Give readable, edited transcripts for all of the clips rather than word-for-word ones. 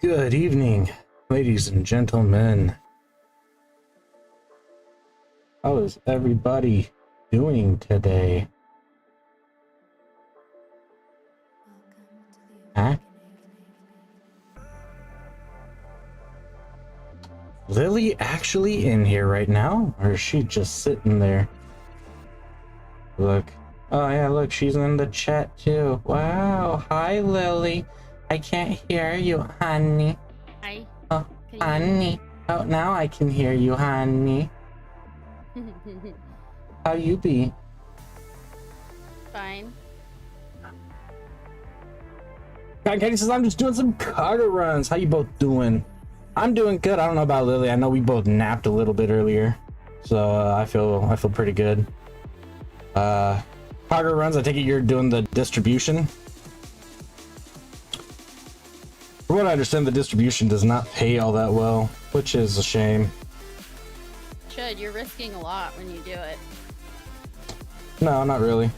Good evening, ladies and gentlemen. How is everybody doing today? Huh? Lily actually in here right now? Or is she just sitting there? Look. Oh yeah, look, she's in the chat too. Wow. Hi, Lily. I can't hear you, honey. Hi. Oh, honey. Oh, now I can hear you, honey. How you be? Fine. Katie says I'm just doing some cargo runs. How you both doing? I'm doing good. I don't know about Lily. I know we both napped a little bit earlier, so I feel pretty good. Cargo runs. I take it you're doing the distribution. From what I understand, the distribution does not pay all that well, which is a shame. Should. You're risking a lot when you do it. No, not really.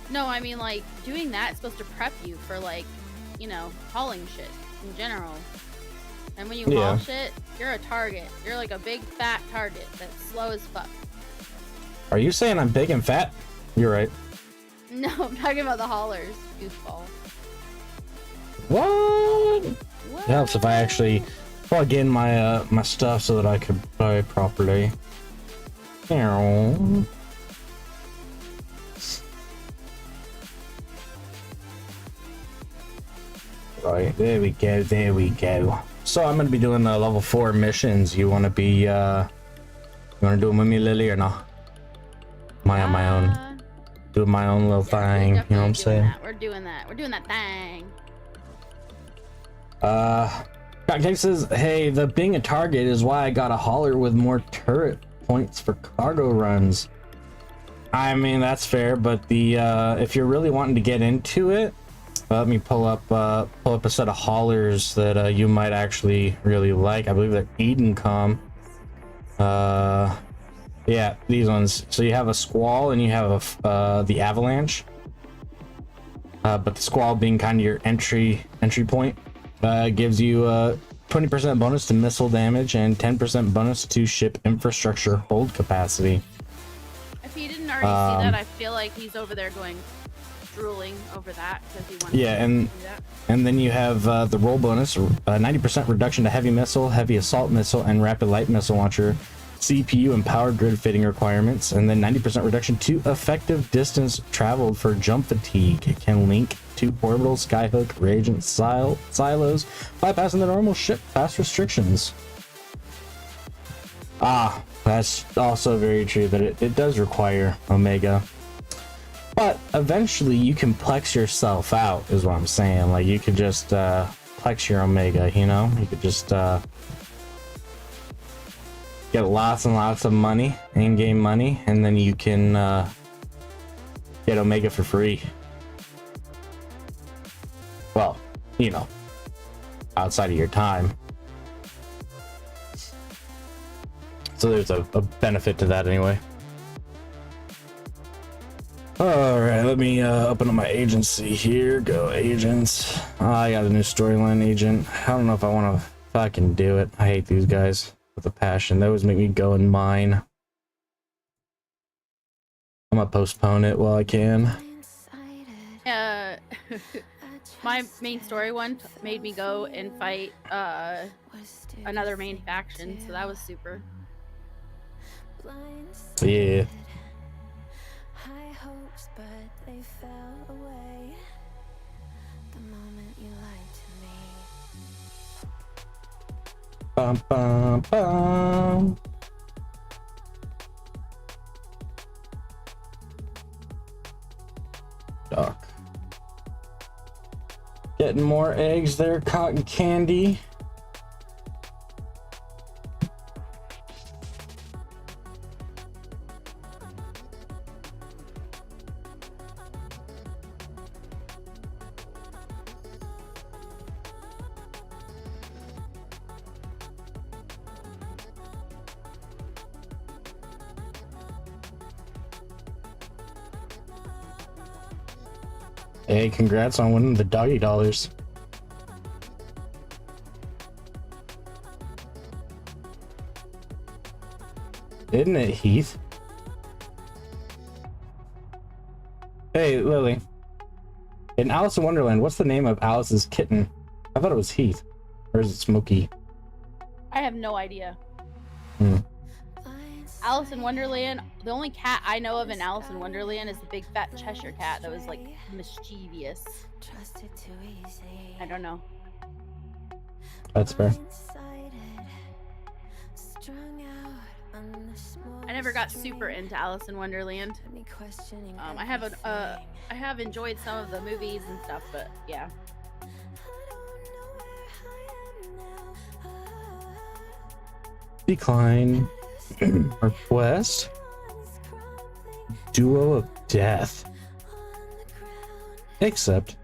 No, I mean, like, doing that is supposed to prep you for, like, you know, hauling shit in general. And when you haul shit, you're a target. You're like a big fat target that's slow as fuck. Are you saying I'm big and fat? You're right. No, I'm talking about the haulers, goofball. What? It helps if I actually plug in my my stuff so that I could buy properly. Right, there we go, there we go. So I'm gonna be doing the level 4 missions. You wanna be you wanna do them with me, Lily, or not? Am I on my own? Doing my own little thing, you know what I'm saying? That. We're doing that. We're doing that thing. Kate says, hey, the being a target is why I got a hauler with more turret points for cargo runs. I mean, that's fair, but the if you're really wanting to get into it, let me pull up a set of haulers that you might actually really like. I believe they're LiliumCobra. Yeah, these ones. So you have a Squall and you have a the Avalanche. But the Squall being kind of your entry point. Gives you 20% bonus to missile damage and 10% bonus to ship infrastructure hold capacity. If he didn't already see that, I feel like he's over there drooling over that because he wants to do that. And then you have the roll bonus, 90% reduction to heavy missile, heavy assault missile, and rapid light missile launcher CPU and power grid fitting requirements, and then 90% reduction to effective distance traveled for jump fatigue. It can link to orbital skyhook reagent silos, bypassing the normal ship pass restrictions. That's also very true that it does require Omega. But eventually you can plex yourself out, is what I'm saying. Like, you could just plex your Omega, you know? You could just get lots and lots of money, in-game money, and then you can get Omega for free. Well, you know, outside of your time. So there's a benefit to that anyway. Alright, let me open up my agency here. Go agents. I got a new storyline agent. I don't know if I want to fucking do it. I hate these guys with a passion. They always make me go and mine. I'm gonna postpone it while I can. My main story one made me go and fight another main faction, so that was super. Yeah. High hopes, but they fell away the moment you lied to me. Bum, bum, bum. Doc. Getting more eggs there, cotton candy. Hey, congrats on winning the doggy dollars. Isn't it Heath? Hey, Lily. In Alice in Wonderland, what's the name of Alice's kitten? I thought it was Heath. Or is it Smokey? I have no idea. Hmm. Alice in Wonderland, the only cat I know of in Alice in Wonderland is the big fat Cheshire cat that was like mischievous. I don't know. That's fair. I never got super into Alice in Wonderland. I have enjoyed some of the movies and stuff, but yeah. Decline. Request. Duo of Death. Accept.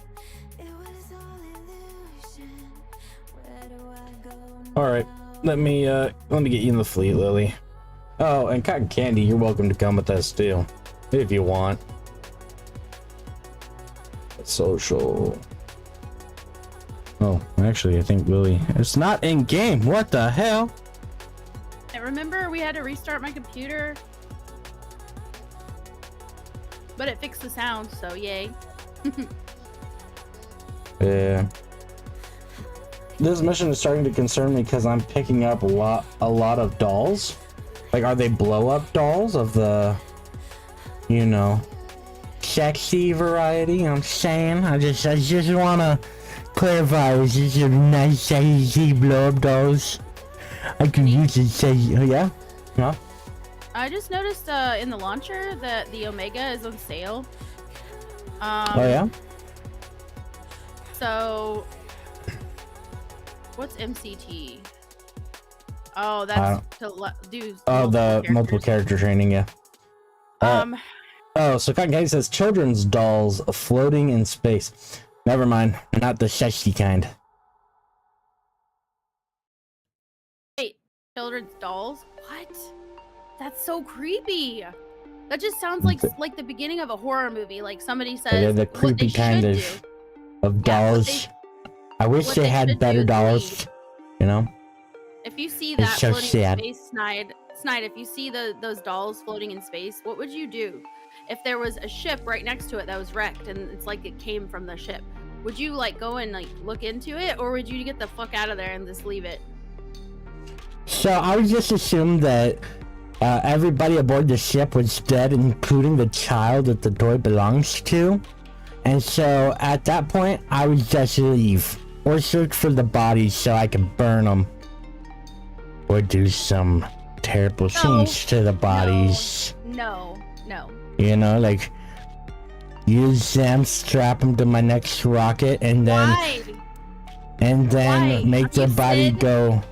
All right, let me get you in the fleet, Lily. Oh, and Cotton Candy, you're welcome to come with us too, if you want. Social. Oh, actually, I think Lily. It's not in game. What the hell? I remember we had to restart my computer, but it fixed the sound, so yay. Yeah. This mission is starting to concern me because I'm picking up a lot of dolls. Like, are they blow-up dolls of the, you know, sexy variety? You know what I'm saying? I just want to clarify. Is this a nice, sexy blow-up dolls? I could use it. Say, yeah? Huh? I just noticed in the launcher that the Omega is on sale. Oh yeah. So, what's MCT? Oh, that's to do. Oh, the multiple character training. Yeah. Oh, so Cotton Candy says children's dolls floating in space. Never mind, not the sexy kind. Wait, children's dolls? What? That's so creepy. That just sounds like the beginning of a horror movie. Like somebody says, Yeah, the creepy kind of dolls. I wish they had better dolls. You know. If you see It's that so floating sad. in space, Snide, if you see those dolls floating in space, what would you do? If there was a ship right next to it that was wrecked and it's like it came from the ship, would you like go and like look into it, or would you get the fuck out of there and just leave it? So I would just assume that everybody aboard the ship was dead, including the child that the toy belongs to. And so at that point, I would just leave or search for the bodies so I could burn them. Or do some terrible things to the bodies. No. You know, like use them, strap them to my next rocket, and then make their body go,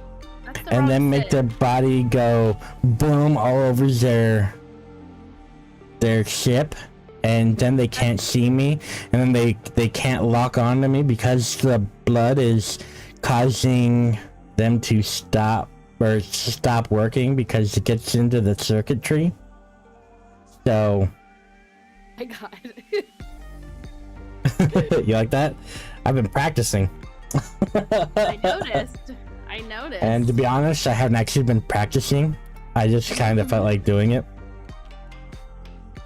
and then make their body go boom all over their ship, and then they can't see me, and then they can't lock onto me because the blood is causing them to stop working because it gets into the circuitry. So My God. you like that? I've been practicing. I noticed. And to be honest, I haven't actually been practicing. I just kind of felt like doing it.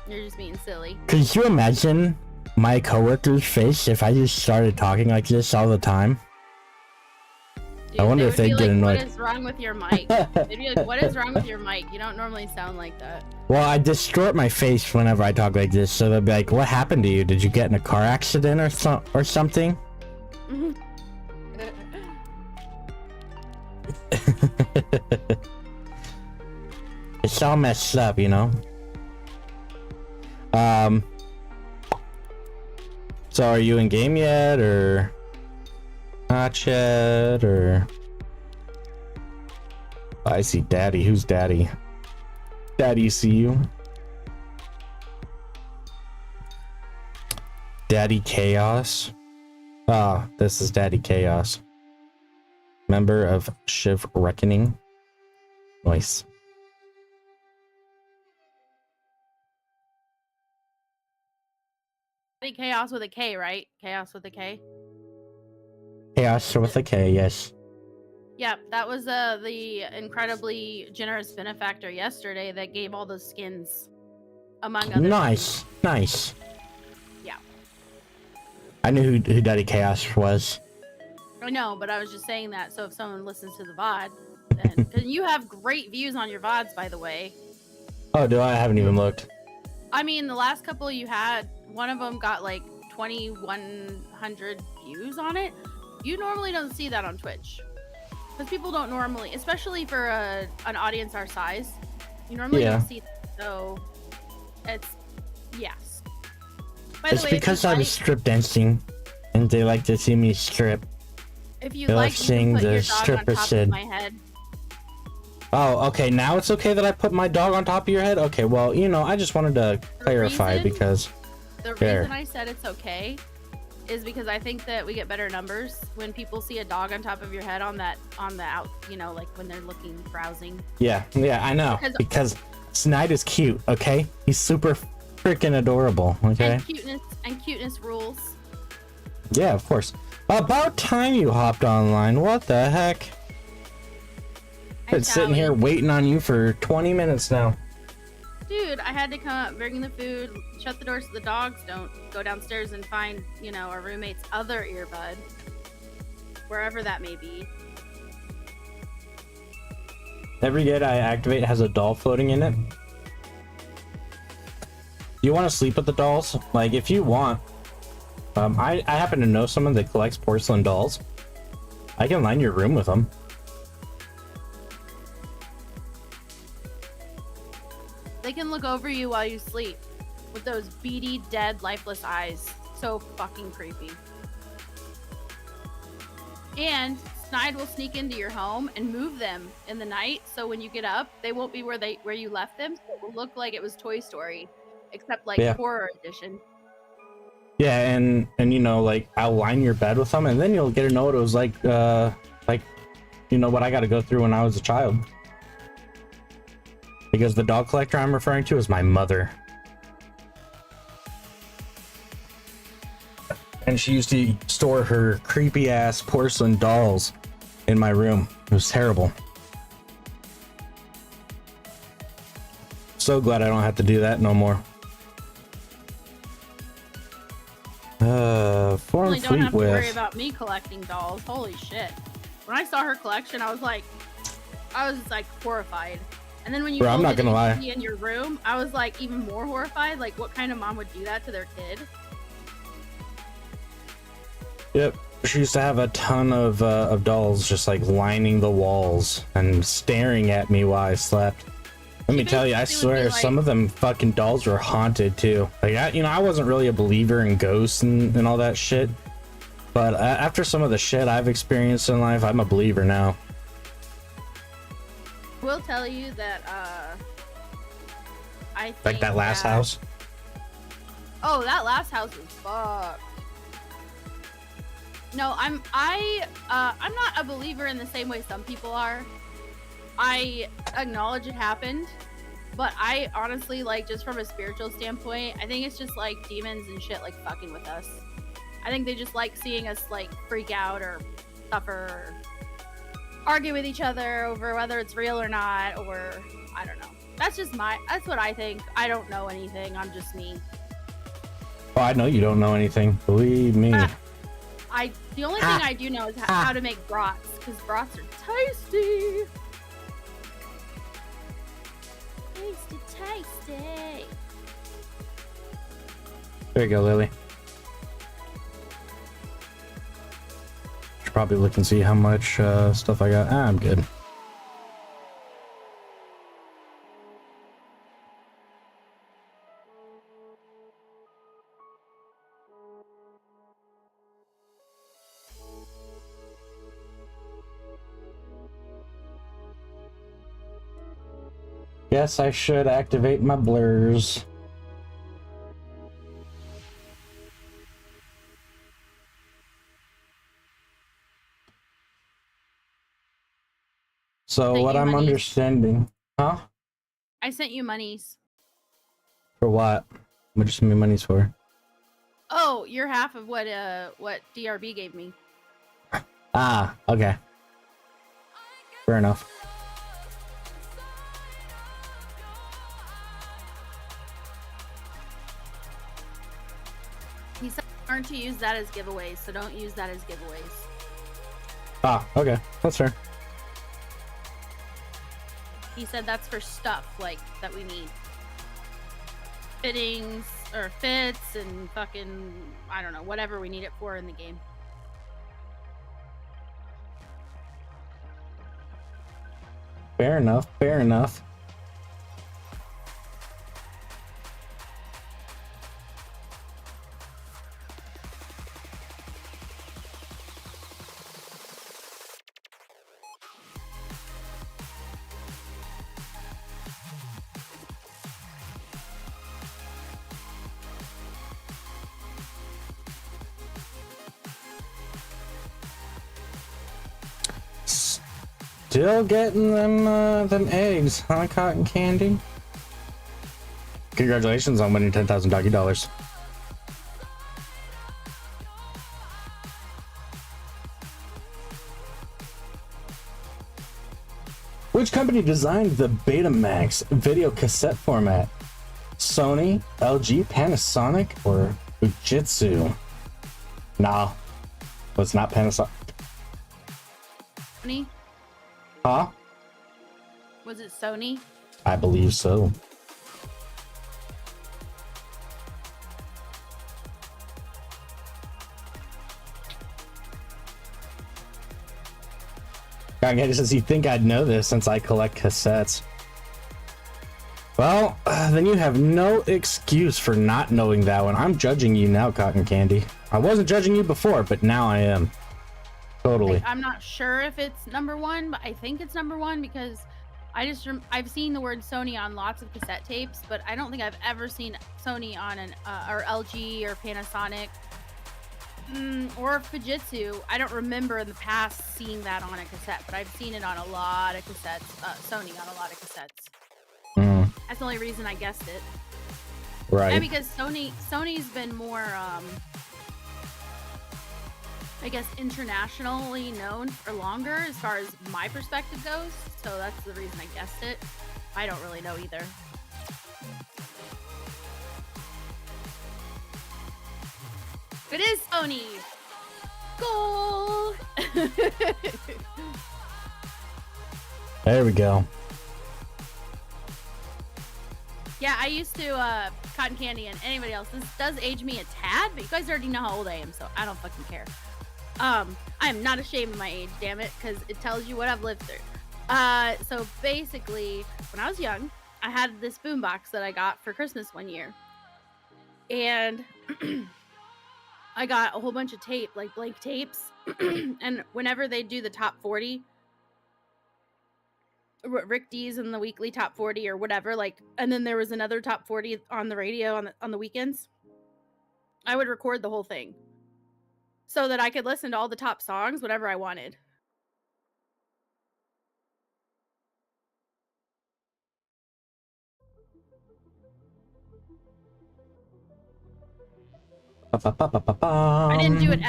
You're just being silly. Could you imagine my coworker's face if I just started talking like this all the time? Dude, I wonder if they'd get annoyed. What is wrong with your mic? They'd be like, what is wrong with your mic? You don't normally sound like that. Well, I distort my face whenever I talk like this, so they'll be like, what happened to you? Did you get in a car accident or something? It's all messed up, you know? So are you in game yet, or not yet, or... I see Daddy. Who's Daddy? Daddy, see you? Daddy Chaos? Ah, this is Daddy Chaos. Member of Shiv Reckoning. Nice. Chaos with a K, right? Chaos with a K? Chaos with a K, yes. Yeah, that was the incredibly generous benefactor yesterday that gave all those skins, among other Nice, nice. Yeah. I knew who Daddy Chaos was. I know, but I was just saying that so if someone listens to the VOD, then because you have great views on your VODs, by the way. Oh, do I? I haven't even looked. I mean, the last couple you had, one of them got like 2,100 views on it. You normally don't see that on Twitch. Because people don't normally, especially for an audience our size, you normally don't see that. So, it's, yes. By It's the way, because I was strip dancing, and they like to see me strip. if you they like, like you seeing can put the your dog on stripper top Sid. of my head. Oh, okay. Now it's okay that I put my dog on top of your head? Okay, well, you know, I just wanted to clarify because... The reason I said it's okay is because I think that we get better numbers when people see a dog on top of your head on the out, you know, like when they're looking, browsing. Yeah, I know. Because Snide is cute, okay? He's super freaking adorable, okay? And cuteness rules. Yeah, of course. About time you hopped online. What the heck? I've been sitting here waiting on you for 20 minutes now. Dude, I had to come up, bring the food, shut the doors so the dogs don't go downstairs and find, you know, our roommate's other earbud. Wherever that may be. Every gate I activate has a doll floating in it. You want to sleep with the dolls? Like, if you want. I happen to know someone that collects porcelain dolls. I can line your room with them. They can look over you while you sleep with those beady, dead, lifeless eyes. So fucking creepy. And Snide will sneak into your home and move them in the night, so when you get up, they won't be where you left them. So it will look like it was Toy Story, except like horror edition. Yeah, and you know, like, I'll line your bed with them, and then you'll get to know what it was like, you know, what I got to go through when I was a child. Because the dog collector I'm referring to is my mother. And she used to store her creepy ass porcelain dolls in my room. It was terrible. So glad I don't have to do that no more. Form Really don't have to with. worry about me collecting dolls. Holy shit. When I saw her collection, I was like horrified. And then when you I'm not gonna lie. in your room, I was like even more horrified. Like, what kind of mom would do that to their kid? Yep, she used to have a ton of dolls just like lining the walls and staring at me while I slept. Let me tell you, I swear some of them fucking dolls were haunted too. Like, I wasn't really a believer in ghosts and all that shit, but after some of the shit I've experienced in life, I'm a believer now. I will tell you that I think like that last house. Oh, that last house was fucked. No, I'm not a believer in the same way some people are. I acknowledge it happened, but I honestly, like, just from a spiritual standpoint, I think it's just like demons and shit like fucking with us. I think they just like seeing us like freak out or suffer or argue with each other over whether it's real or not, or I don't know. That's what I think. I don't know anything. I'm just me. Oh, I know you don't know anything. Believe me. The only thing I do know is how to make brats, because brats are tasty. Tasty. There you go, Lily. Should probably look and see how much stuff I got. I'm good. Guess I should activate my blurs. So what I'm understanding, huh? I sent you monies. For what? What you send me monies for? Oh, you're half of what DRB gave me. Ah, okay. Fair enough. He said aren't to use that as giveaways, so don't use that as giveaways. Ah, okay. That's fair. He said that's for stuff like that we need. Fittings or fits and fucking, I don't know, whatever we need it for in the game. Fair enough. Fair enough. Still getting them eggs, huh, Cotton Candy? Congratulations on winning 10,000 doggy dollars. Which company designed the Betamax video cassette format? Sony, LG, Panasonic, or Fujitsu? Nah, it's not Panasonic. Sony? Huh? Was it Sony? I believe so. I guess you think I'd know this since I collect cassettes. Well, then you have no excuse for not knowing that one. I'm judging you now, Cotton Candy. I wasn't judging you before, but now I am. Totally. I'm not sure if it's number one, but I think it's number one because I've seen the word Sony on lots of cassette tapes, but I don't think I've ever seen Sony on an or LG or Panasonic or Fujitsu. I don't remember in the past seeing that on a cassette, but I've seen it on a lot of cassettes. Sony on a lot of cassettes. That's the only reason I guessed it. Right. And because Sony's been more I guess internationally known for longer as far as my perspective goes, so that's the reason I guessed it. I don't really know either. It is Sony! Goal! There we go. Yeah, I used to, Cotton Candy and anybody else, this does age me a tad, but you guys already know how old I am, so I don't fucking care. I am not ashamed of my age, damn it, because it tells you what I've lived through. So basically, when I was young, I had this boombox that I got for Christmas one year. And I got a whole bunch of tape, like blank tapes. And whenever they do the top 40, Rick D's in the weekly top 40 or whatever, like, and then there was another top 40 on the radio on the weekends, I would record the whole thing so that I could listen to all the top songs whenever I wanted. I didn't do it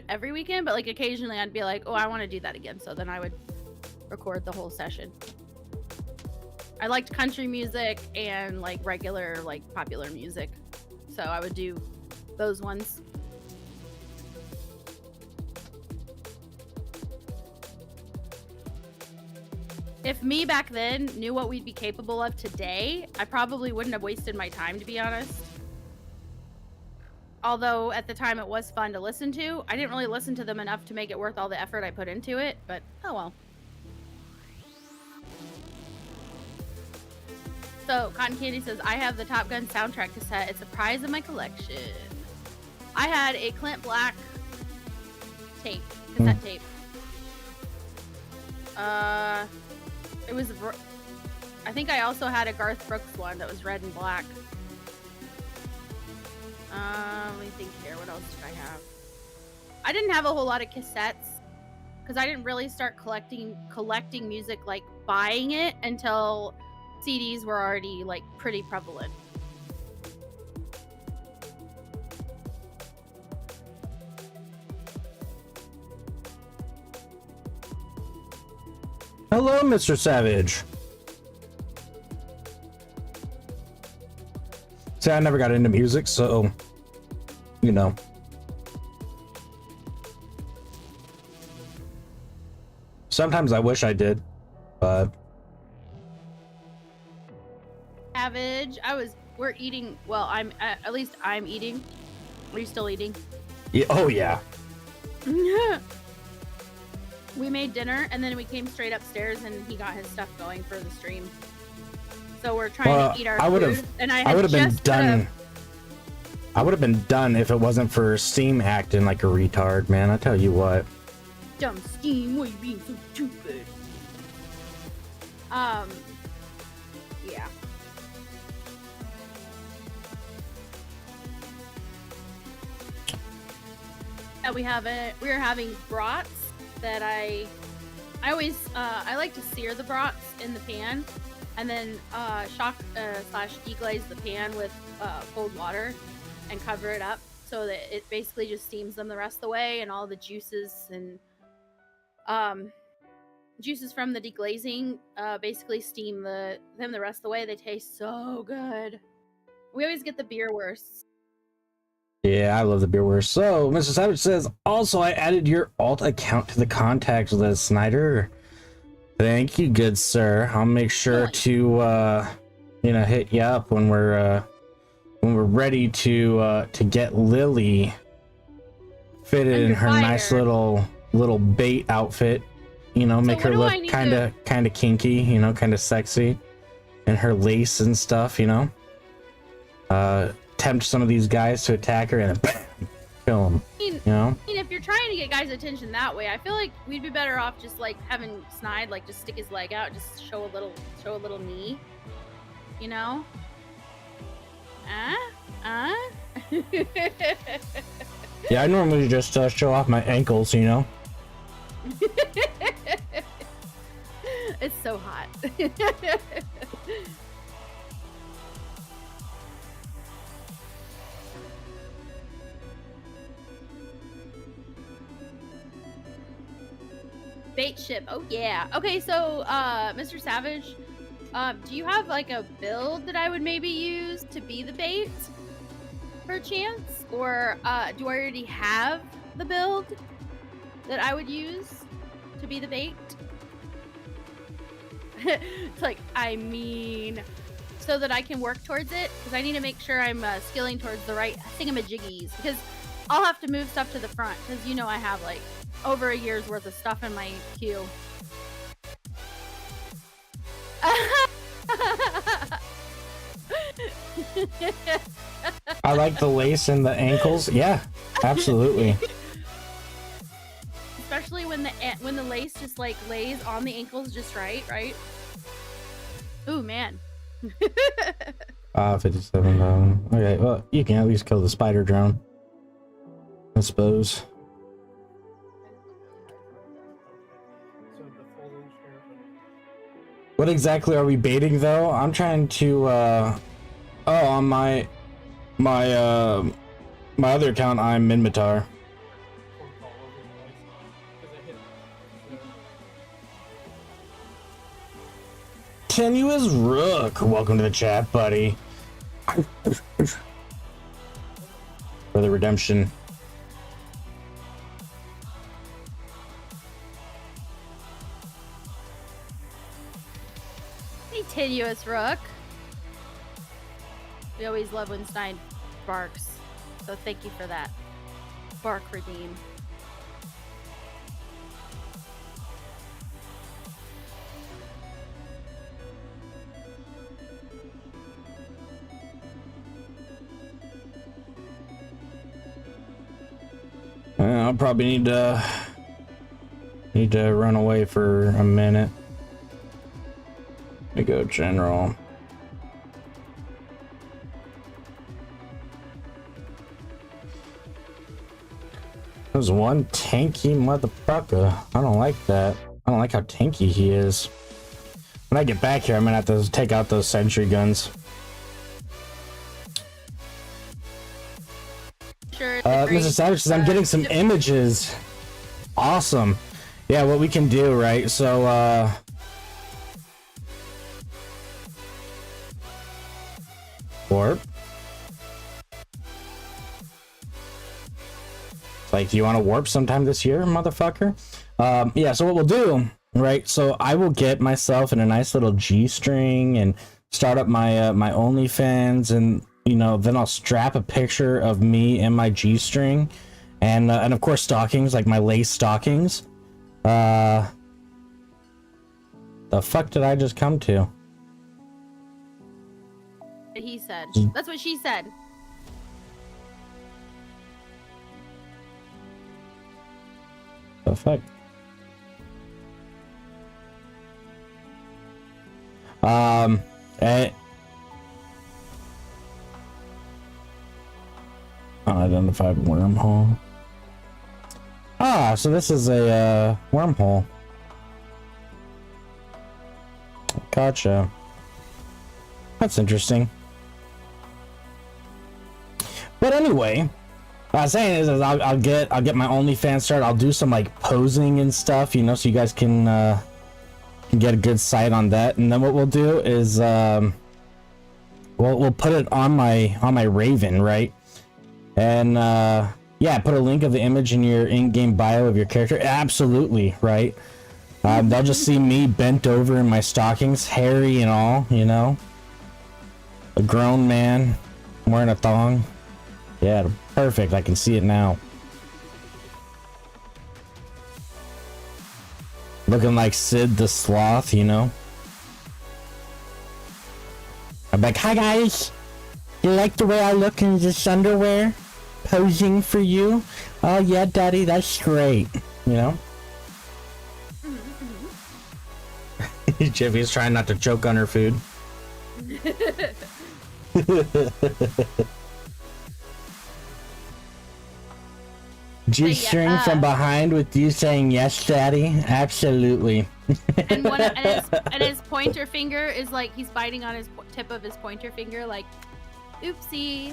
every weekend, but like occasionally I'd be like, oh, I want to do that again. So then I would record the whole session. I liked country music and like regular, like popular music. So I would do those ones. If me back then knew what we'd be capable of today, I probably wouldn't have wasted my time, to be honest. Although at the time it was fun to listen to, I didn't really listen to them enough to make it worth all the effort I put into it, but oh well. So Cotton Candy says, I have the Top Gun soundtrack cassette. It's a prize in my collection. I had a Clint Black tape, cassette tape. It was, I think I also had a Garth Brooks one that was red and black. Let me think here. What else did I have? I didn't have a whole lot of cassettes because I didn't really start collecting music, like buying it, until CDs were already like pretty prevalent. Hello, Mr. Savage. See, I never got into music, so, you know. Sometimes I wish I did, but... Savage, we're eating, well, at least I'm eating. Are you still eating? Yeah, oh yeah. We made dinner and then we came straight upstairs and he got his stuff going for the stream. So we're trying to eat our food. And I would have been done. I would have been done if it wasn't for Steam acting like a retard, man. I tell you what. Dumb Steam, why are you being so stupid? Yeah. We are having brats that I always I like to sear the brats in the pan and then shock slash deglaze the pan with cold water and cover it up so that it basically just steams them the rest of the way, and all the juices and juices from the deglazing basically steam them the rest of the way. They taste so good. We always get the beer worst. Yeah, I love the beer worst. So, Mr. Savage says, also, I added your alt account to the contacts list, Snyder. Thank you, good sir. I'll make sure to, hit you up when we're ready to get Lily fitted in her nice little bait outfit. You know, make her look kind of kinky, you know, kind of sexy, and her lace and stuff, you know. Tempt some of these guys to attack her and then bam, kill them. You know? I mean, if you're trying to get guys' attention that way, I feel like we'd be better off just like having Snide like just stick his leg out, just show a little knee. You know? Yeah, I normally just show off my ankles, you know. It's so hot. Bait ship. Oh yeah. Okay, so Mr. Savage, do you have like a build that I would maybe use to be the bait per chance, or do I already have the build that I would use to be the bait? It's like, I mean, so that I can work towards it, because I need to make sure I'm skilling towards the right thingamajiggies, because I'll have to move stuff to the front, because you know I have like over a year's worth of stuff in my queue. I like the lace and the ankles. Yeah, absolutely. Especially when the lace just like lays on the ankles just right? Ooh, man. 57. Okay, well, you can at least kill the spider drone, I suppose. What exactly are we baiting though? I'm trying to on my other account I'm Minmatar. Tenuous Rook, welcome to the chat, buddy. For the redemption. Tenuous Rook. We always love when Stein barks, so thank you for that. Bark redeem. I'll probably need to run away for a minute. Let me go general. There's one tanky motherfucker. I don't like that. I don't like how tanky he is. When I get back here, I'm gonna have to take out those sentry guns. Sure. Mr. Savage says, I'm getting some images. Awesome. Yeah, what we can do, right? So, Warp. Like, do you want to warp sometime this year, motherfucker? Yeah, so what we'll do, right? So I will get myself in a nice little G-string and start up my my OnlyFans, and you know, then I'll strap a picture of me in my G-string, and of course stockings, like my lace stockings. The fuck did I just come to? He said. That's what she said. The fuck? Unidentified wormhole. Ah, so this is a wormhole. Gotcha. That's interesting. But anyway, what I was saying is I'll get my OnlyFans started. I'll do some like posing and stuff, you know, so you guys can get a good sight on that. And then what we'll do is we'll put it on my Raven, right? And yeah, put a link of the image in your in-game bio of your character. Absolutely, right? They'll just see me bent over in my stockings, hairy and all, you know, a grown man wearing a thong. Yeah, perfect. I can see it now. Looking like Sid the Sloth, you know. I'm like, hi guys. You like the way I look in this underwear? Posing for you? Oh yeah, daddy, that's great. You know? Jiffy's trying not to choke on her food. G-string from behind with you saying yes, daddy. Absolutely. And his pointer finger is like he's biting on his tip of his pointer finger, like, oopsie.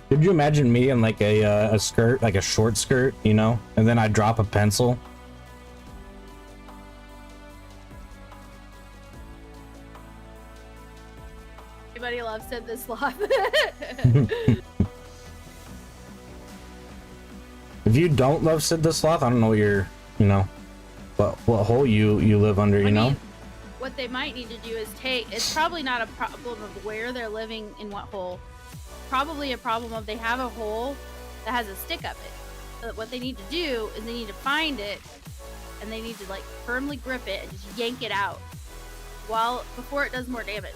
Could you imagine me in like a skirt, like a short skirt, you know, and then I drop a pencil? Everybody loves Sid the Sloth. If you don't love Sid the Sloth, I don't know what you're, you know, what hole you live under, you know? What they might need to do is it's probably not a problem of where they're living in what hole. Probably a problem of they have a hole that has a stick up it. So what they need to do is they need to find it, and they need to like firmly grip it and just yank it out before it does more damage.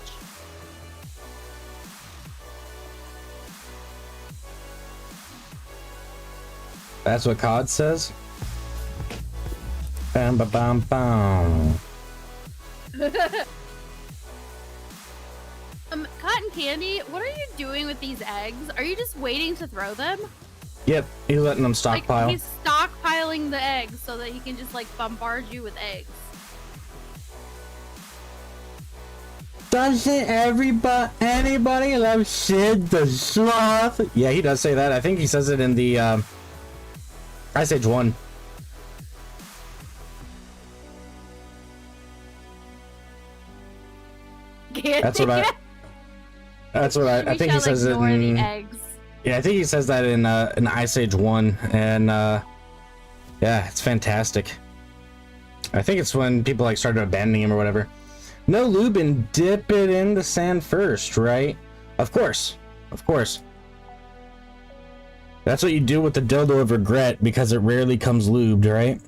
That's what COD says. Bam, ba, bam, bam. Cotton Candy, what are you doing with these eggs? Are you just waiting to throw them? Yep, he's letting them stockpile. Like, he's stockpiling the eggs so that he can just like bombard you with eggs. Doesn't anybody love Sid the Sloth? Yeah, he does say that. I think he says it in the Ice Age 1. That's what I think he says it in. Yeah, I think he says that in Ice Age 1, and yeah, it's fantastic. I think it's when people like started abandoning him or whatever. No lube and dip it in the sand first, right? Of course. That's what you do with the dildo of regret, because it rarely comes lubed, right?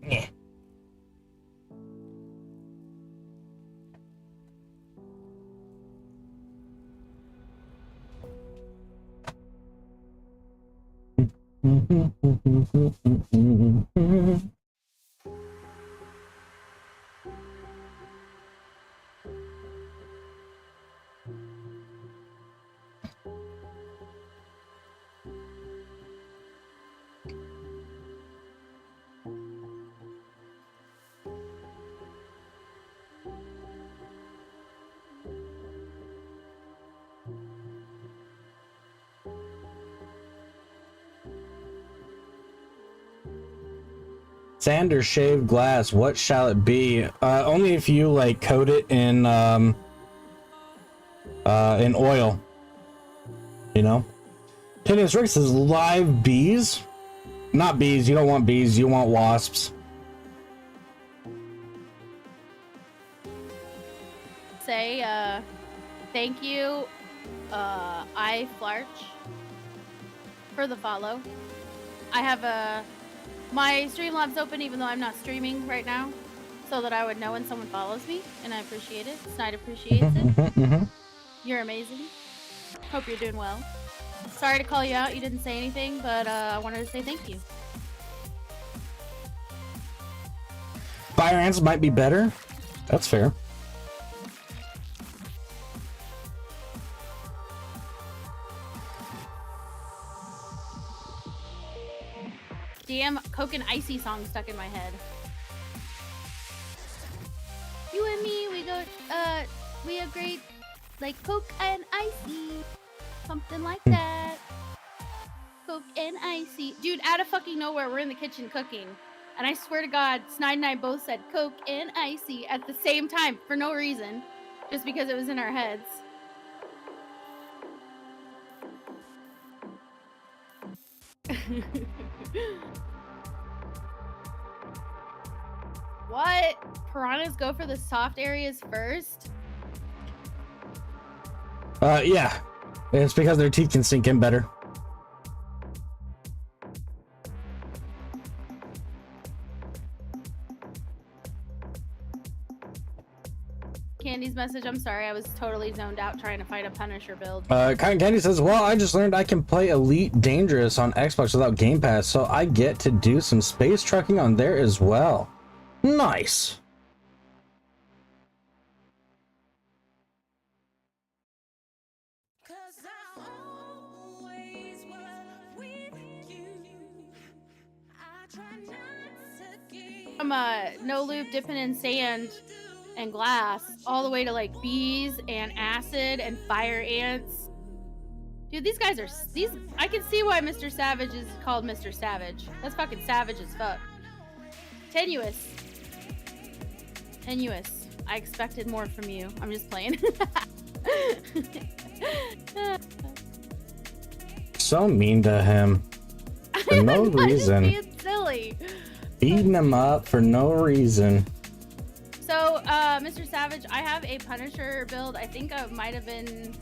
Yeah. Sand or shaved glass, what shall it be? Only if you like coat it in oil, you know. Tennis Rick says live bees. Not bees, you don't want bees, you want wasps. Say thank you I Flarch for the follow. I have my Streamlabs open even though I'm not streaming right now, so that I would know when someone follows me, and I appreciate it. Snide appreciates it. You're amazing. Hope you're doing well. Sorry to call you out, you didn't say anything, but I wanted to say thank you. Fire ants might be better. That's fair. Damn Coke and Icy song stuck in my head. You and me, we have great, like Coke and Icy. Something like that. Coke and Icy. Dude, out of fucking nowhere, we're in the kitchen cooking. And I swear to God, Snide and I both said Coke and Icy at the same time for no reason. Just because it was in our heads. What? Piranhas go for the soft areas first? Yeah. It's because their teeth can sink in better. Candy's message, I'm sorry, I was totally zoned out trying to find a Punisher build. Cotton Candy says, well, I just learned I can play Elite Dangerous on Xbox without Game Pass, so I get to do some space trucking on there as well. Nice. I'm no lube dipping in sand and glass all the way to like bees and acid and fire ants. Dude, these guys are I can see why Mr. Savage is called Mr. Savage. That's fucking savage as fuck. Tenuous. I expected more from you. I'm just playing. So mean to him. For no reason. Being silly. Beating him up for no reason. So, Mr. Savage, I have a Punisher build. I think I might have been...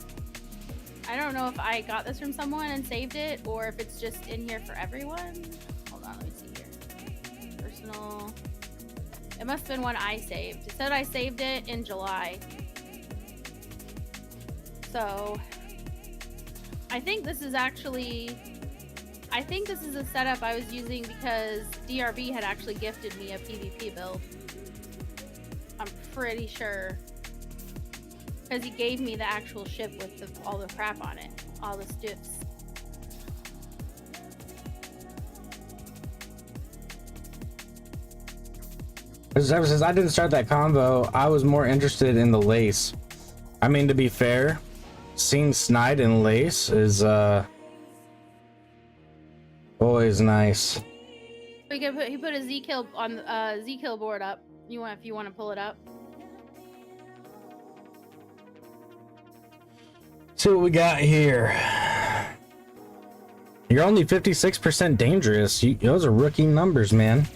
I don't know if I got this from someone and saved it, or if it's just in here for everyone. Hold on, let me see here. Personal... It must have been one I saved. It said I saved it in July. So... I think this is actually... I think this is a setup I was using because DRB had actually gifted me a PvP build. I'm pretty sure. Because he gave me the actual ship with all the crap on it. All the stiffs. Ever since I didn't start that combo, I was more interested in the lace. I mean, to be fair, seeing Snide and lace is always nice. He put a Z-kill on Z-kill board up. If you want to pull it up. See what we got here. You're only 56% dangerous. Those are rookie numbers, man.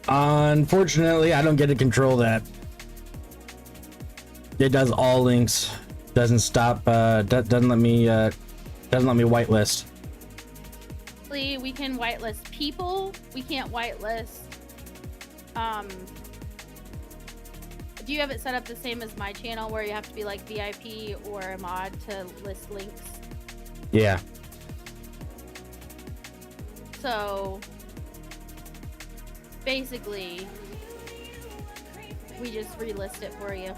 Unfortunately, I don't get to control that. It does all links. Doesn't stop. Doesn't let me whitelist. We can whitelist people. We can't whitelist. Do you have it set up the same as my channel, where you have to be like VIP or a mod to list links? Yeah. So basically, we just relist it for you.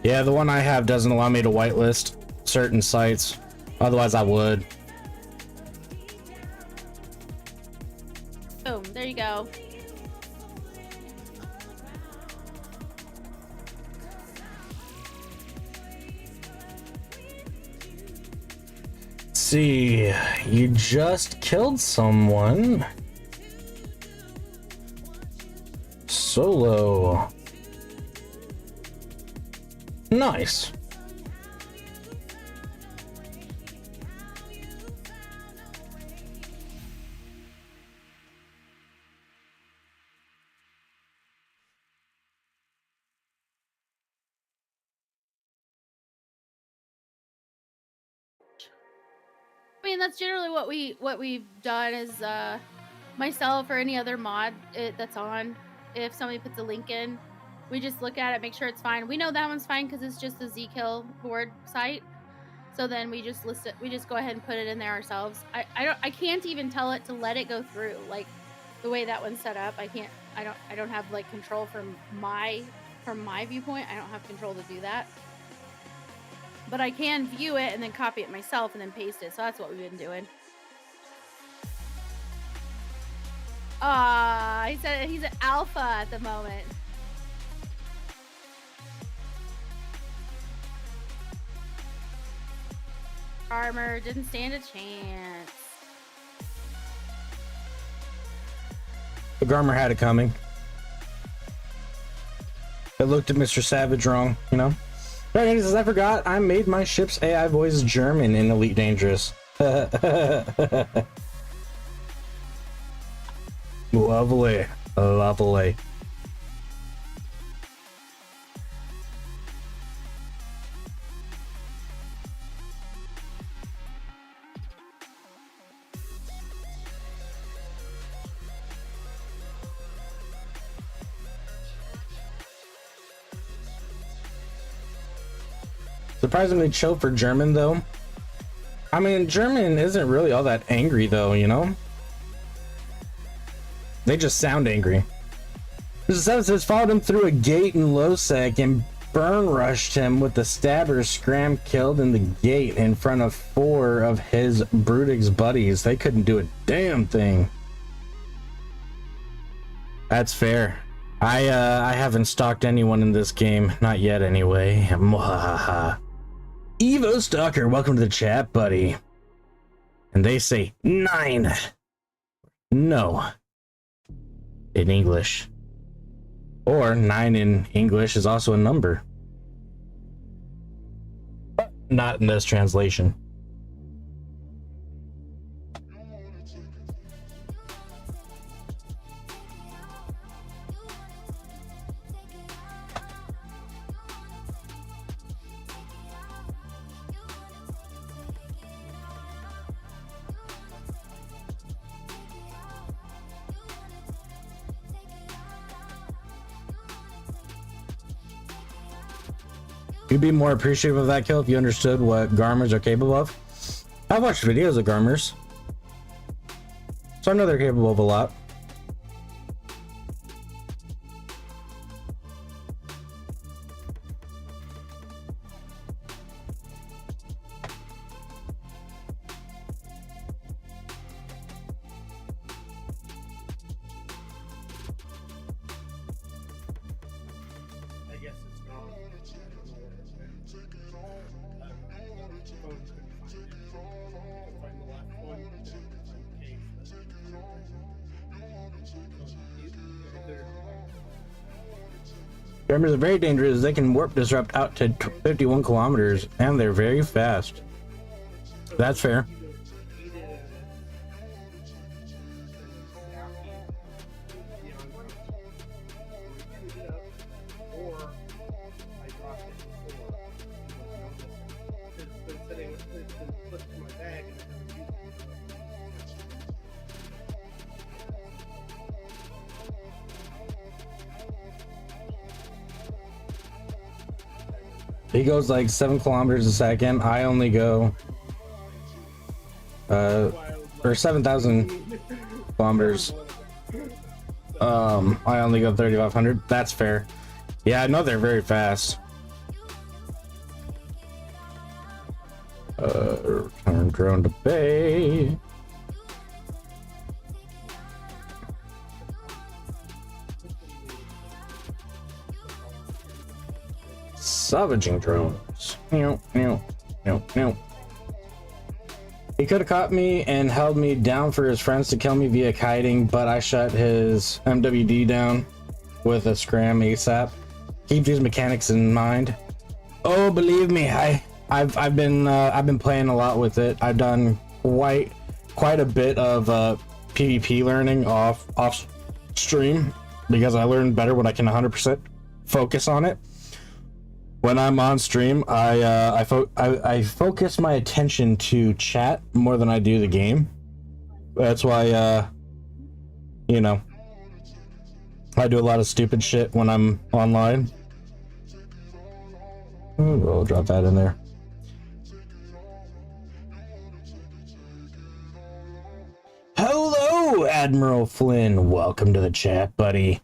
Yeah, the one I have doesn't allow me to whitelist certain sites. Otherwise, I would. Boom, there you go. see. You just killed someone. Solo. Nice. I mean, that's generally what we've done is myself or any other mod that's on. If somebody puts a link in, we just look at it, make sure it's fine. We know that one's fine because it's just a Zkill board site. So then we just list it. We just go ahead and put it in there ourselves. I can't even tell it to let it go through. Like the way that one's set up, I don't have like control from my viewpoint. I don't have control to do that. But I can view it and then copy it myself and then paste it. So that's what we've been doing. He said he's an alpha at the moment. Armor didn't stand a chance. The Garmer had it coming. It looked at Mr. Savage wrong, you know? Right, he says, I forgot I made my ship's AI voice German in Elite Dangerous. Lovely. Lovely. Surprisingly chill for German, though. I mean, German isn't really all that angry, though, you know? They just sound angry. Mr. Seven says, followed him through a gate in Losec and burn rushed him with the stabber scram killed in the gate in front of 4 of his Brutix buddies. They couldn't do a damn thing. That's fair. I haven't stalked anyone in this game. Not yet, anyway. Mwahaha. Evo Stalker, welcome to the chat, buddy. And they say 9. No. In English. Or 9 in English is also a number. But not in this translation. You'd be more appreciative of that kill if you understood what Garmers are capable of. I've watched videos of Garmers, so I know they're capable of a lot. Garmers are very dangerous. They can warp disrupt out to 51 kilometers, and they're very fast. That's fair. He goes like 7 kilometers a second. I only go or 7,000 kilometers. I only go 3,500. That's fair. Yeah, I know they're very fast. Return drone to bay. Salvaging drones. No. He could have caught me and held me down for his friends to kill me via kiting, but I shut his MWD down with a scram ASAP. Keep these mechanics in mind. Oh, believe me, I've been playing a lot with it. I've done quite a bit of PvP learning off stream because I learn better when I can 100% focus on it. When I'm on stream, I focus my attention to chat more than I do the game. That's why you know, I do a lot of stupid shit when I'm online. We'll drop that in there. Hello, Admiral Flynn. Welcome to the chat, buddy.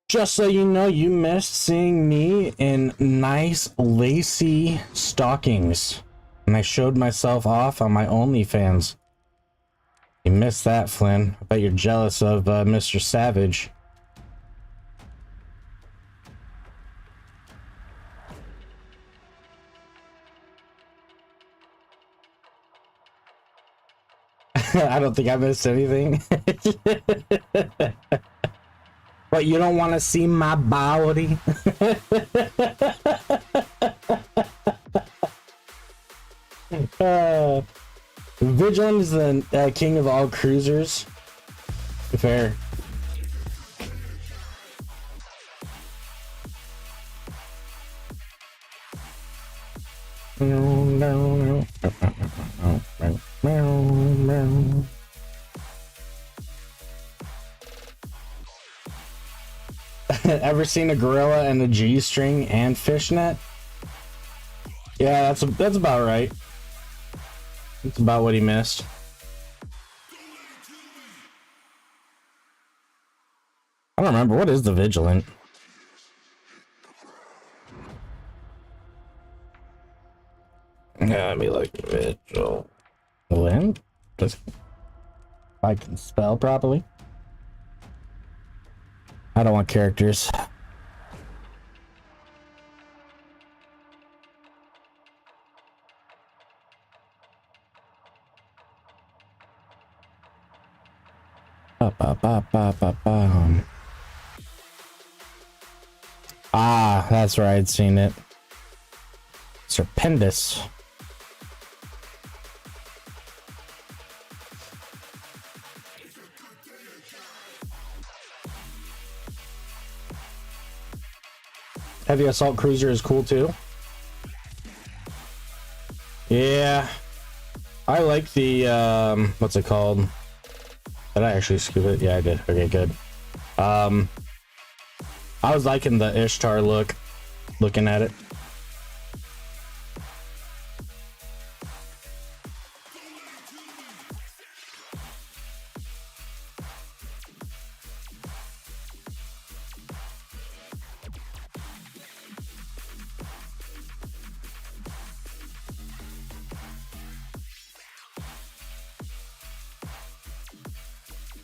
Just so you know, you missed seeing me in nice lacy stockings. And I showed myself off on my OnlyFans. You missed that, Flynn. I bet you're jealous of Mr. Savage. I don't think I missed anything. But you don't want to see my body? Vigilant is the king of all cruisers. Fair. Ever seen a gorilla and a G-string and fishnet? Yeah, that's about right. That's about what he missed. I don't remember. What is the Vigilant? Yeah, let me look. Vigilant? Just I can spell properly. I don't want characters. Ah, that's where I'd seen it. Serpendous. Heavy assault cruiser is cool too. Yeah, I like the what's it called? Did I actually scoop it? Yeah, I did. Okay, good. I was liking the Ishtar look, looking at it.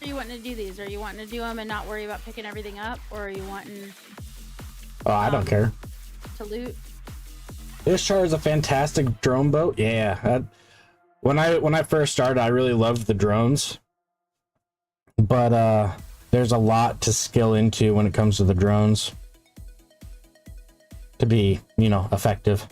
Are you wanting to do these? Are you wanting to do them and not worry about picking everything up? Or are you wanting... Oh, I don't care. To loot? Ishtar is a fantastic drone boat. Yeah, when I first started, I really loved the drones, but there's a lot to skill into when it comes to the drones to be, you know, effective.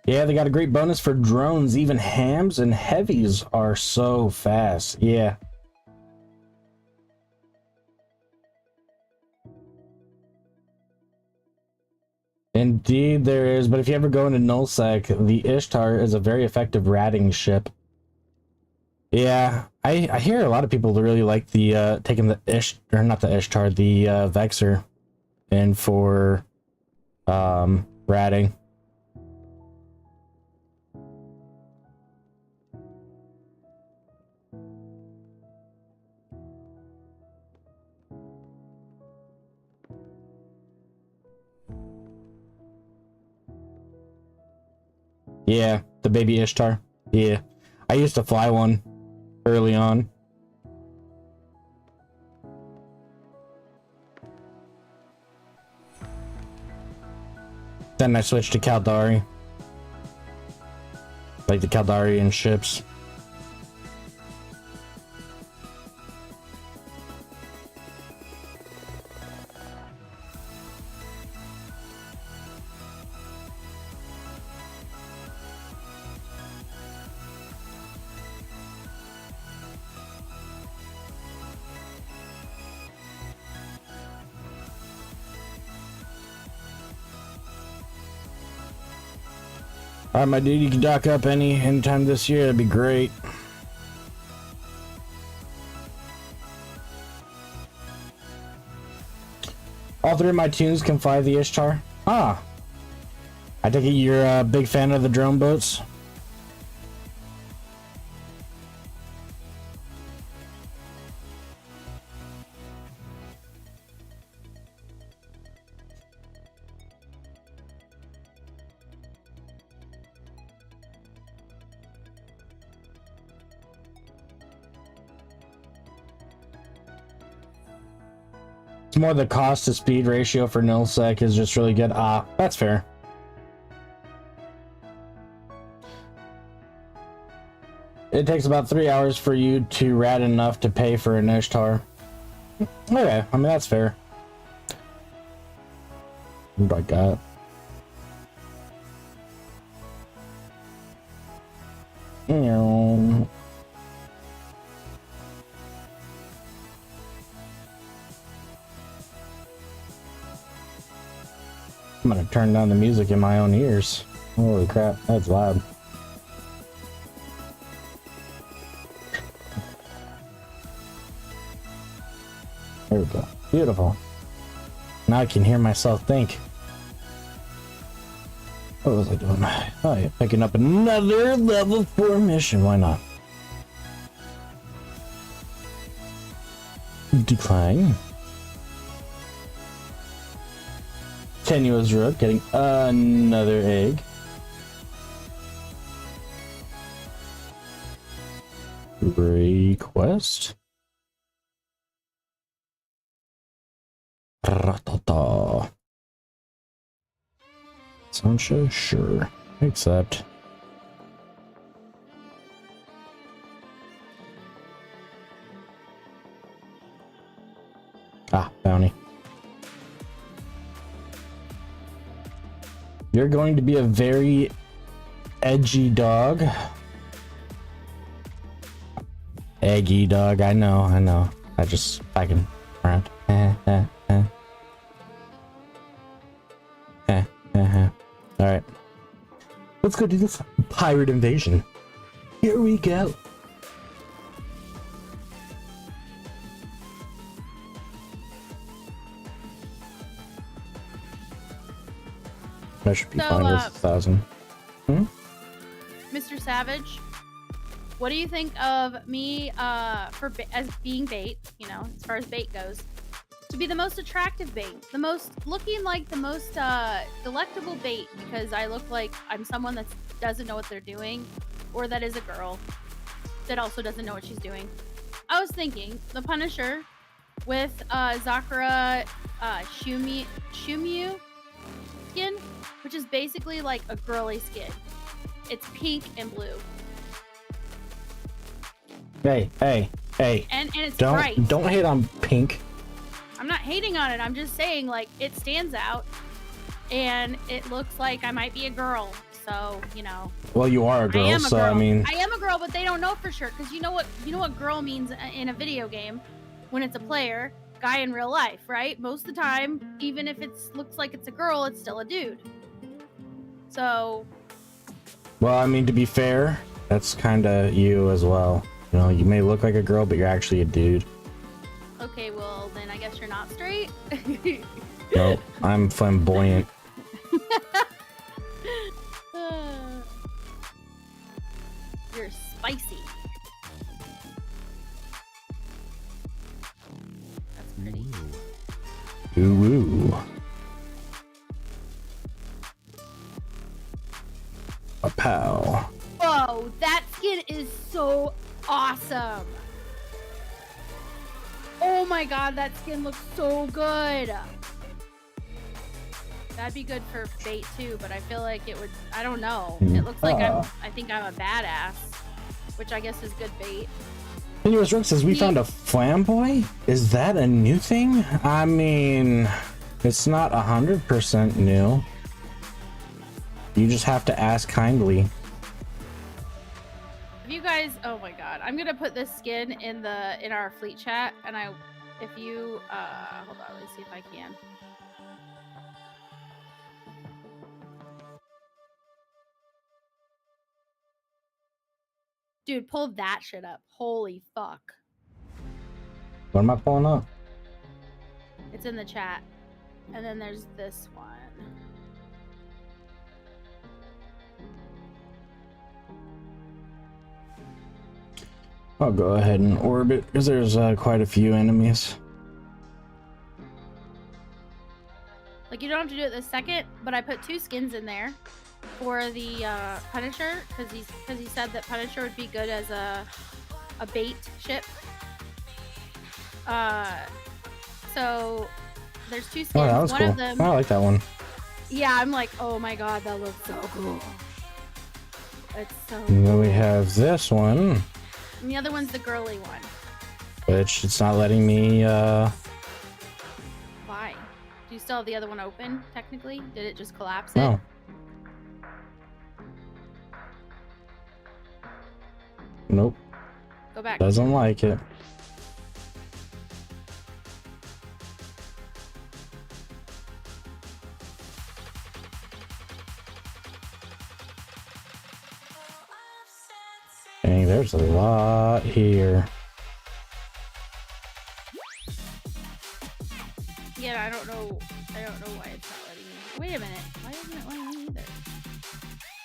Yeah, they got a great bonus for drones. Even hams and heavies are so fast. Yeah. Indeed there is, but if you ever go into nullsec, the Ishtar is a very effective ratting ship. Yeah, I hear a lot of people really like the taking the not the Ishtar, the Vexor in for ratting. Yeah, the baby Ishtar. Yeah. I used to fly one early on. Then I switched to Caldari. Like the Caldarian ships. Alright, my dude, you can dock up anytime this year. That'd be great. All three of my tunes can fly the Ishtar. Ah. I take it you're a big fan of the drone boats. It's more the cost to speed ratio for nullsec is just really good. Ah, that's fair. It takes about 3 hours for you to rad enough to pay for an Ishtar. Okay, I mean that's fair. What do I got? I'm gonna turn down the music in my own ears. Holy crap, that's loud. There we go. Beautiful. Now I can hear myself think. What was I doing? Oh yeah, picking up another level 4 mission. Why not? Decline. Tenuous Rook getting another egg. Request. Ratata. Sancho, sure. Accept. Ah, bounty. You're going to be a very edgy dog. Eggy dog, I know. I can around. Alright. Let's go do this pirate invasion. Here we go. That should be fine with 1,000. Mr. Savage, what do you think of me as being bait, you know, as far as bait goes, to be the most attractive bait, the most looking like the most delectable bait, because I look like I'm someone that doesn't know what they're doing, or that is a girl that also doesn't know what she's doing. I was thinking the Punisher with Zakura Shumiu skin, which is basically like a girly skin. It's pink and blue. Hey. And it's bright. Don't hate on pink. I'm not hating on it. I'm just saying, like, it stands out, and it looks like I might be a girl. So, you know. Well, you are a girl, so girl. I mean. I am a girl, but they don't know for sure, because you know what girl means in a video game when it's a player, guy in real life, right? Most of the time, even if it looks like it's a girl, it's still a dude. So. Well, I mean, to be fair, that's kind of you as well. You know, you may look like a girl, but you're actually a dude. Okay, well, then I guess you're not straight. Nope, I'm flamboyant. You're spicy. That's pretty. Ooh, woo. A pow. Whoa, that skin skin is so awesome. Oh my god, that skin looks so good. That'd be good for bait too, but I feel like it would, I don't know. It looks like I think I'm a badass, which I guess is good bait. Continuous Rook says, we found a flamboy? Is that a new thing? I mean, it's not 100% new. You just have to ask kindly. If you guys, oh my god, I'm gonna put this skin in our fleet chat, and if you, hold on, let's see if I can. Dude, pull that shit up. Holy fuck. What am I pulling up? It's in the chat. And then there's this one. I'll go ahead and orbit because there's quite a few enemies. Like, you don't have to do it this second, but I put 2 skins in there for the Punisher because he said that Punisher would be good as a bait ship. So there's 2 skins. Oh, that was one cool. of them, I like that one. yeah, I'm like, oh my god, that looks so cool. It's so cool. And then we have this one, And the other one's the girly one. which it's not letting me. Why? Do you still have the other one open? Technically, did it just collapse? No. Nope. Go back. Doesn't like it. Dang, there's a lot here. Yeah, I don't know why it's not letting me. Wait a minute. Why isn't it letting me either?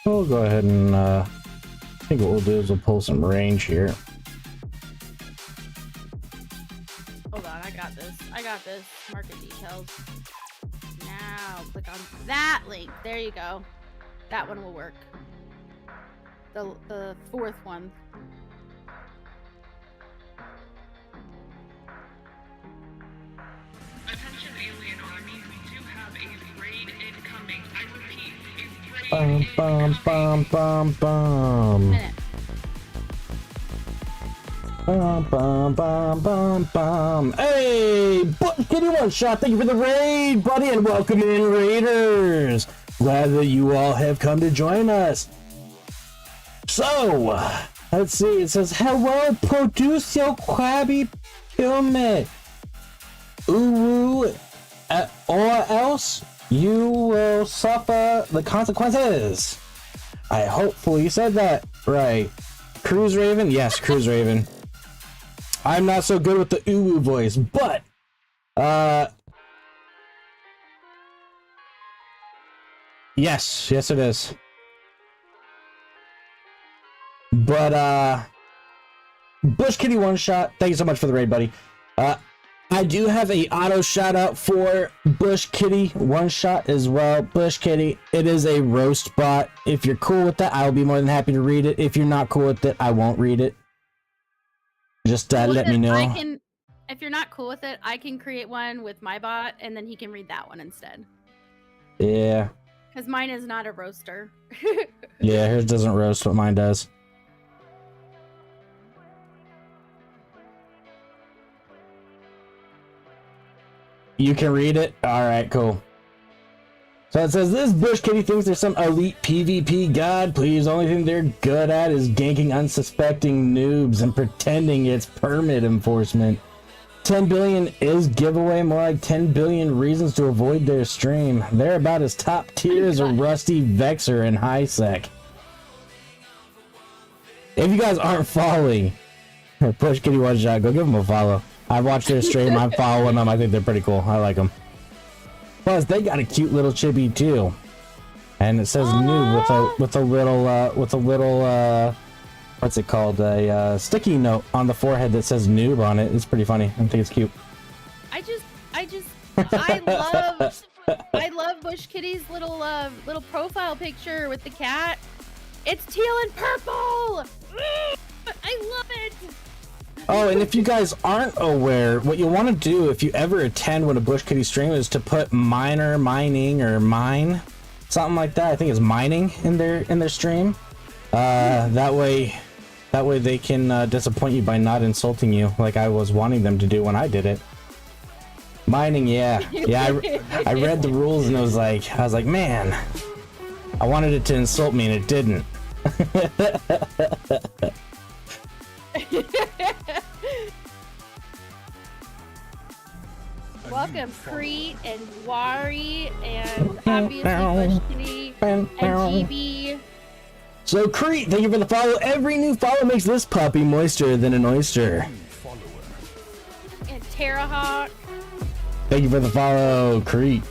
We'll go ahead and I think what we'll do is we'll pull some range here. Hold on, I got this. I got this. Market details. Now, click on that link. There you go. That one will work. The 4th one. Attention alien army, we do have a raid incoming. I repeat, a Bum raid bum bum bum bum. Minute. Bum bum bum bum bum. Hey, Kitty One Shot, thank you for the raid, buddy, and welcome in, Raiders. Glad that you all have come to join us. So, let's see. It says, hello, produce your Krabby Pyramid. Ooh, or else you will suffer the consequences. I hopefully said that right. Cruise Raven? Yes, Cruise Raven. I'm not so good with the ooh voice, but yes it is. But Bush Kitty One Shot, thank you so much for the raid, buddy. I do have a auto shout out for Bush Kitty One Shot as well. Bush Kitty, it is a roast bot. If you're cool with that, I'll be more than happy to read it. If you're not cool with it, I won't read it. Just let me know. If you're not cool with it, I can create one with my bot, and then he can read that one instead. Yeah. Because mine is not a roaster. Yeah, hers doesn't roast what mine does. You can read it? Alright, cool. So it says, this Bush Kitty thinks there's some elite PvP god. Please, only thing they're good at is ganking unsuspecting noobs and pretending it's permit enforcement. 10 billion is giveaway, more like 10 billion reasons to avoid their stream. They're about as top tier as a Rusty Vexer in high sec. If you guys aren't following Bush Kitty One Shot, go give them a follow. I watched their stream. I'm following them. I think they're pretty cool. I like them. Plus, they got a cute little chibi too, and it says noob with a little what's it called? A sticky note on the forehead that says noob on it. It's pretty funny. I think it's cute. I love Bush Kitty's little profile picture with the cat. It's teal and purple. I love it. Oh, and if you guys aren't aware, what you'll want to do if you ever attend one of Bush Kitty stream is to put mining, or mine, something like that. I think it's mining in their stream. That way they can disappoint you by not insulting you like I was wanting them to do when I did it. Mining, yeah. I read the rules and I was like, man, I wanted it to insult me and it didn't. Welcome, Crete and Wari and obviously Bush Kitty and GB. So Crete, thank you for the follow. Every new follow makes this puppy moister than an oyster. And Terrahawk. Thank you for the follow, Crete.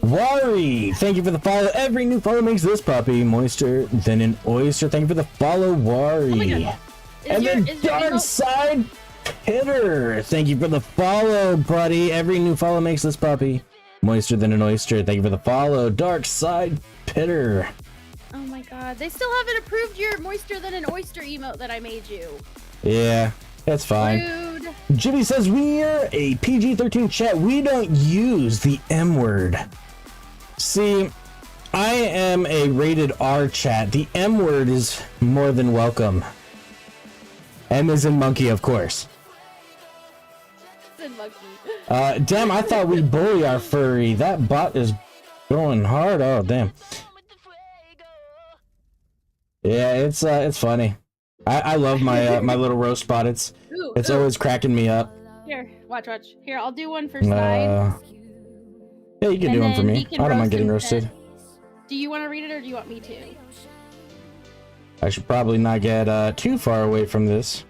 Wari, thank you for the follow. Every new follow makes this puppy moister than an oyster. Thank you for the follow, Wari. Oh, and then Dark Side Hitter, thank you for the follow, buddy. Every new follow makes this puppy moister than an oyster. Thank you for the follow, Dark Side Pitter. Oh my god, they still haven't approved your moister than an oyster emote that I made you. Yeah, that's fine. Rude. Jimmy says we're a PG-13 chat. We don't use the M word. See, I am a rated R chat. The M word is more than welcome. M is in monkey, of course. Monkey. Damn, I thought we bully our furry. That bot is going hard. Oh, damn. Yeah, it's funny. I love my my little roast bot. It's always cracking me up. Here, watch. Here, I'll do one for Snide. Yeah, you can do one for me. I don't mind getting roasted. Do you want to read it or do you want me to? I should probably not get too far away from this.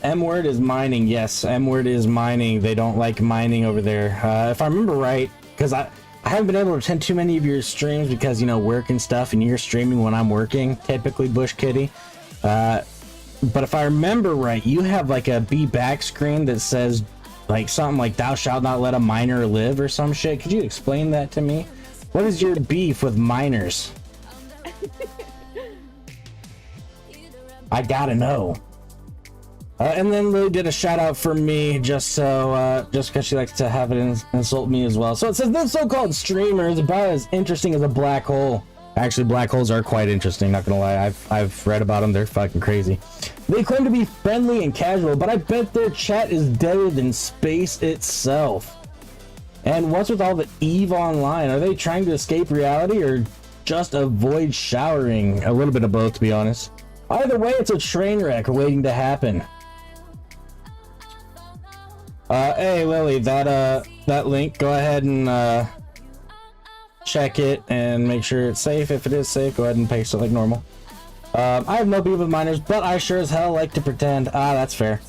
M word is mining. Yes, M word is mining. They don't like mining over there. If I remember right, because I haven't been able to attend too many of your streams because, you know, work and stuff, and you're streaming when I'm working, typically Bush Kitty. But if I remember right, you have like a be back screen that says like something like "Thou shalt not let a miner live" or some shit. Could you explain that to me? What is your beef with miners? I gotta know. And then Lily did a shout out for me just because she likes to have it insult me as well. So it says this so-called streamer is about as interesting as a black hole. Actually, black holes are quite interesting, not gonna lie. I've read about them. They're fucking crazy. They claim to be friendly and casual, but I bet their chat is deader than space itself. And what's with all the Eve online? Are they trying to escape reality or just avoid showering? A little bit of both, to be honest. Either way, it's a train wreck waiting to happen. Hey Lily, that link, go ahead and check it and make sure it's safe. If it is safe, go ahead and paste it like normal. I have no beef with miners, but I sure as hell like to pretend. That's fair.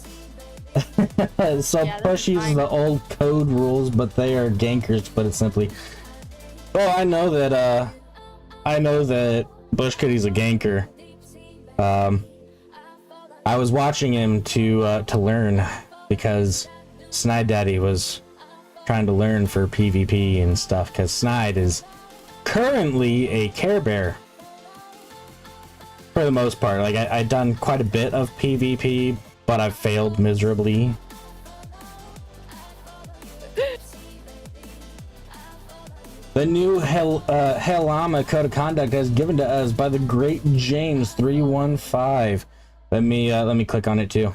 So yeah, Push uses the old code rules, but they are gankers, to put it simply. Oh, I know that Bush Kitty's a ganker. I was watching him to learn because Snide Daddy was trying to learn for PvP and stuff, because Snide is currently a Care Bear for the most part. Like I've done quite a bit of PvP, but I've failed miserably. The new Hellama Code of Conduct is given to us by the great James 315. Let me click on it too.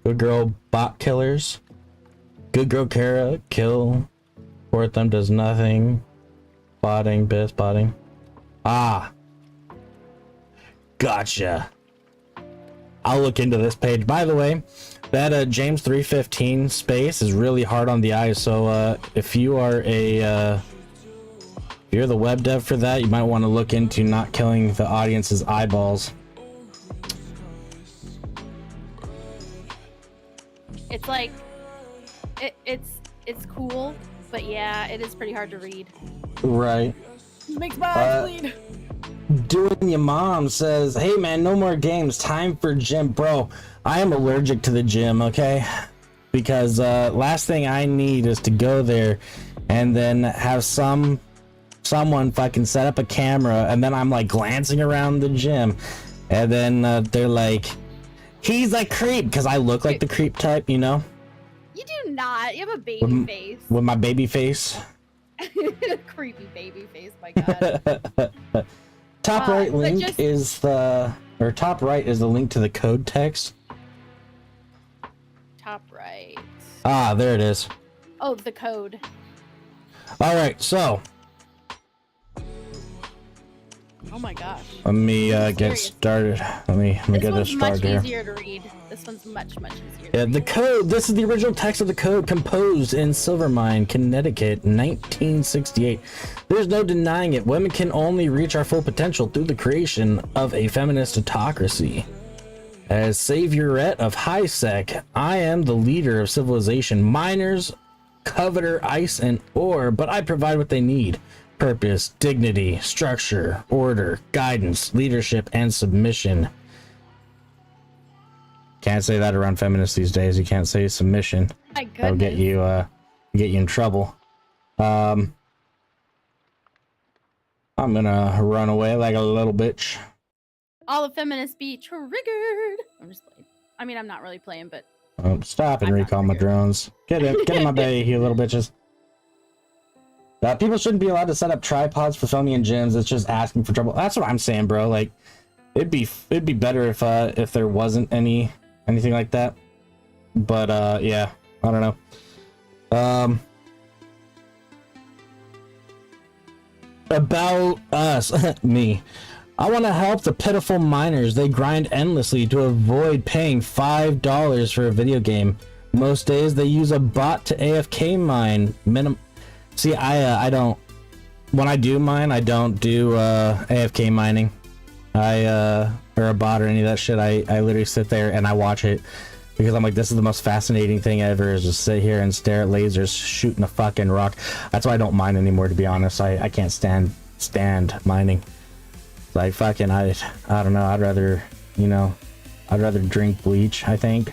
Good girl bot killers. Good girl Kara kill. Fourth them does nothing. Botting, best botting. Gotcha. I'll look into this page. By the way, that James 315 space is really hard on the eyes, so if you are if you're the web dev for that, you might want to look into not killing the audience's eyeballs. It's like it's cool, but yeah, it is pretty hard to read. Right. It makes my eyes bleed. Doing your mom says, hey man, no more games, time for gym. Bro, I am allergic to the gym, okay? Because last thing I need is to go there and then have someone fucking set up a camera, and then I'm like glancing around the gym, and then they're like, he's a creep, because I look like the creep type, you know? You do not. You have a baby face. With my baby face. Creepy baby face, my god. Top right link is the, or top right is the link to the code text. Top right. Ah, there it is. Oh, the code. All right, so. Oh my gosh. Let me get started. Let me get this started here. This one's much easier to read. This one's much easier. Yeah, the code. This is the original text of the code, composed in Silvermine, Connecticut, 1968. There's no denying it. Women can only reach our full potential through the creation of a feminist autocracy. As saviorette of high sec, I am the leader of civilization. Miners coveter ice and ore, but I provide what they need. Purpose, dignity, structure, order, guidance, leadership, and submission. Can't say that around feminists these days. You can't say submission. My goodness. That'll get you in trouble. I'm gonna run away like a little bitch. All the feminists be triggered. I'm just playing. I mean, I'm not really playing, but Stop and recall my drones. Get in my bay, you little bitches. People shouldn't be allowed to set up tripods for filming in gyms. It's just asking for trouble. That's what I'm saying, bro. Like, it'd be better if there wasn't anything like that. But yeah, I don't know. About us, me. I want to help the pitiful miners. They grind endlessly to avoid paying $5 for a video game. Most days they use a bot to AFK mine. See, I don't. When I do mine, I don't do AFK mining. Or a bot or any of that shit. I literally sit there and I watch it because I'm like, this is the most fascinating thing ever. Is just sit here and stare at lasers shooting a fucking rock. That's why I don't mine anymore. To be honest, I can't stand mining. Like fucking, I don't know. I'd rather drink bleach, I think.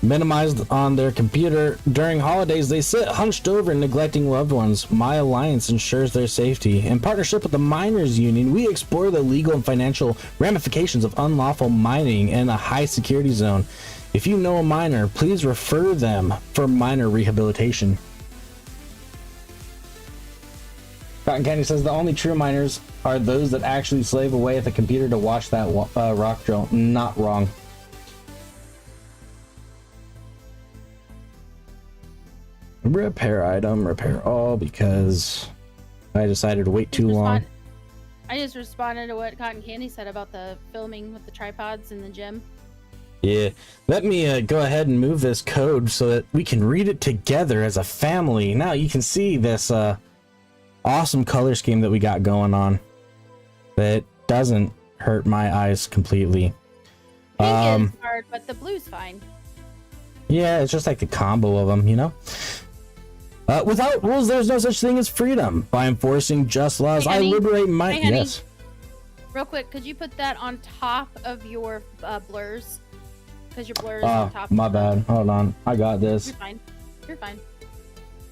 Minimized on their computer. During holidays, they sit hunched over, neglecting loved ones. My alliance ensures their safety. In partnership with the Miners Union, we explore the legal and financial ramifications of unlawful mining in a high security zone. If you know a miner, please refer them for miner rehabilitation. Cotton Candy says the only true miners are those that actually slave away at the computer to watch that rock drill. Not wrong. Repair item, repair all, because I decided to wait too long. I just responded to what Cotton Candy said about the filming with the tripods in the gym. Yeah, let me go ahead and move this code so that we can read it together as a family. Now you can see this awesome color scheme that we got going on that doesn't hurt my eyes completely. Pink is hard, but the blue's fine. Yeah, it's just like the combo of them, you know? Without rules, there's no such thing as freedom. By enforcing just laws, I liberate my... Hey, yes. Real quick, could you put that on top of your blurs? Because your blurs on top. My bad. Hold on. I got this. You're fine. You're fine.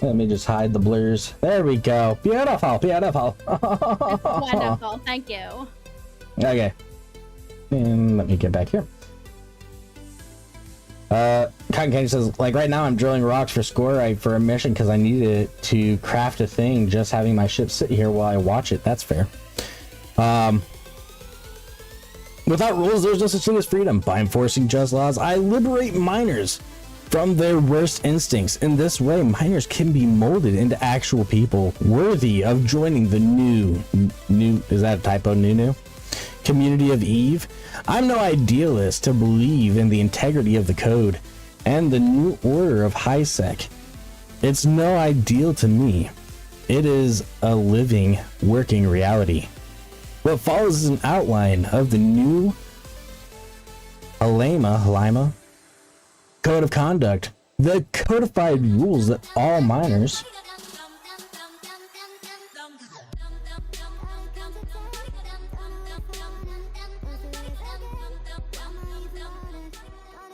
Let me just hide the blurs. There we go. Beautiful. Beautiful. Wonderful. Thank you. Okay. And let me get back here. Cotton Candy says, like right now I'm drilling rocks for score for a mission because I needed it to craft a thing. Just having my ship sit here while I watch it. That's fair. Without rules, there's no such thing as freedom. By enforcing just laws, I liberate miners from their worst instincts. In this way, miners can be molded into actual people worthy of joining the new, is that a typo, new? Community of Eve. I'm no idealist to believe in the integrity of the code and the new order of high sec. It's no ideal to me. It is a living, working reality. What follows is an outline of the new Halima Code of Conduct, the codified rules that all miners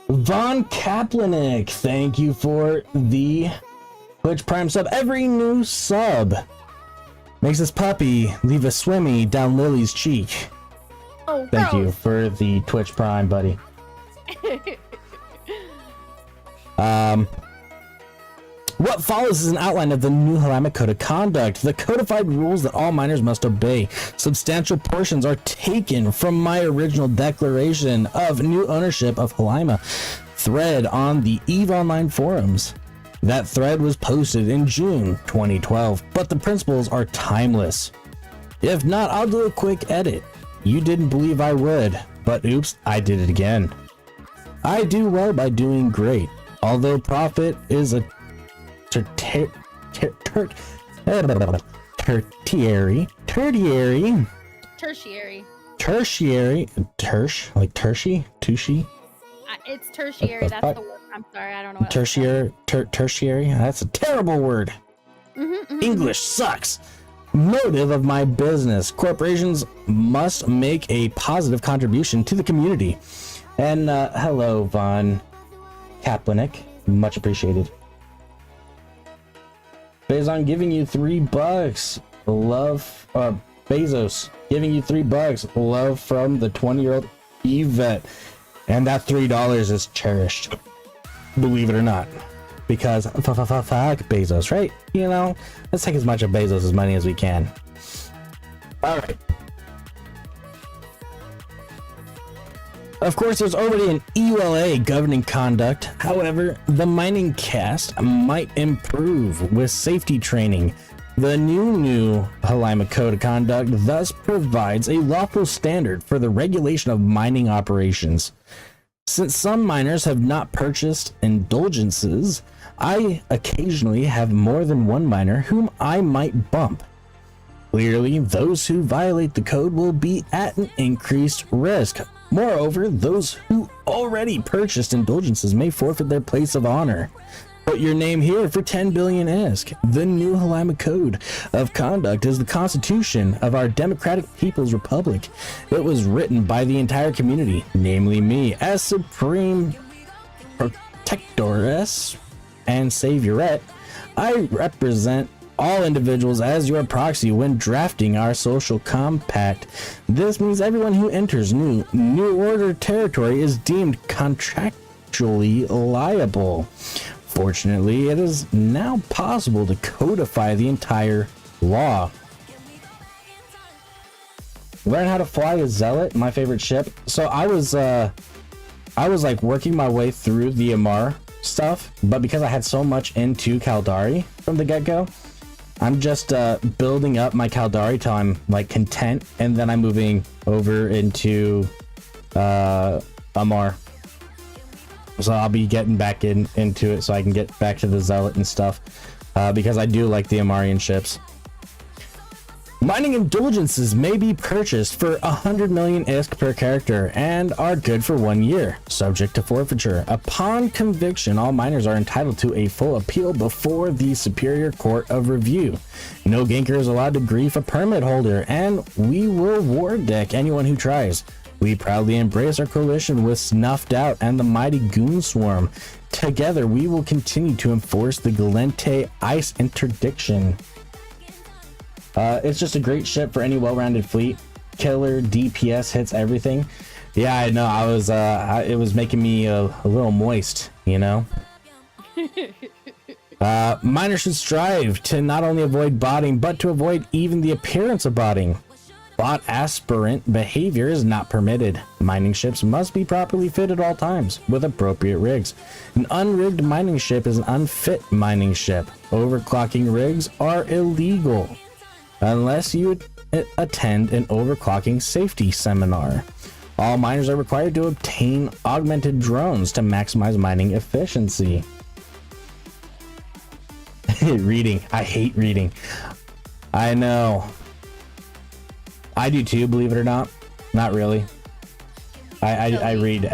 Von Kaplanik, thank you for the Twitch Prime sub. Every new sub makes this puppy leave a swimmy down Lily's cheek. Oh, Thank you gross. for the Twitch Prime, buddy. What follows is an outline of the new Halamic Code of Conduct, the codified rules that all miners must obey. Substantial portions are taken from my original declaration of new ownership of Halima thread on the EVE Online forums. That thread was posted in June 2012, but the principles are timeless. If not, I'll do a quick edit. You didn't believe I would, but oops, I did it again. I do well by doing great, although profit is a tertiary, like tertiary, tushy. It's tertiary. That's the word. I'm sorry, I don't know what Tertiary. That's a terrible word. English sucks. Motive of my business: corporations must make a positive contribution to the community. And hello, Von Kaplanik, much appreciated. Bezos giving you $3. Love, Bezos giving you $3. Love from the 20-year-old Yvette. And that $3 is cherished. Believe it or not. Because fuck Bezos, right? You know, let's take as much of Bezos' money as we can. Alright. Of course, there's already an EULA governing conduct. However, the mining cast might improve with safety training. The new Halima Code of Conduct thus provides a lawful standard for the regulation of mining operations. Since some miners have not purchased indulgences, I occasionally have more than one miner whom I might bump. Clearly, those who violate the code will be at an increased risk. Moreover, those who already purchased indulgences may forfeit their place of honor. Put your name here for 10 billion ISK. The new Halima Code of Conduct is the constitution of our Democratic People's Republic. It was written by the entire community, namely me, as Supreme Protectoress and Saviorette. I represent all individuals as your proxy when drafting our social compact. This means everyone who enters New Order territory is deemed contractually liable. Fortunately, it is now possible to codify the entire law. Learn how to fly a Zealot, my favorite ship. So I was like working my way through the Amar stuff, but because I had so much into Caldari from the get-go, I'm just building up my Caldari till I'm like content, and then I'm moving over into Amar. So I'll be getting back into it so I can get back to the Zealot and stuff, because I do like the Amarian ships. Mining indulgences may be purchased for 100 million ISK per character and are good for 1 year, subject to forfeiture. Upon conviction, all miners are entitled to a full appeal before the Superior Court of Review. No ganker is allowed to grief a permit holder, and we will war deck anyone who tries. We proudly embrace our coalition with Snuffed Out and the mighty Goon Swarm. Together, we will continue to enforce the Galente Ice Interdiction. It's just a great ship for any well-rounded fleet. Killer DPS hits everything. Yeah, I know. I was. It was making me a little moist, you know. Miners should strive to not only avoid botting, but to avoid even the appearance of botting. Bot aspirant behavior is not permitted. Mining ships must be properly fitted at all times with appropriate rigs. An unrigged mining ship is an unfit mining ship. Overclocking rigs are illegal unless you attend an overclocking safety seminar. All miners are required to obtain augmented drones to maximize mining efficiency. Reading. I hate reading. I know. I do too, believe it or not. Not really. I read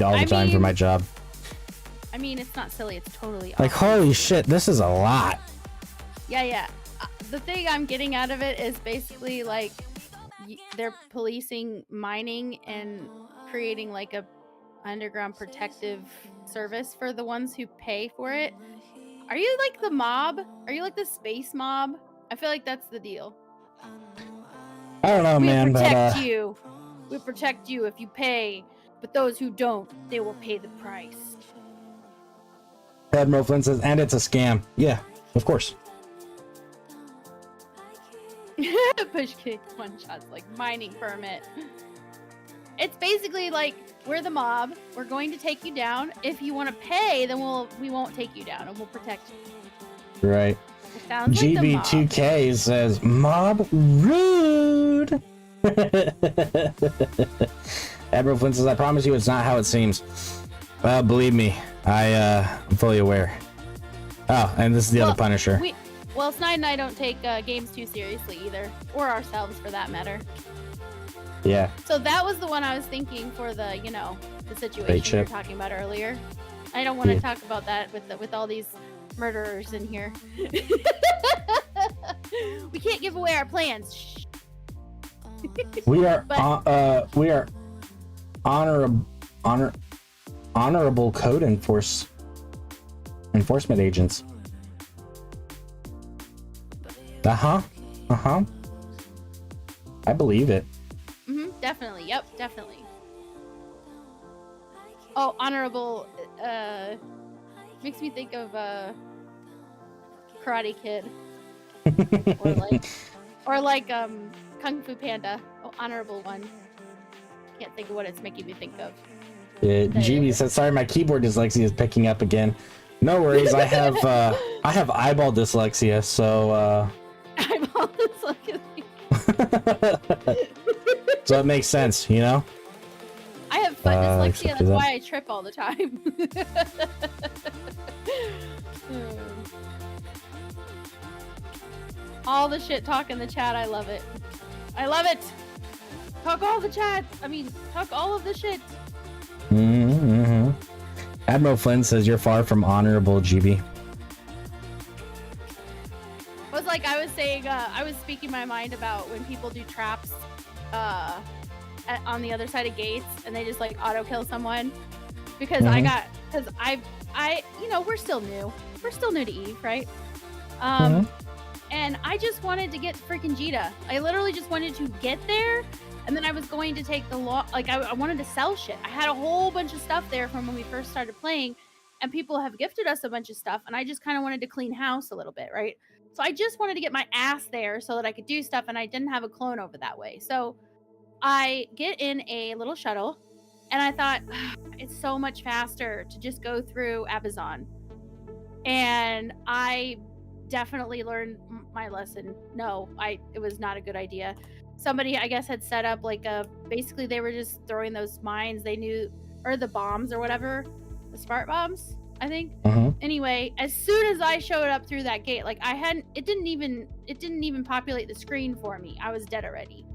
all the time for my job. I mean, it's not silly. It's totally like, holy shit, this is a lot. Yeah. The thing I'm getting out of it is basically like they're policing mining and creating like a underground protective service for the ones who pay for it. Are you like the mob? Are you like the space mob? I feel like that's the deal. I don't know, man, We'll protect but you. We'll protect you if you pay, but those who don't, they will pay the price. Admiral Flynn says, and it's a scam. Yeah, of course. Push kick one shots like mining permit. It's basically like we're the mob. We're going to take you down. If you want to pay, then we won't take you down and we'll protect you. Right. It sounds like the mob. GB2K says, mob rude. Admiral Flynn says, I promise you it's not how it seems. Well, believe me, I'm fully aware. Oh, and this is the other Punisher. Well, Snide and I don't take games too seriously either, or ourselves for that matter. Yeah. So that was the one I was thinking for the, the situation we were talking about earlier. I don't want to talk about that with all these murderers in here. We can't give away our plans. Shh. We are honorable code enforcement agents. I believe it. Definitely. Yep, definitely. Oh, honorable makes me think of Karate Kid. or like Kung Fu Panda. Oh, honorable one. Can't think of what it's making me think of. GB says, sorry, my keyboard dyslexia is picking up again. No worries, I have eyeball dyslexia, so Eyeball dyslexia. So it makes sense, I have foot dyslexia, that's why I trip all the time. All the shit talk in the chat, I love it. I love it! Talk all the chat! Talk all of the shit! Mm-hmm. Admiral Flynn says, you're far from honorable, GB. I was saying, I was speaking my mind about when people do traps on the other side of gates and they just auto kill someone because I we're still new to Eve, right? And I just wanted to get freaking Jita. I literally just wanted to get there, and then I was going to take the I wanted to sell shit. I had a whole bunch of stuff there from when we first started playing, and people have gifted us a bunch of stuff, and I just kind of wanted to clean house a little bit, right? So I just wanted to get my ass there so that I could do stuff, and I didn't have a clone over that way. So I get in a little shuttle, and I thought, it's so much faster to just go through Abazon. And I definitely learned my lesson. No, it was not a good idea. Somebody, I guess, had set up basically they were just throwing those mines they knew, or the bombs or whatever, the smart bombs, I think. Anyway, as soon as I showed up through that gate, it didn't even populate the screen for me. I was dead already.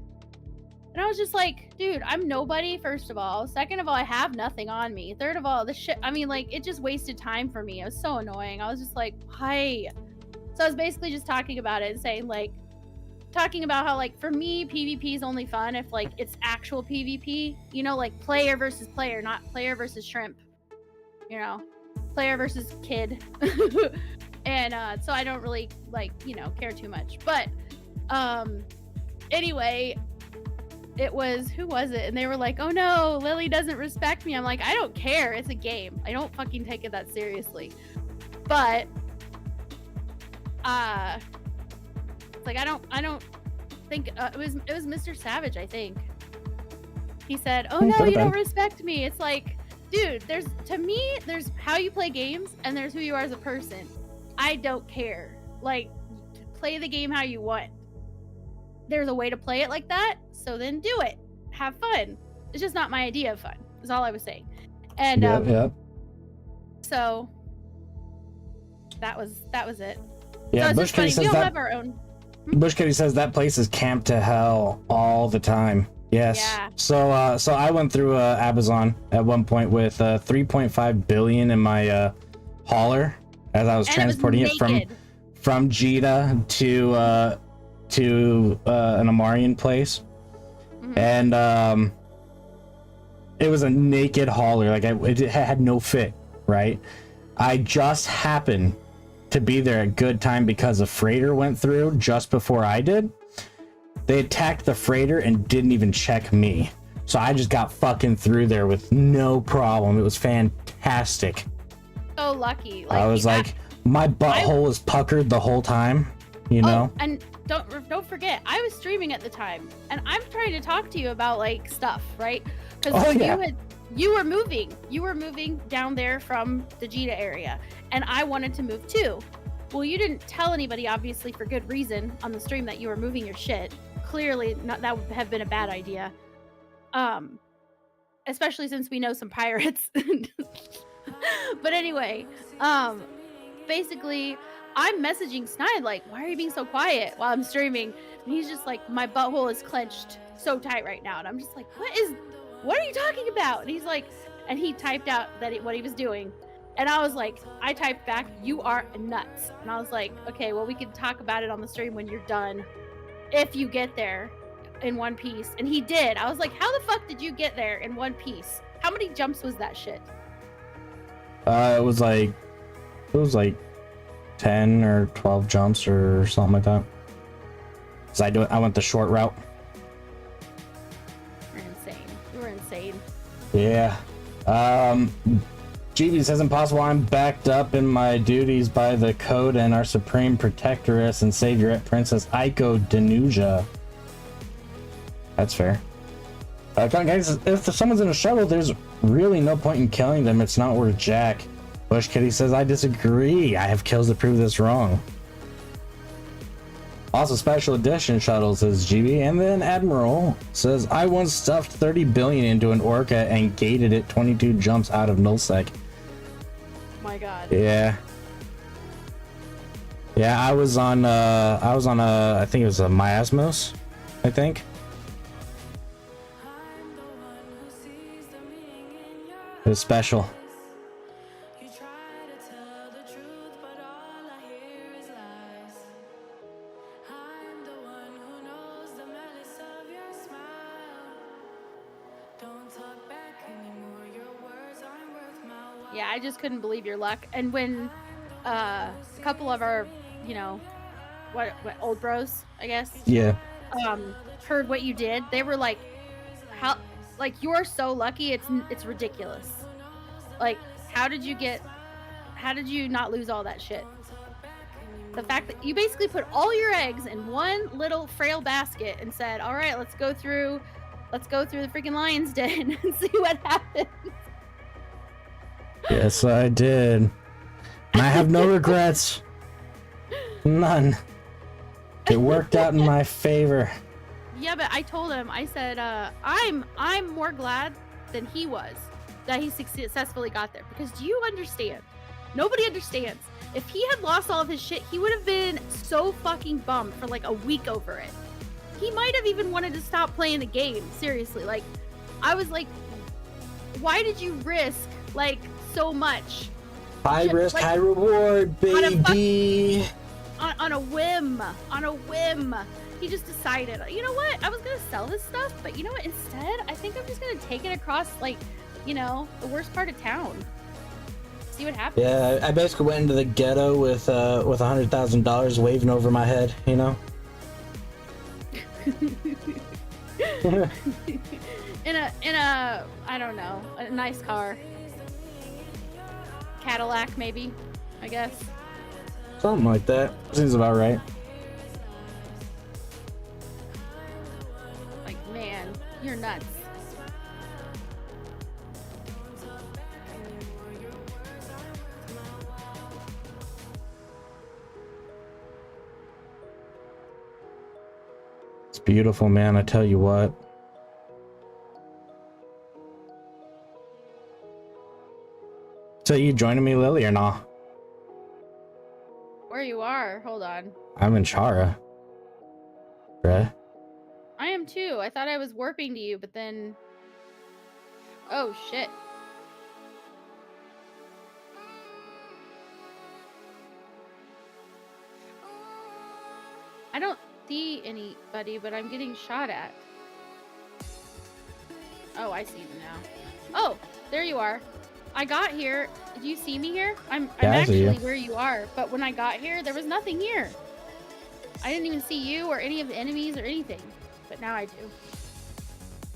And I was just like, dude, I'm nobody, first of all. Second of all, I have nothing on me. Third of all, this shit, it just wasted time for me. It was so annoying. I was just like, why? So I was basically just talking about it and saying, talking about how, for me, PvP is only fun if, it's actual PvP. Player versus player, not player versus shrimp. Player versus kid. And so I don't really, care too much. But anyway, it was, who was it? And they were like, oh no, Lily doesn't respect me. I'm like, I don't care. It's a game. I don't fucking take it that seriously. But I don't think it was Mr. Savage, I think. He said, oh no, you don't respect me. It's like, dude, there's how you play games and there's who you are as a person. I don't care. Play the game how you want. There's a way to play it like that, so then do it. Have fun. It's just not my idea of fun, is all I was saying. And so that was it. Yeah, so Bush Kitty says that. Have our own. Bush Kitty says that place is camped to hell all the time. Yes. Yeah. So I went through Abazon at one point with 3.5 billion in my hauler as I was transporting it from Jita to an Amarian place. And It was a naked hauler, like it had no fit, right? I just happened to be there at good time because a freighter went through just before I did. They attacked the freighter and didn't even check me. So I just got fucking through there with no problem. It was fantastic. So lucky. Like, I was like, my butthole was puckered the whole time, you know? And don't forget, I was streaming at the time, and I'm trying to talk to you about like stuff, right? Because you were moving down there from the Jita area, and I wanted to move too. Well, you didn't tell anybody, obviously for good reason, on the stream that you were moving your shit. Clearly, that would have been a bad idea. Especially since we know some pirates. But anyway, basically, I'm messaging Snide like, why are you being so quiet while I'm streaming? And he's just like, my butthole is clenched so tight right now. And I'm just like, what are you talking about? And he's like, and he typed out what he was doing. And I was like, I typed back, you are nuts. And I was like, okay, well, we can talk about it on the stream when you're done. If you get there in one piece. And he did. I was like, how the fuck did you get there in one piece? How many jumps was that shit? It was like 10 or 12 jumps or something like that. Cause I went the short route. You're insane. You were insane. Yeah. GB says impossible. I'm backed up in my duties by the code and our supreme protectoress and savior Princess Aiko Danuja. That's fair. Guys, if someone's in a shuttle, there's really no point in killing them. It's not worth jack. Bush Kitty says, I disagree. I have kills to prove this wrong. Also, special edition shuttle, says GB. And then Admiral says, I once stuffed 30 billion into an orca and gated it 22 jumps out of nullsec. My God. Yeah. Yeah, I was on I think it was a Miasmos, I think. It was special. Yeah, I just couldn't believe your luck. And when a couple of our, what old bros, I guess, Yeah. heard what you did, they were like, how, like, you are so lucky, it's ridiculous. Like, how did you not lose all that shit? The fact that you basically put all your eggs in one little frail basket and said, all right, let's go through the freaking lion's den and see what happens. Yes, I did. And I have no regrets. None. It worked out in my favor. Yeah, but I told him, I said, I'm more glad than he was that he successfully got there. Because do you understand? Nobody understands. If he had lost all of his shit, he would have been so fucking bummed for like a week over it. He might have even wanted to stop playing the game. Seriously, like, I was like, why did you risk like so much? High risk, high reward, baby. On a whim. He just decided, you know what? I was gonna sell this stuff, but you know what? Instead, I think I'm just gonna take it across, like, the worst part of town. See what happens. Yeah, I basically went into the ghetto with $100,000 waving over my head, you know. in a I don't know, a nice car. Cadillac, maybe, I guess. Something like that. Seems about right. Like, man, you're nuts. It's beautiful, man. I tell you what. So you joining me, Lily, or not? Where you are? Hold on. I'm in Chara. Bruh. I am too. I thought I was warping to you, but then... Oh, shit. I don't see anybody, but I'm getting shot at. Oh, I see them now. Oh, there you are. I got here. Do you see me here? I'm Yeah, I see you. actually where you are. But when I got here, there was nothing here. I didn't even see you or any of the enemies or anything. But now I do.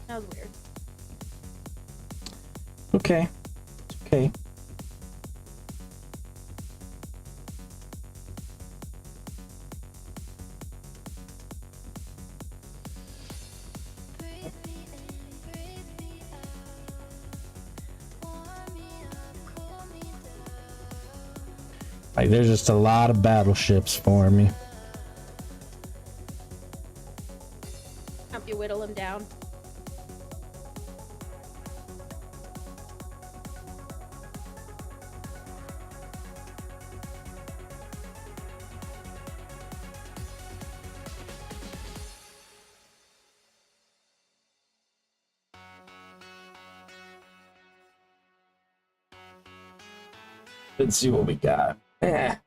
That was weird. Okay. It's okay. Like, there's just a lot of battleships for me. Help you whittle him down. Let's see what we got. I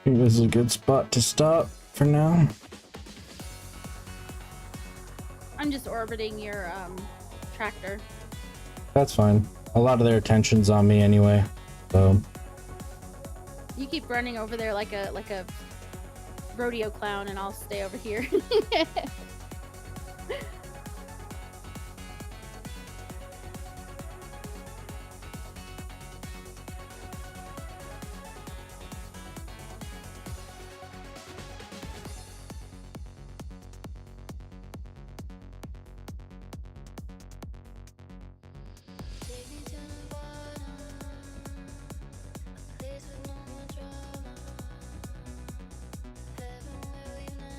think this is a good spot to stop for now. I'm just orbiting your tractor. That's fine. A lot of their attention's on me anyway, so. You keep running over there like a rodeo clown, and I'll stay over here.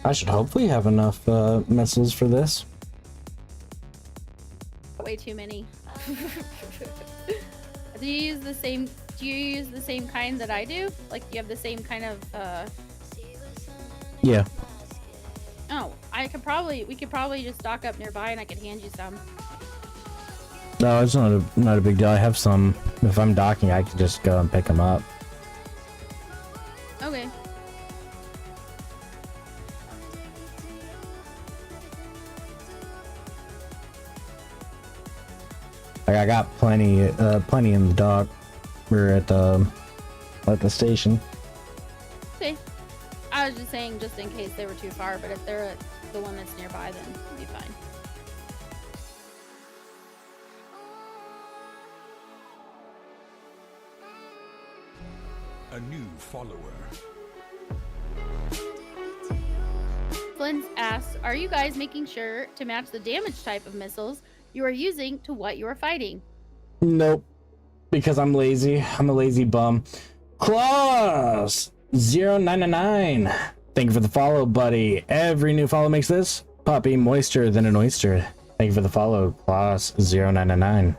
I should hopefully have enough missiles for this. Way too many. Do you use the same? Do you use the same kind that I do? Like, do you have the same kind of? Yeah. Oh, we could probably just stock up nearby, and I could hand you some. No, it's not a big deal. I have some. If I'm docking, I can just go and pick them up. Okay. Like, I got plenty in the dock. We're at the station. Okay. I was just saying, just in case they were too far, but if they're at the one that's nearby, then it'll be fine. A new follower. Flint asks, are you guys making sure to match the damage type of missiles you are using to what you are fighting? Nope. Because I'm lazy. I'm a lazy bum. Claus 0999. Thank you for the follow, buddy. Every new follow makes this puppy moister than an oyster. Thank you for the follow, Claus 0999.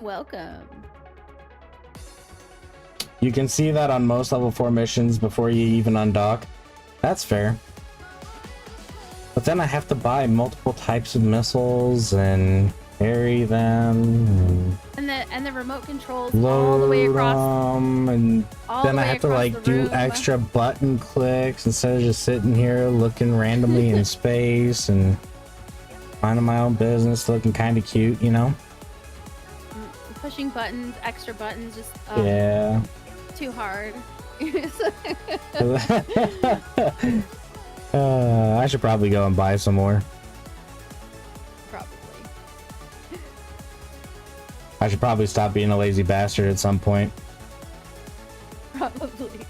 Welcome. You can see that on most level 4 missions before you even undock. That's fair. But then I have to buy multiple types of missiles and carry them And the remote controls all the way across. And all then the I way have to across like the do room. extra button clicks instead of just sitting here looking randomly in space and minding my own business, looking kind of cute, you know? Pushing buttons, extra buttons, just Yeah. too hard. I should probably go and buy some more. Probably. I should probably stop being a lazy bastard at some point. Probably.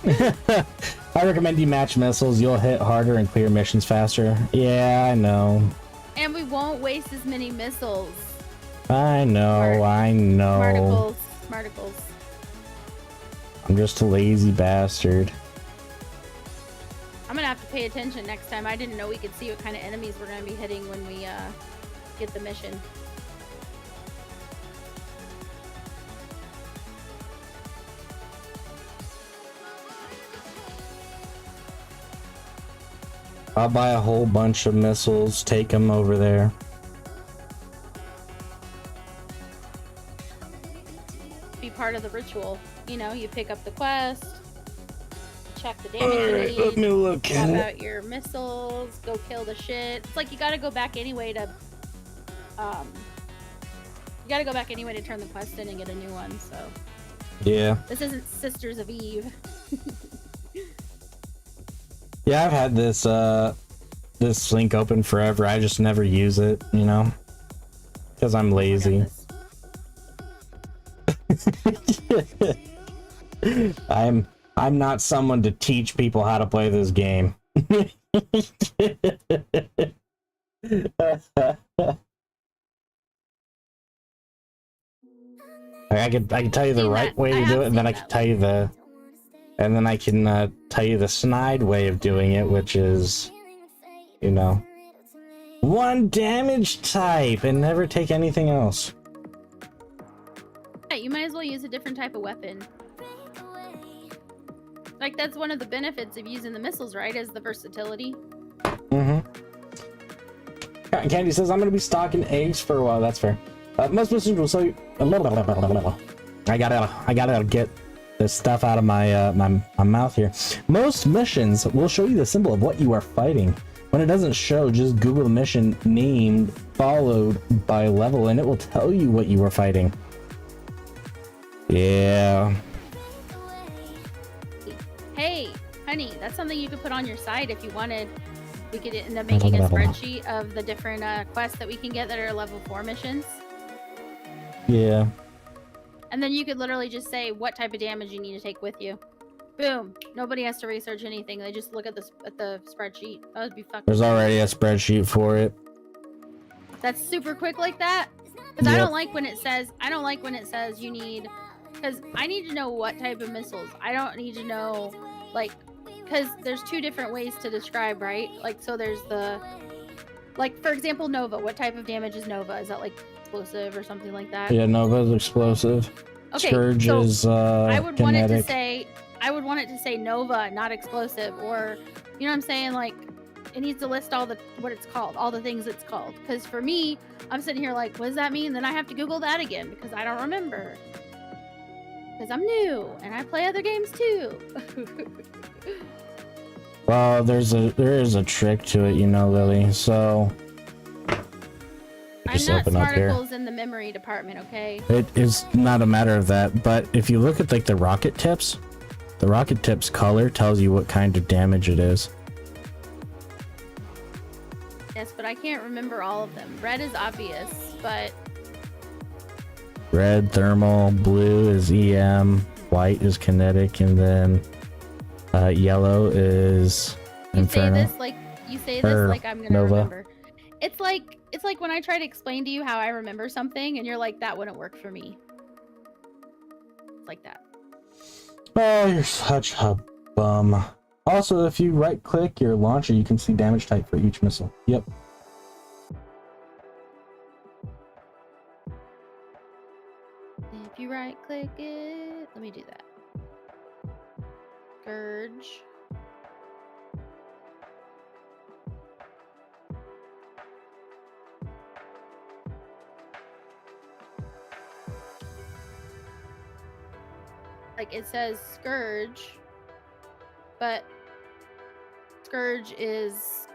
I recommend you match missiles. You'll hit harder and clear missions faster. Yeah, I know. And we won't waste as many missiles. I know. Smarticles. I'm just a lazy bastard. I'm gonna have to pay attention next time. I didn't know we could see what kind of enemies we're gonna be hitting when we get the mission. I'll buy a whole bunch of missiles, take them over there. Be part of the ritual. You know, you pick up the quest, check the damage you Let me look swap at it. out your missiles, go kill the shit. It's like you gotta go back anyway to turn the quest in and get a new one, so Yeah. this isn't Sisters of Eve. Yeah, I've had this this link open forever. I just never use it, you know, because I'm lazy. I'm not someone to teach people how to play this game. I can tell you the right way to do it, and then I can tell you the snide way of doing it, which is, you know, one damage type and never take anything else. Yeah, you might as well use a different type of weapon. Like, that's one of the benefits of using the missiles, right? Is the versatility. Mm-hmm. Candy says, I'm going to be stocking eggs for a while. That's fair. Most missions will show you... I gotta get this stuff out of my mouth here. Most missions will show you the symbol of what you are fighting. When it doesn't show, just Google the mission named followed by level, and it will tell you what you are fighting. Yeah. Hey, honey, that's something you could put on your site if you wanted. We could end up making a spreadsheet of the different quests that we can get that are level 4 missions. Yeah. And then you could literally just say what type of damage you need to take with you. Boom. Nobody has to research anything. They just look at the spreadsheet. That would be fucking. There's already a spreadsheet for it. That's super quick like that. Because Yep. I don't like when it says you need. Because I need to know what type of missiles. I don't need to know, like, because there's two different ways to describe, right? Like, so there's the, like, for example, Nova. What type of damage is Nova? Is that like explosive or something like that? Yeah, Nova's explosive. Okay, Scourge so is I would want it to kinetic. say, Nova, not explosive, or, you know what I'm saying? Like, it needs to list all the, what it's called, all the things it's called. Because for me, I'm sitting here like, what does that mean? Then I have to Google that again because I don't remember. Because I'm new and I play other games too. Well, there is a trick to it, you know, Lily. So I'm just not open up here. smarticles in the memory department, okay? It is not a matter of that, but if you look at like the rocket tips color tells you what kind of damage it is. Yes, but I can't remember all of them. Red is obvious, but Red, thermal, blue is EM, white is kinetic, and then yellow is Inferno. you say this like I'm gonna Nova. remember. It's like when I try to explain to you how I remember something and you're like, that wouldn't work for me. It's like that. Oh, you're such a bum. Also, if you right click your launcher, you can see damage type for each missile. Yep. If you right click it, let me do that. Scourge. Like, it says Scourge, but Scourge is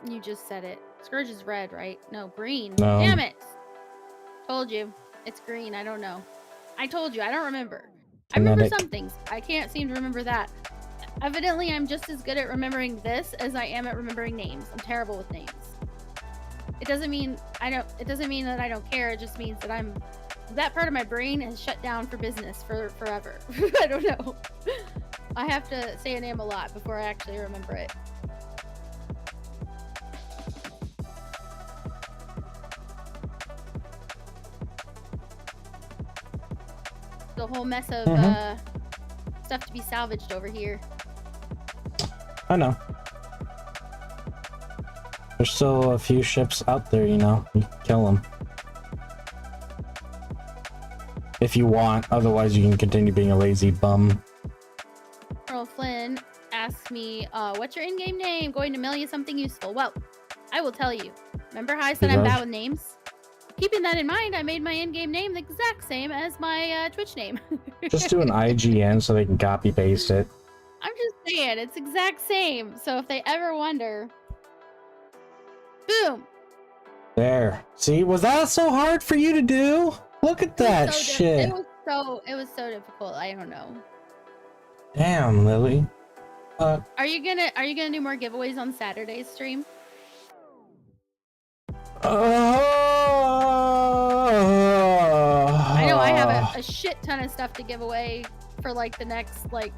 you just said it. Scourge is red, right? No, green. No. Damn it. Told you. It's green. I don't know. I told you. I don't remember. I remember Kinetic. some things. I can't seem to remember that. Evidently, I'm just as good at remembering this as I am at remembering names. I'm terrible with names. It doesn't mean that I don't care. It just means that that part of my brain is shut down for business for forever. I don't know. I have to say a name a lot before I actually remember it. The whole mess of stuff to be salvaged over here. I know. There's still a few ships out there, you know. You can kill them. If you want, otherwise you can continue being a lazy bum. asked me, what's your in-game name? Going to mail you something useful. Well, I will tell you. Remember how I said I'm bad with names? Keeping that in mind, I made my in-game name the exact same as my Twitch name. Just do an IGN so they can copy paste it. I'm just saying, it's exact same. So if they ever wonder, boom. There. See, was that so hard for you to do? Look at that shit. It was so difficult. I don't know. Damn, Lily. Are you gonna do more giveaways on Saturday's stream? I know I have a shit ton of stuff to give away for like the next like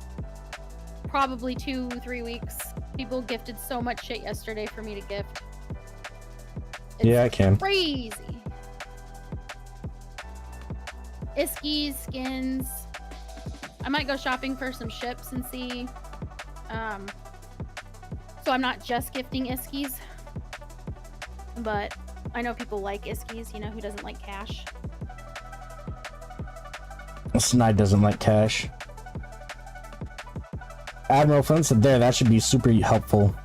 probably 2-3 weeks. People gifted so much shit yesterday for me to gift. It's yeah, I can. Crazy. Iskies, skins. I might go shopping for some ships and see. So I'm not just gifting Iskies, but I know people like Iskies. You know who doesn't like cash? Snide doesn't like cash. Admiral Flynn said there, that should be super helpful.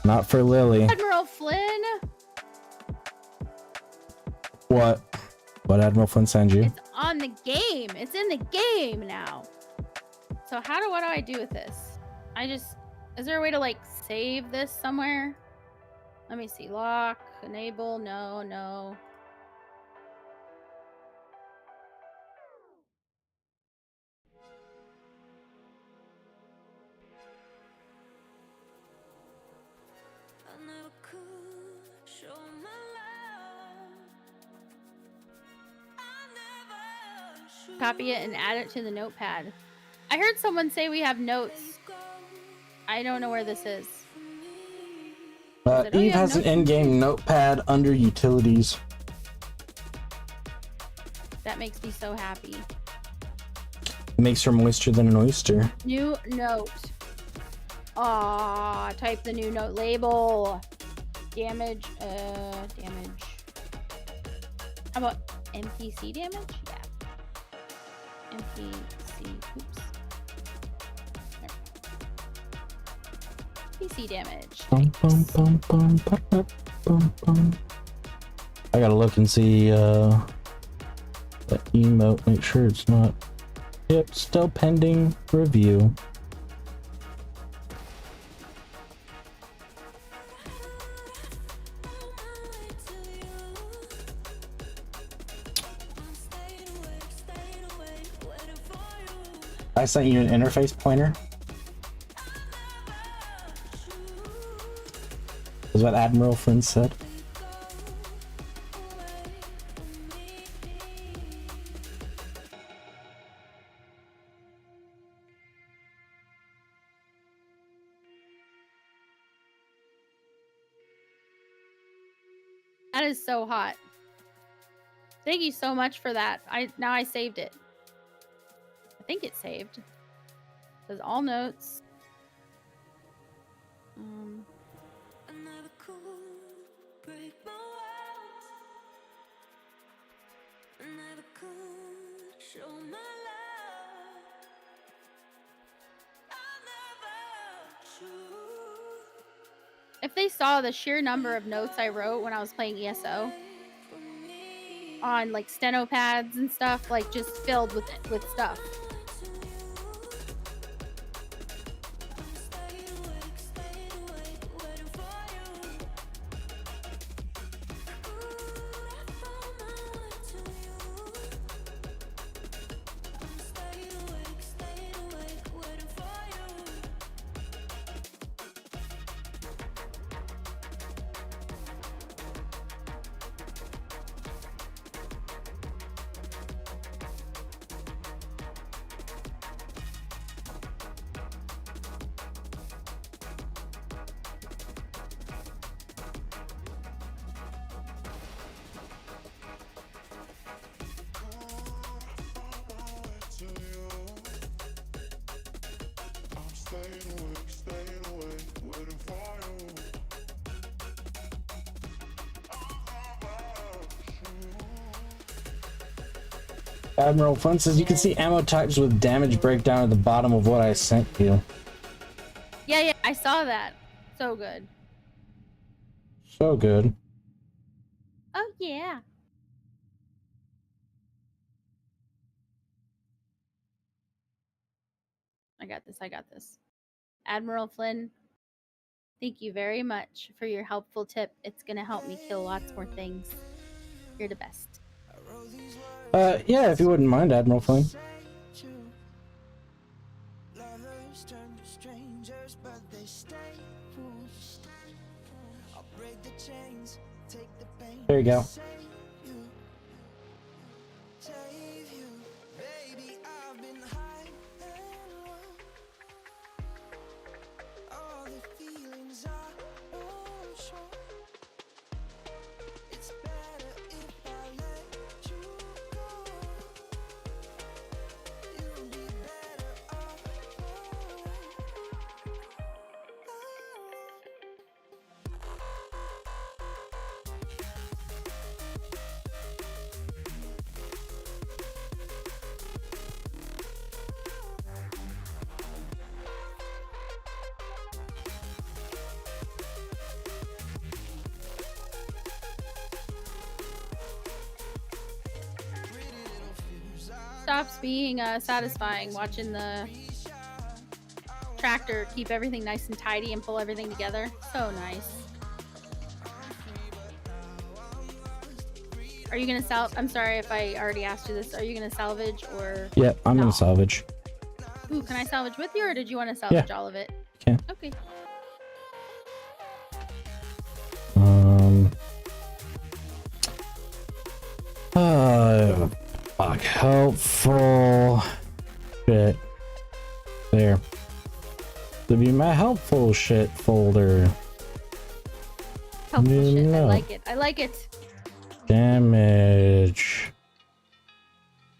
Not for Lily. Admiral Flynn? What? What Admiral Flynn send you? It's on the game. It's in the game now. So what do I do with this? Is there a way to like save this somewhere? Let me see. Lock, enable, no. Copy it and add it to the notepad. I heard someone say we have notes. I don't know where this is. Eve has an in-game notepad under utilities. That makes me so happy. Makes her moister than an oyster. New note. Aw, type the new note label. Damage. How about NPC damage? Yeah. NPC. Oops. PC damage. I gotta look and see that emote. Make sure it's not. Yep, still pending review. I sent you an interface pointer. Is what Admiral Flynn said. That is so hot. Thank you so much for that. Now I saved it. I think it saved. It says all notes. If they saw the sheer number of notes I wrote when I was playing ESO on like steno pads and stuff, like just filled with stuff. Admiral Fun says you can see ammo types with damage breakdown at the bottom of what I sent you. Yeah, yeah, I saw that. So good. So good. Oh yeah. I got this. I got this. Admiral Flynn, thank you very much for your helpful tip. It's gonna help me kill lots more things. You're the best. Yeah, if you wouldn't mind, Admiral Flynn. Lovers turn to strangers, but they stay. I'll break the chains, take the pain. There you go. Save you, baby. I've been high and low. All the feelings I won't show. It's better if I let you go. You'll be better off alone. Stops being satisfying watching the tractor keep everything nice and tidy and pull everything together. So nice. Are you gonna I'm sorry if I already asked you this. Are you gonna salvage or? Yep, I'm no? gonna salvage. Ooh, can I salvage with you, or did you want to salvage all of it? Can. Okay. Fuck, helpful shit. There. To be my helpful shit folder. Helpful shit. I No. like it. I like it. Damage.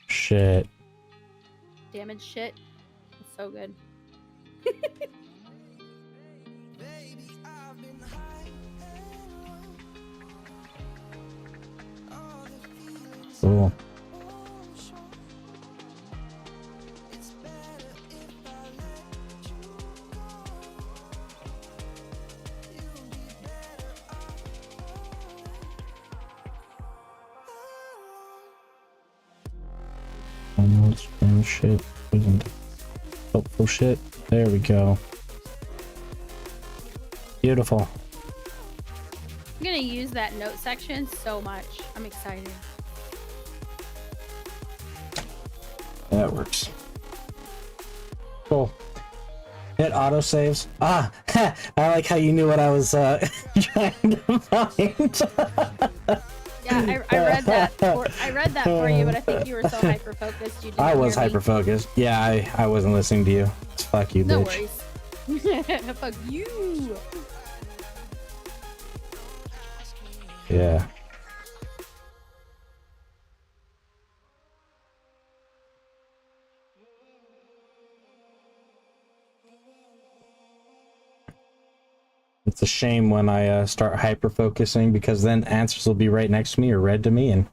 Shit. Damage shit. It's so good. Cool. Almost shit. Helpful shit. There we go. Beautiful. I'm gonna use that note section so much. I'm excited. That works. Cool. It auto saves. Ah, I like how you knew what I was trying to find. Yeah, I read that. I read that for you, but I think you were so hyper focused. You didn't. I was hear me. hyper focused. Yeah, I wasn't listening to you. Fuck you, No bitch. worries. Fuck you. Yeah. It's a shame when I start hyper focusing, because then answers will be right next to me or read to me, and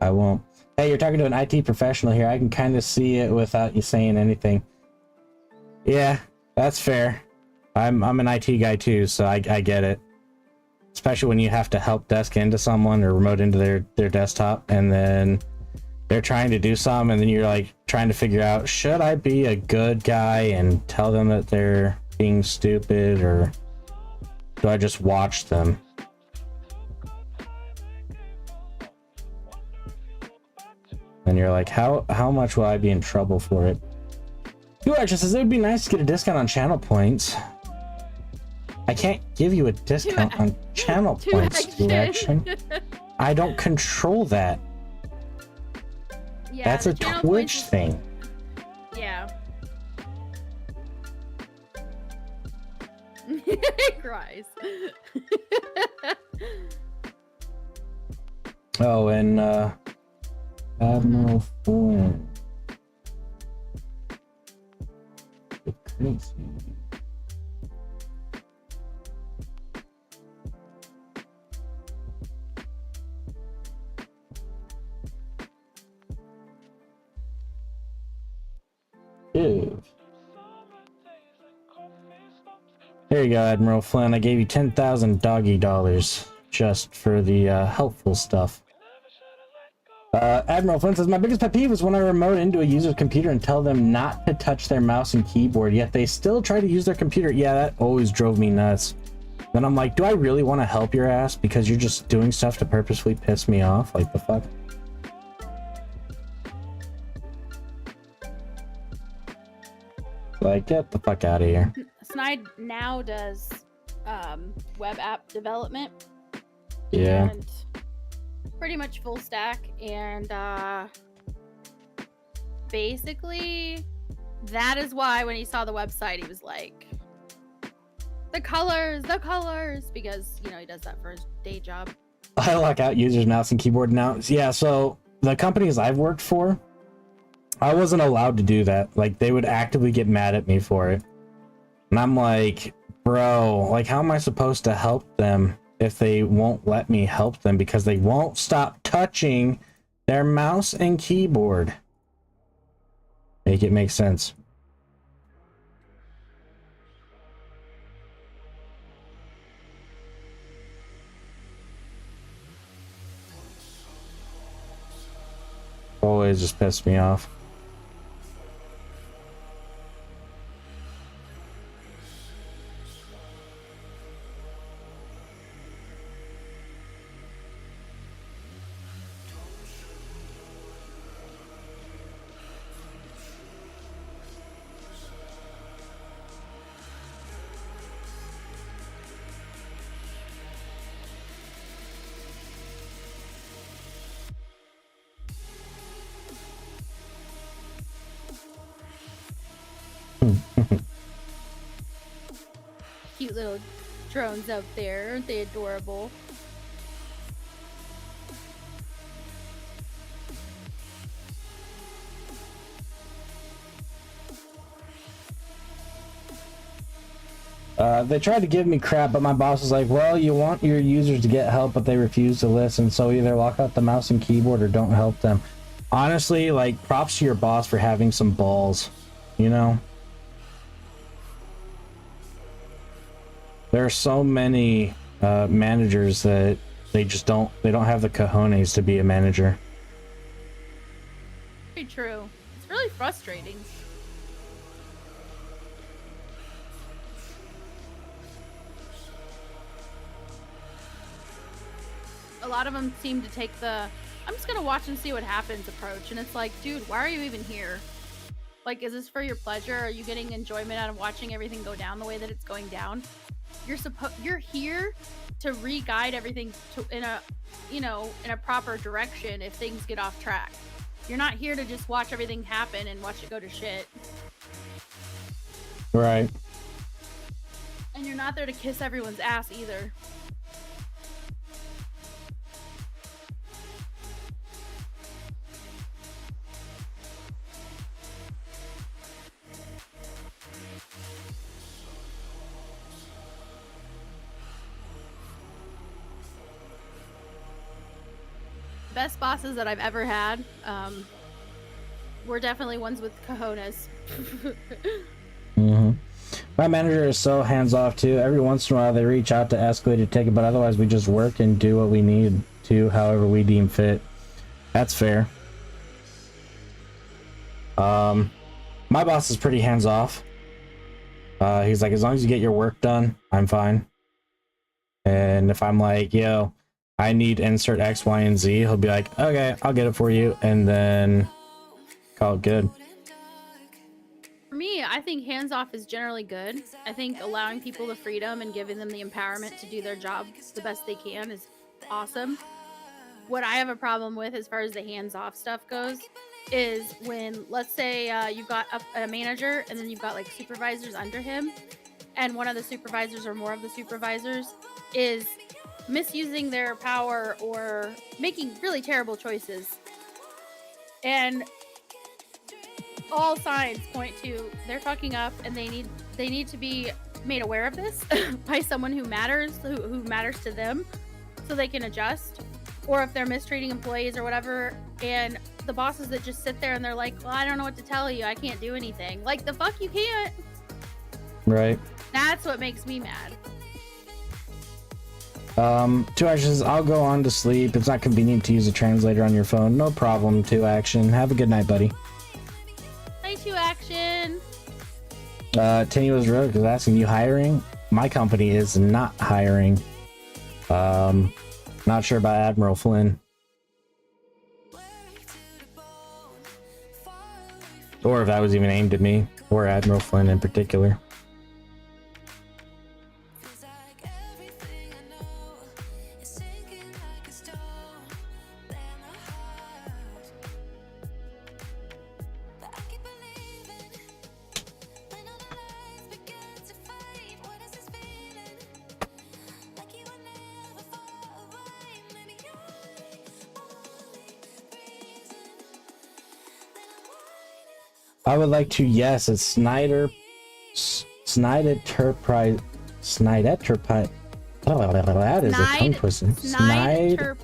I won't. Hey, you're talking to an IT professional here. I can kind of see it without you saying anything. Yeah, that's fair. I'm an IT guy too, so I get it. Especially when you have to help desk into someone or remote into their desktop, and then they're trying to do something, and then you're like trying to figure out, should I be a good guy and tell them that they're being stupid, or do I just watch them? And you're like, how much will I be in trouble for it? You actually says it would be nice to get a discount on channel points. I can't give you a discount on channel points, Action. I don't control that. Yeah, that's a the channel Twitch points thing. Yeah. Cries. Oh, and Admiral Flynn. Give. There you go, Admiral Flynn. I gave you 10,000 doggy dollars just for the helpful stuff. Admiral Flynn says, my biggest pet peeve is when I remote into a user's computer and tell them not to touch their mouse and keyboard, yet they still try to use their computer. Yeah, that always drove me nuts. Then I'm like, do I really want to help your ass because you're just doing stuff to purposefully piss me off? Like, the fuck? Like, get the fuck out of here. Snide now does web app development. Yeah. And pretty much full stack, and basically that is why when he saw the website he was like, the colors, because, you know, he does that for his day job. I lock out users' mouse and keyboard now. Yeah, so the companies I've worked for, I wasn't allowed to do that. Like, they would actively get mad at me for it. And I'm like, bro, like, how am I supposed to help them if they won't let me help them because they won't stop touching their mouse and keyboard? Make it make sense. Always just piss me off. Cute little drones out there, aren't they adorable? They tried to give me crap, but my boss was like, well, you want your users to get help, but they refuse to listen, so either lock out the mouse and keyboard or don't help them. Honestly, like, props to your boss for having some balls, you know? There are so many managers that they don't have the cojones to be a manager. Very true. It's really frustrating. A lot of them seem to take the I'm just gonna watch and see what happens approach, and it's like, dude, why are you even here? Like, is this for your pleasure? Are you getting enjoyment out of watching everything go down the way that it's going down? You're here to re-guide everything in a proper direction if things get off track. You're not here to just watch everything happen and watch it go to shit. Right. And you're not there to kiss everyone's ass either. Best bosses that I've ever had were definitely ones with cojones. My manager is so hands-off too. Every once in a while they reach out to escalate a ticket, but otherwise we just work and do what we need to, however we deem fit. That's fair. My boss is pretty hands-off. He's like, as long as you get your work done, I'm fine. And if I'm like, yo, I need insert X, Y, and Z, he'll be like, okay, I'll get it for you, and then call it good. For me, I think hands-off is generally good. I think allowing people the freedom and giving them the empowerment to do their job the best they can is awesome. What I have a problem with as far as the hands-off stuff goes is when, let's say you've got a manager and then you've got like supervisors under him, and one of the supervisors or more of the supervisors is misusing their power or making really terrible choices. And all signs point to they're fucking up, and they need to be made aware of this by someone who matters to them, so they can adjust. Or if they're mistreating employees or whatever, and the bosses that just sit there and they're like, well, I don't know what to tell you, I can't do anything. Like, the fuck you can't. Right. That That's what makes me mad. 2 actions. I'll go on to sleep. It's not convenient to use a translator on your phone. No problem. 2 action. Have a good night, buddy. Play 2 action. Tenuous Road is asking, you hiring? My company is not hiring. Not sure about Admiral Flynn. Or if that was even aimed at me, or Admiral Flynn in particular. I would like to, yes, it's Snyder Enterprise. Oh, that is a tongue twister. Snyder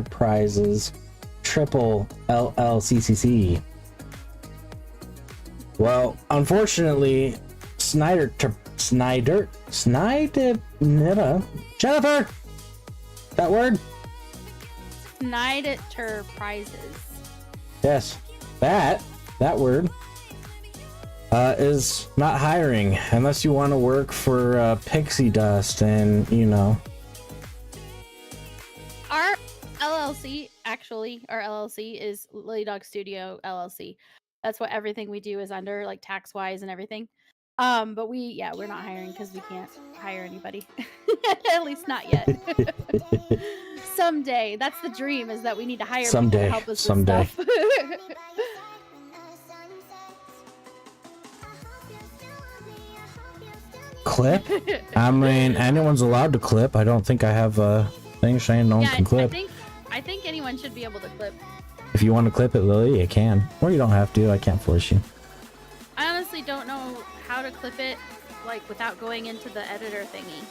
Prizes Triple LLCCC. Well, unfortunately, Jennifer, that word? Snyder Prizes. Yes, that word is not hiring unless you want to work for Pixie Dust, and you know. Our LLC, actually, our LLC is Lily Dog Studio LLC. That's what everything we do is under, like tax wise and everything. But we're not hiring because we can't hire anybody. At least not yet. Someday, that's the dream, is that we need to hire people to help us with stuff. Clip? I mean, anyone's allowed to clip. I don't think I have a thing saying no one can clip. I think anyone should be able to clip. If you want to clip it, Lily, you can. Or you don't have to. I can't force you. I honestly don't know how to clip it, like, without going into the editor thingy.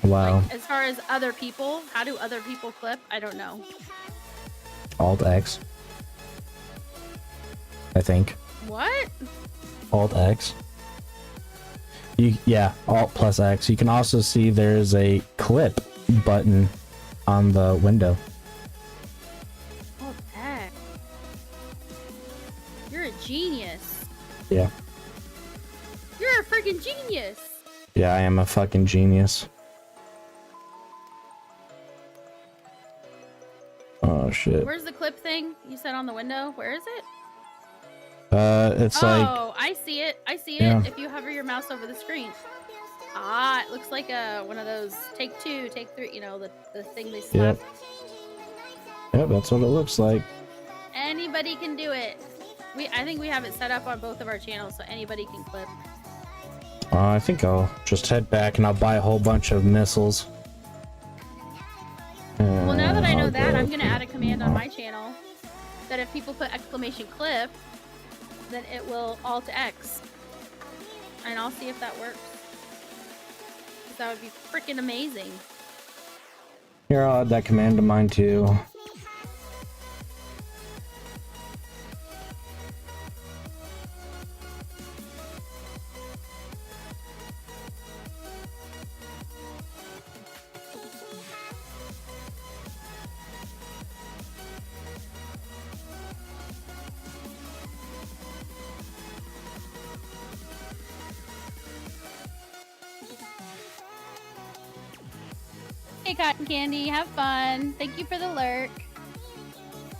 Wow. Like, as far as other people, how do other people clip? I don't know. Alt X. I think. What? Alt X. Yeah, Alt plus X. You can also see there's a clip button on the window. Alt X. You're a genius. Yeah. You're a freaking genius. Yeah, I am a fucking genius. Oh shit. Where's the clip thing you said on the window? Where is it? It's like. Oh, I see it. I see Yeah. it. If you hover your mouse over the screen. Ah, it looks like one of those take 2, take 3. You know, the thing they slap. Yep, that's what it looks like. Anybody can do it. I think we have it set up on both of our channels, so anybody can clip. I think I'll just head back and I'll buy a whole bunch of missiles. Well, now that I know that, I'm gonna add a command on my channel that if people put exclamation clip, then it will Alt X. And I'll see if that works. 'Cause that would be freaking amazing. Here, I'll add that command to mine too. Hey, Cotton Candy, have fun. Thank you for the lurk.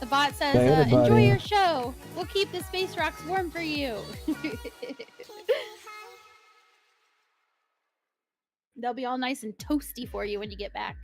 The bot says, Later, enjoy buddy. your show. We'll keep the space rocks warm for you. They'll be all nice and toasty for you when you get back.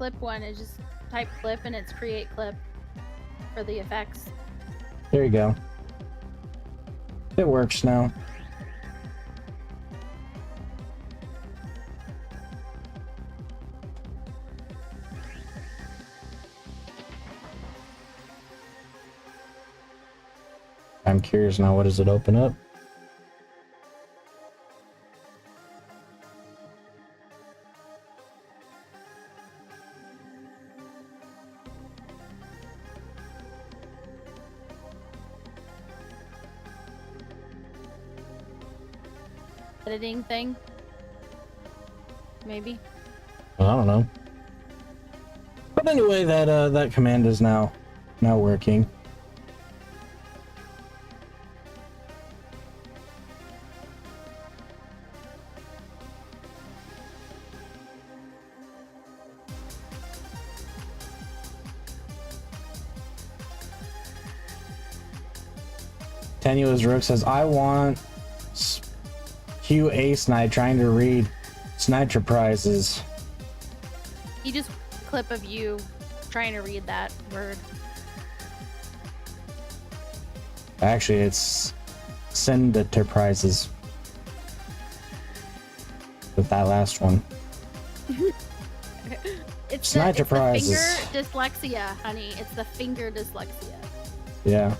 Clip one is just type clip and it's create clip. for the effects. There you go. It works now. I'm curious now, what does it open up? Editing thing? Maybe. I don't know. But anyway, that command is now working. Tenuous Rook says, I want Q Ace Knight trying to read Sniper prizes. You just clip of you trying to read that word. Actually, it's send enterprises with that last one. It's Sniper the prizes. finger dyslexia, honey. It's the finger dyslexia. Yeah.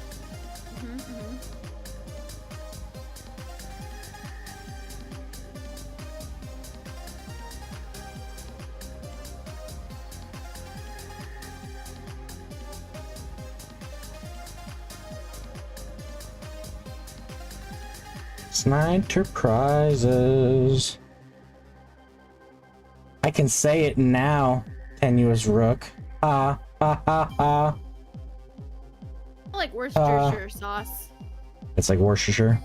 Sniper prizes. I can say it now, Tenuous Rook. Ha ha ha ha. I like Worcestershire sauce. It's like Worcestershire.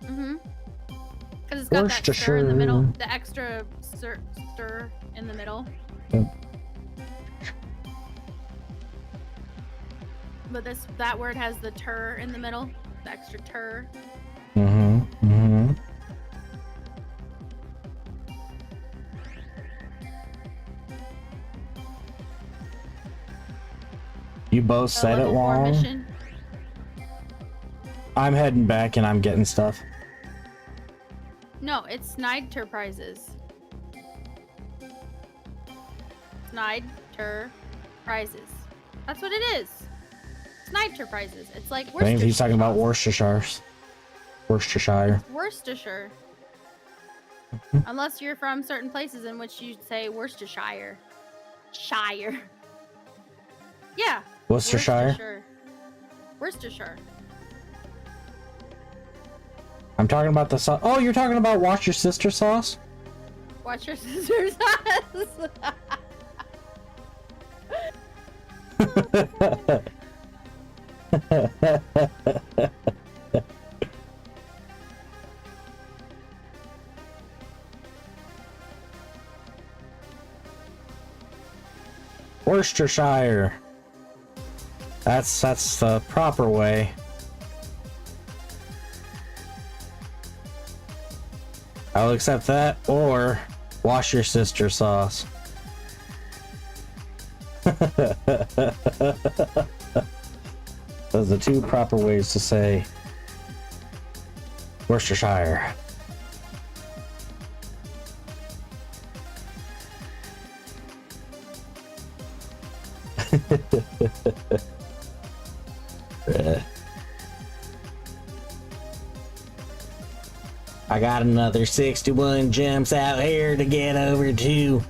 Because it's got that stir in the middle, the extra stir in the middle. But that word has the tur in the middle, the extra tur. You both said it wrong. Mission. I'm heading back and I'm getting stuff. No, it's Snide Tur prizes. Snide Tur prizes. That's what it is. Snide Tur prizes. It's like I Worcestershire. think he's talking about Worcestershire. Worcestershire. Worcestershire. Unless you're from certain places in which you say Worcestershire. Shire. Yeah. Worcestershire? Worcestershire. I'm talking about the sauce. Oh, you're talking about Wash Your Sister sauce? Watch your sister's eyes. Worcestershire. That's the proper way. I'll accept that or Wash Your Sister sauce. Those are the two proper ways to say Worcestershire. I got another 61 jumps out here to get over to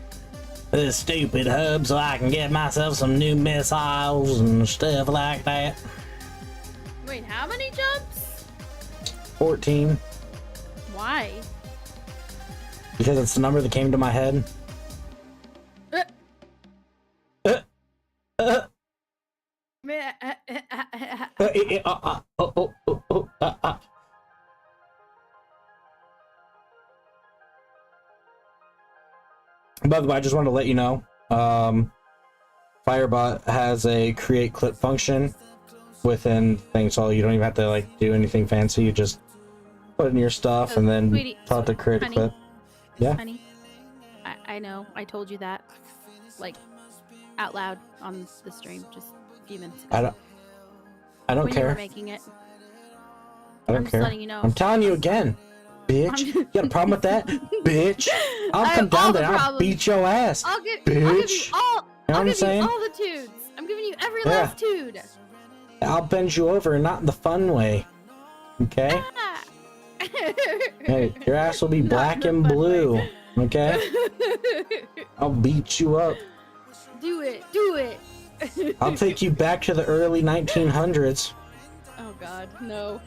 this stupid hub so I can get myself some new missiles and stuff like that. Wait, how many jumps? 14. Why? Because it's the number that came to my head. By the way, I just wanted to let you know, Firebot has a create clip function within things, so you don't even have to like do anything fancy. You just put in your stuff and then tell it to create a clip. Yeah. Honey, I know. I told you that, like, out loud on the stream just a few minutes ago. I don't when you were care. making it. I don't I'm just care. letting you know. I'm telling you again, bitch. You got a problem with that, bitch? I'll I come have all down the there. I'll problems. beat your ass, I'll give bitch. you all. You know what I'll I'm give you saying? all the tudes. I'm giving you every Yeah. last tude. I'll bend you over, not in the fun way. Okay? Ah. Hey, your ass will be Not black in and the fun blue. way. Okay? I'll beat you up. Do it. Do it. I'll take you back to the early 1900s. Oh God, no.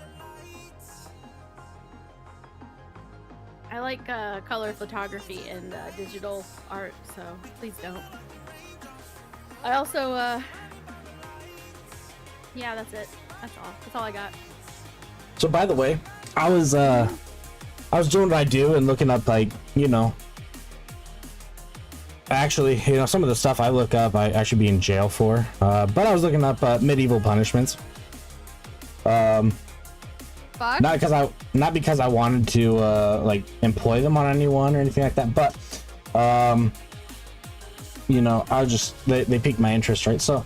I like color photography and digital art, so please don't. I also, yeah, that's it. That's all. That's all I got. So by the way, I was doing what I do and looking up, like, you know, actually, you know, some of the stuff I look up I should be in jail for, but I was looking up medieval punishments. Fuck. Not because I wanted to like employ them on anyone or anything like that, but you know, I was just they piqued my interest, right? So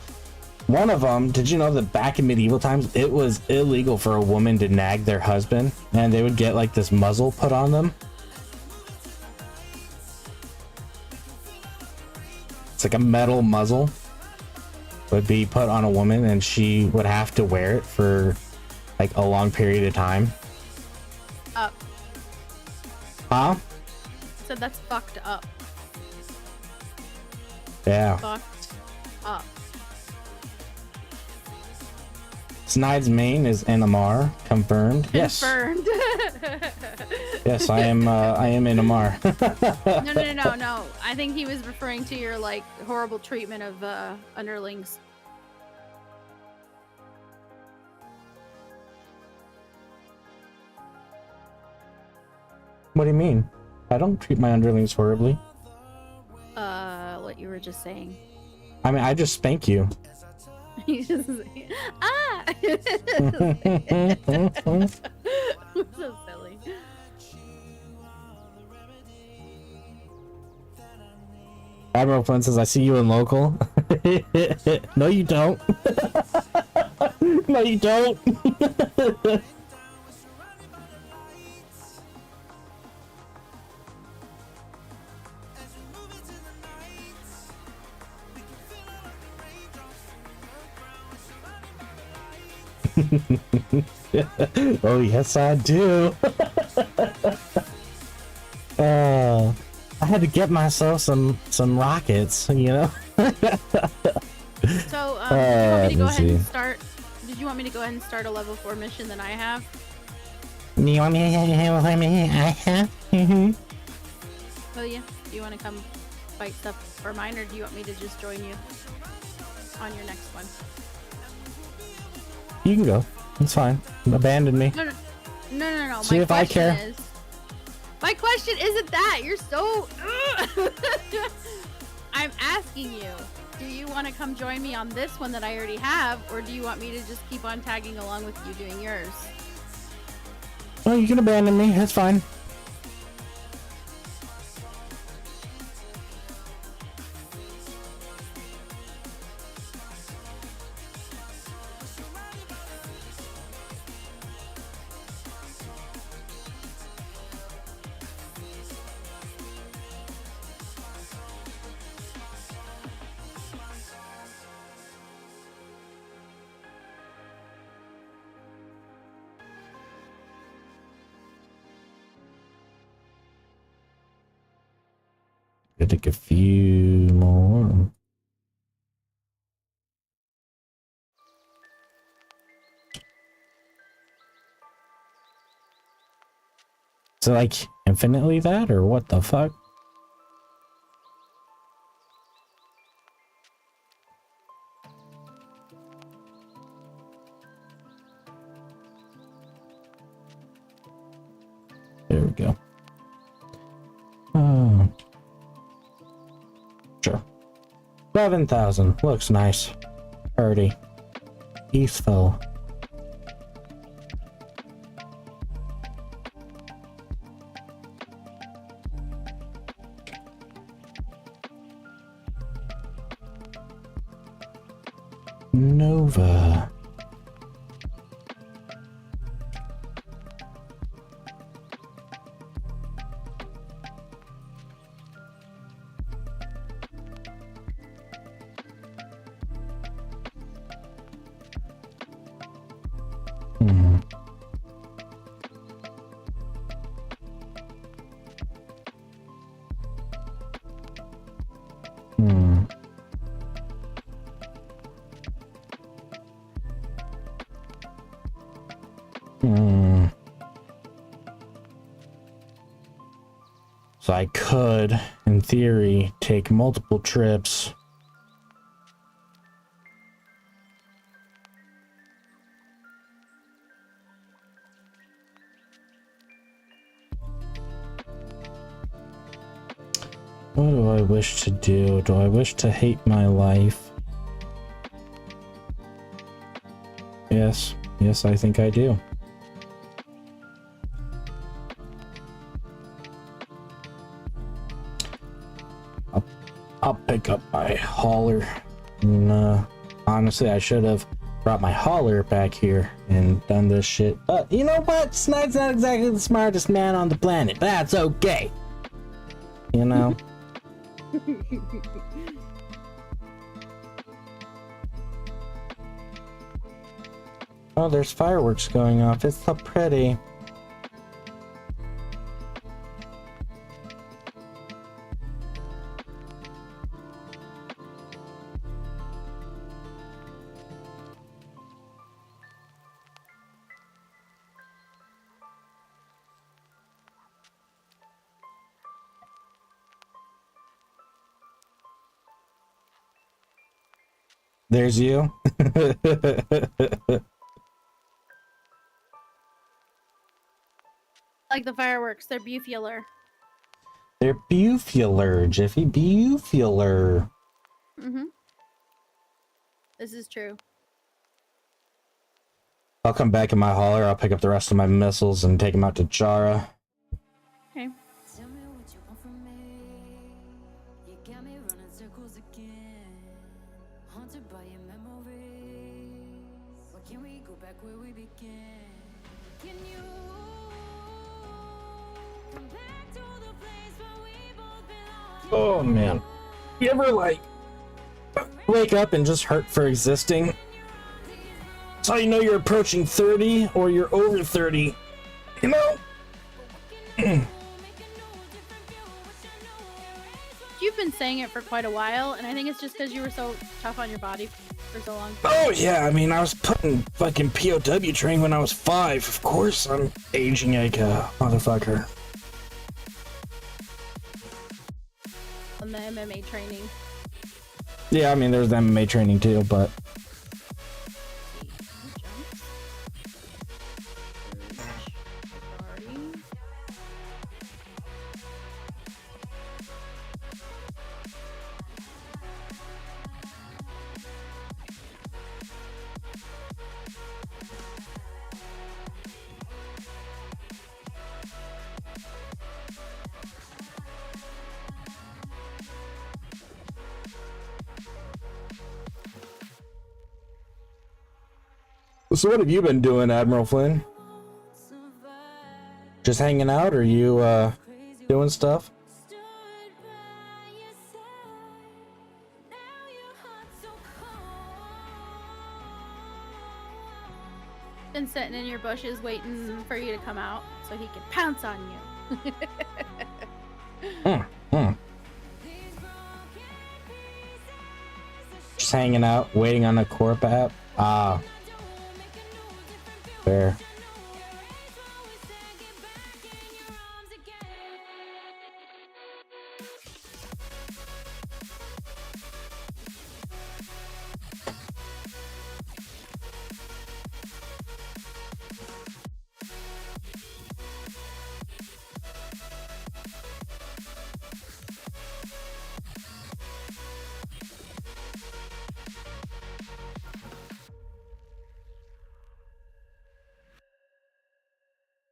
one of them, did you know that back in medieval times it was illegal for a woman to nag their husband, and they would get like this muzzle put on them? It's like a metal muzzle would be put on a woman, and she would have to wear it for like a long period of time. Up. Huh? So that's fucked up. Yeah. Fucked up. Snide's main is NMR. Confirmed. Yes. Confirmed. Yes, I am NMR. No. I think he was referring to your like horrible treatment of underlings. What do you mean? I don't treat my underlings horribly. What you were just saying. I mean, I just spank you. He's just ah. So silly. Admiral Flynn says, I see you in local. No, you don't. No, you don't. Oh, yes, I do. I had to get myself some rockets, you know. So, did you want me to go let's ahead and see. start? Did you want me to go ahead and start a level 4 mission that I have? You want me? I have. Will you? Do you want to come fight stuff for mine, or do you want me to just join you on your next one? You can go. It's fine. Abandon me. No. See if I care. My question isn't that. You're so. I'm asking you. Do you want to come join me on this one that I already have, or do you want me to just keep on tagging along with you doing yours? Well, you can abandon me. That's fine. Gotta take a few more. Is it like infinitely that, or what the fuck? There we go. Sure. 11,000. Looks nice. Pretty. Peaceful. Nova. Hmm. So I could, in theory, take multiple trips. What do I wish to do? Do I wish to hate my life? Yes. Yes, I think I do. I'll pick up my hauler. And, honestly, I should have brought my hauler back here and done this shit. But you know what? Snide's not exactly the smartest man on the planet. That's okay. You know? Oh, there's fireworks going off. It's so pretty. There's you. Like the fireworks, they're bufular. They're bufular, Jiffy. Bufular. Mm-hmm. This is true. I'll come back in my hauler. I'll pick up the rest of my missiles and take them out to Jara. Okay. Tell me what you want from me. You got me running circles again. Haunted by your memories. Why can't we go back where we began? Can you come back to the place where we both belong? Oh, man. You ever, like, wake up and just hurt for existing? That's how you know you're approaching 30 or you're over 30. You know? You've been saying it for quite a while, and I think it's just because you were so tough on your body for so long. Oh, yeah. I mean, I was putting fucking POW training when I was 5. Of course, I'm aging like a motherfucker. On the MMA training. Yeah, I mean, there's MMA training too, but... So what have you been doing, Admiral Flynn? Just hanging out, or you, doing stuff? Been sitting in your bushes waiting for you to come out so he can pounce on you. Just hanging out, waiting on a corp app? Ah. Fair.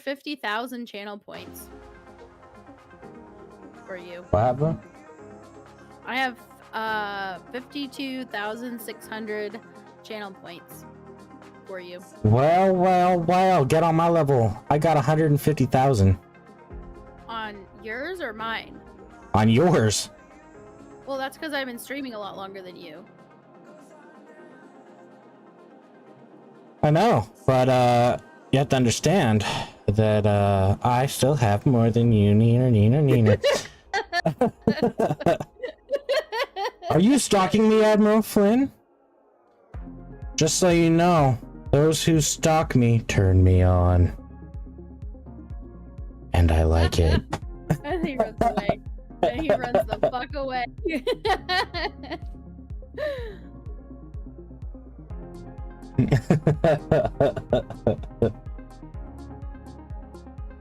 $50,000 channel points for you. What happened? I have 52,600 channel points for you. Well, get on my level. I got 150,000. On yours or mine? On yours. Well, that's because I've been streaming a lot longer than you. I know, but you have to understand that I still have more than you, Neener. Are you stalking me, Admiral Flynn? Just so you know, Those who stalk me turn me on. And I like it. And he runs away. And he runs the fuck away.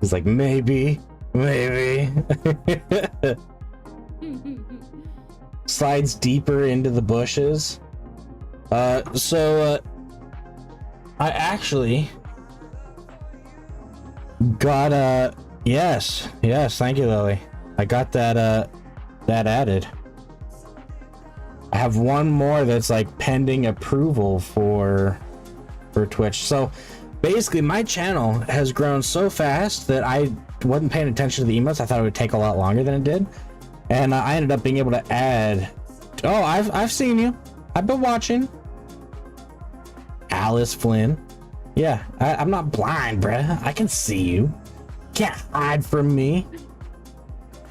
He's like, maybe. Slides deeper into the bushes. I actually got yes, thank you, Lily. I got that added. I have one more that's like pending approval for Twitch. So basically my channel has grown so fast that I wasn't paying attention to the emotes. I thought it would take a lot longer than it did. And I ended up being able to add, oh, I've seen you. I've been watching. Alice Flynn. Yeah, I'm not blind, bruh. I can see you. Can't hide from me.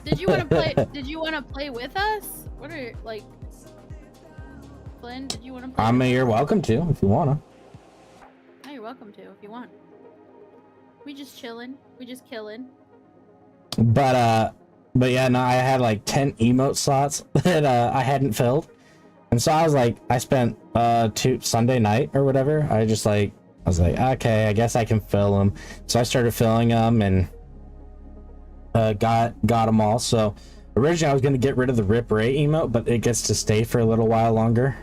Did you want to play? Did you want to play with us? What are like, Flynn? Did you want to play? You're welcome to if you wanna. Oh, you're welcome to if you want. We just chilling. We just killing. But yeah, no, I had like 10 emote slots that I hadn't filled. And so I was like, I spent Sunday night or whatever. I was like, okay, I guess I can fill them. So I started filling them and got them all. So originally I was gonna get rid of the Rip Ray emote, but it gets to stay for a little while longer.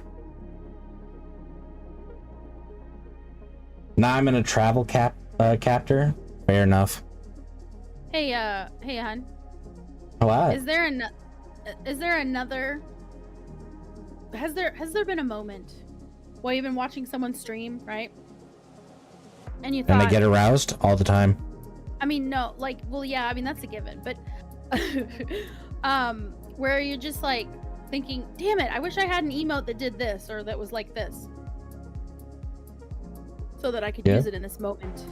Now I'm in a travel captor. Fair enough. Hey, hon. What? Is there another? Has there been a moment while you've been watching someone stream, right? And you thought, And I get aroused all the time. I mean, no, like, well, yeah, I mean that's a given, but where you're just like thinking, damn it, I wish I had an emote that did this or that was like this, so that I could use it in this moment.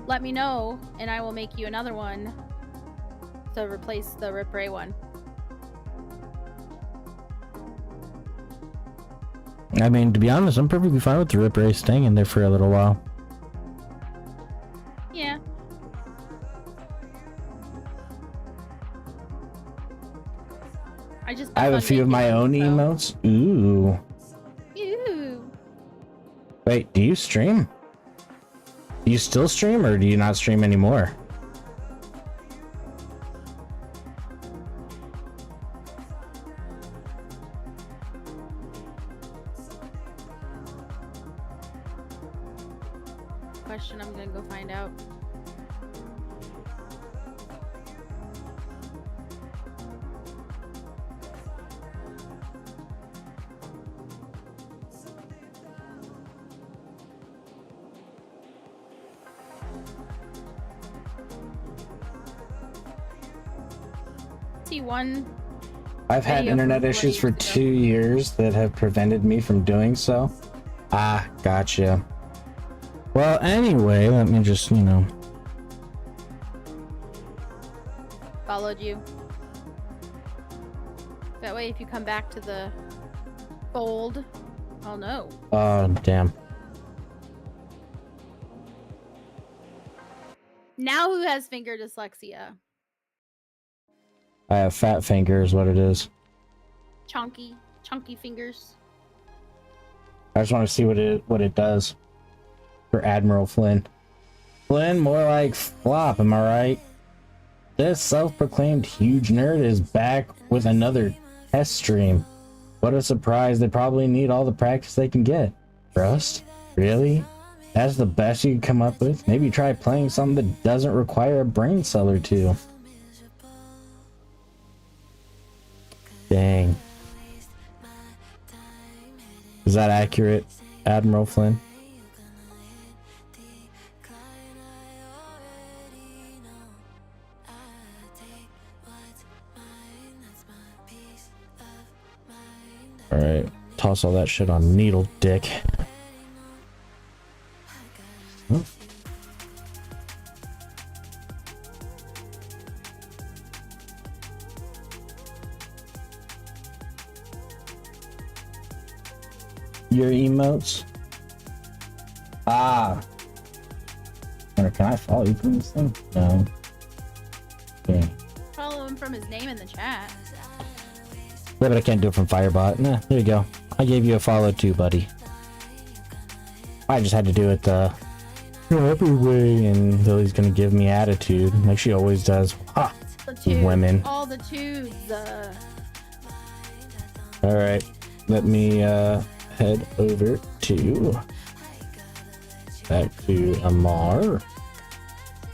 Let me know, and I will make you another one to replace the Rip Ray one. I mean, to be honest, I'm perfectly fine with the Rip Ray staying in there for a little while. Yeah. I have a few of my own emotes. Ooh. Ew. Wait, do you stream? Do you still stream, or do you not stream anymore? Question, I'm gonna go find out. One. I've had internet issues for 2 years that have prevented me from doing so. Ah, gotcha. Well, anyway, let me just, Followed you. That way, if you come back to the fold, I'll know. Oh, damn. Now who has finger dyslexia? I have fat fingers, what it is. Chunky fingers. I just want to see what it does for Admiral Flynn. Flynn, more like flop, am I right? This self-proclaimed huge nerd is back with another test stream. What a surprise, they probably need all the practice they can get. Rust? Really? That's the best you can come up with? Maybe try playing something that doesn't require a brain cell or two. Dang. Is that accurate, Admiral Flynn? Alright, toss all that shit on Needle Dick. Huh? Your emotes? Ah. Or can I follow you from this thing? No. Okay. Follow him from his name in the chat. Yeah, but I can't do it from Firebot. Nah, there you go. I gave you a follow too, buddy. I just had to do it the happy way, and Lily's gonna give me attitude, like she always does. Ha! The two, Women. all the twos. Alright, let me head over to back to Amar.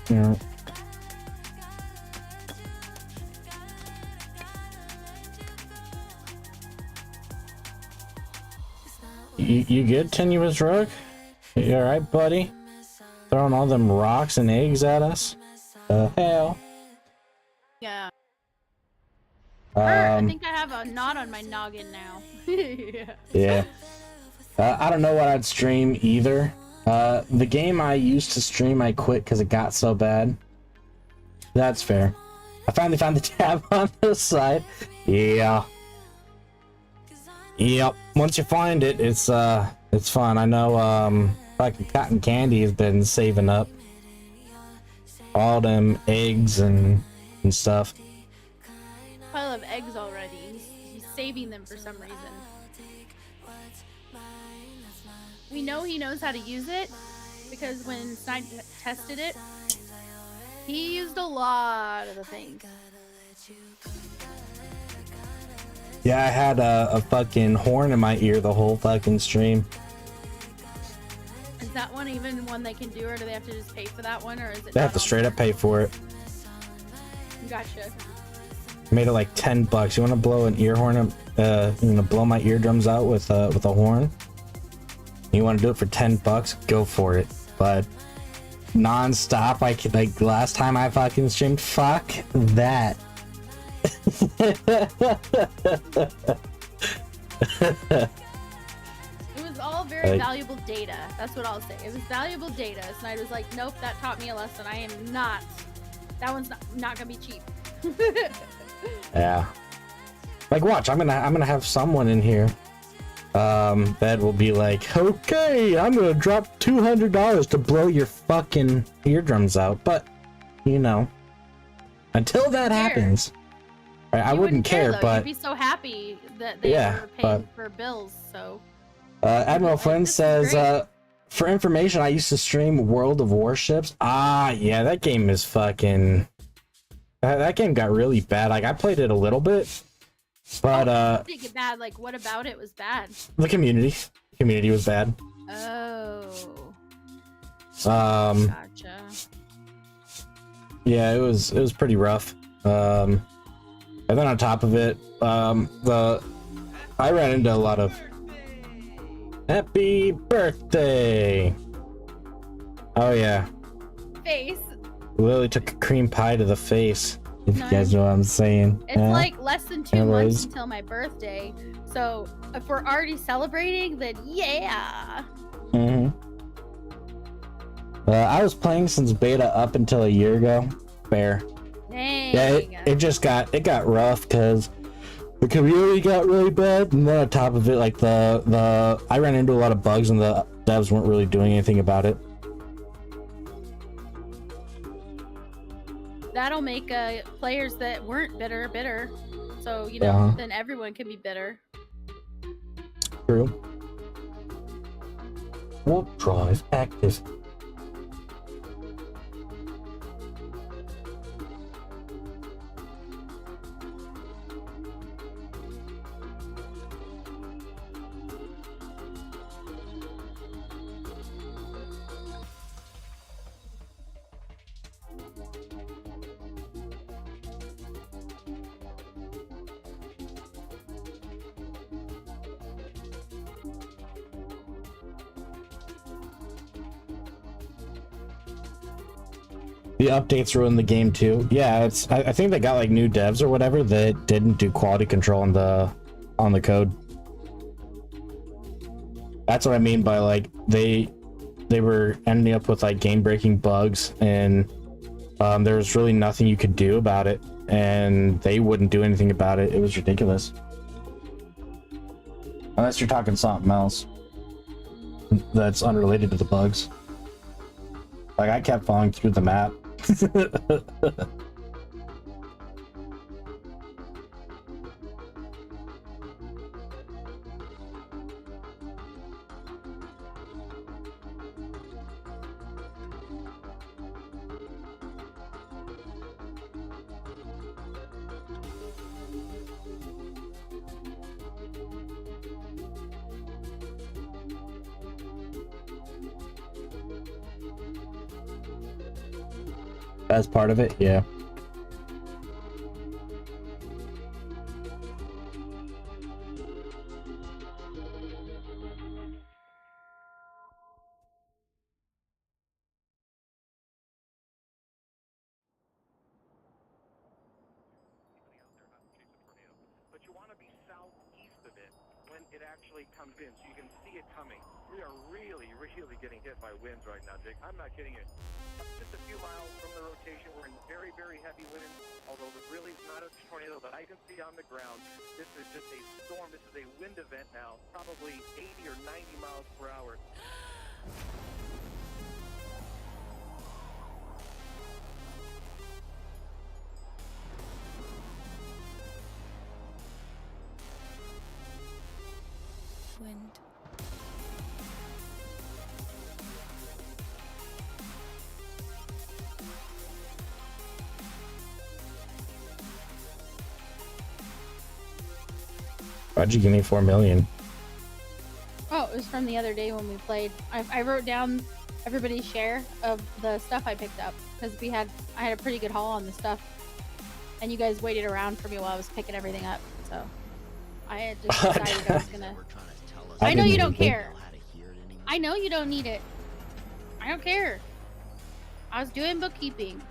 Yeah. You good, Tenuous Rug? You alright, buddy? Throwing all them rocks and eggs at us? The hell? Yeah. I Um, think I have a knot on my noggin now. yeah. I don't know what I'd stream either. The game I used to stream, I quit because it got so bad. That's fair. I finally found the tab on the side. Yeah. Yep. Once you find it, it's fun. I know, like Cotton Candy has been saving up all them eggs and stuff. Pile of eggs already. He's saving them for some reason. We know he knows how to use it because when Snide tested it, he used a lot of the things. Yeah, I had a fucking horn in my ear the whole fucking stream. Is that one even one they can do, or do they have to just pay for that one, or is it? They have to straight up pay for it. Gotcha. Made it like $10. You want to blow an ear horn? You know, blow my eardrums out with a horn. You want to do it for $10? Go for it. But non-stop, like last time I fucking streamed, fuck that. It was all very valuable data. That's what I'll say. It was valuable data. Snide was like, nope, that taught me a lesson. I am not. That one's not gonna be cheap. Yeah. Like, watch. I'm gonna have someone in here. That will be like, okay, I'm gonna drop $200 to blow your fucking eardrums out. But, you know, until that happens, I wouldn't care. Though. But you'd be so happy that they were paying for bills. So. Admiral Flynn says, for information, I used to stream World of Warships. Ah, yeah, that game is fucking. That game got really bad. Like, I played it a little bit, but it didn't get bad. Like, what about it was bad? The community was bad. Oh. Gotcha. Yeah, it was pretty rough. And then on top of it, I ran into a lot of happy birthday. Oh yeah. Face. Lily took a cream pie to the face. If you guys know what I'm saying. It's like less than 2 months until my birthday. So if we're already celebrating, then yeah. I was playing since beta up until a year ago. Fair. Dang. Yeah, it got rough because the community got really bad, and then on top of it, like I ran into a lot of bugs, and the devs weren't really doing anything about it. That'll make players that weren't bitter. So, you know, then everyone can be bitter. True. Warp drive active. The updates ruined the game too. Yeah, I think they got like new devs or whatever that didn't do quality control on the code. That's what I mean by like they were ending up with like game breaking bugs, and there was really nothing you could do about it, and they wouldn't do anything about it. It was ridiculous. Unless you're talking something else. that's unrelated to the bugs. Like, I kept falling through the map. As part of it, yeah. But you want to be southeast of it when it actually comes in, so you can see it coming. We are really, really getting hit by winds right now, Dick. I'm not kidding you. Just a few miles from the rotation, we're in very, very heavy winds, although it really is not a tornado that I can see on the ground. This is just a storm. This is a wind event now, probably 80 or 90 miles per hour. Wind. Why'd you give me 4 million? Oh, it was from the other day when we played. I wrote down everybody's share of the stuff I picked up because I had a pretty good haul on the stuff, and you guys waited around for me while I was picking everything up. So I had just decided I was gonna. I know you don't care. I know you don't need it. I don't care. I was doing bookkeeping.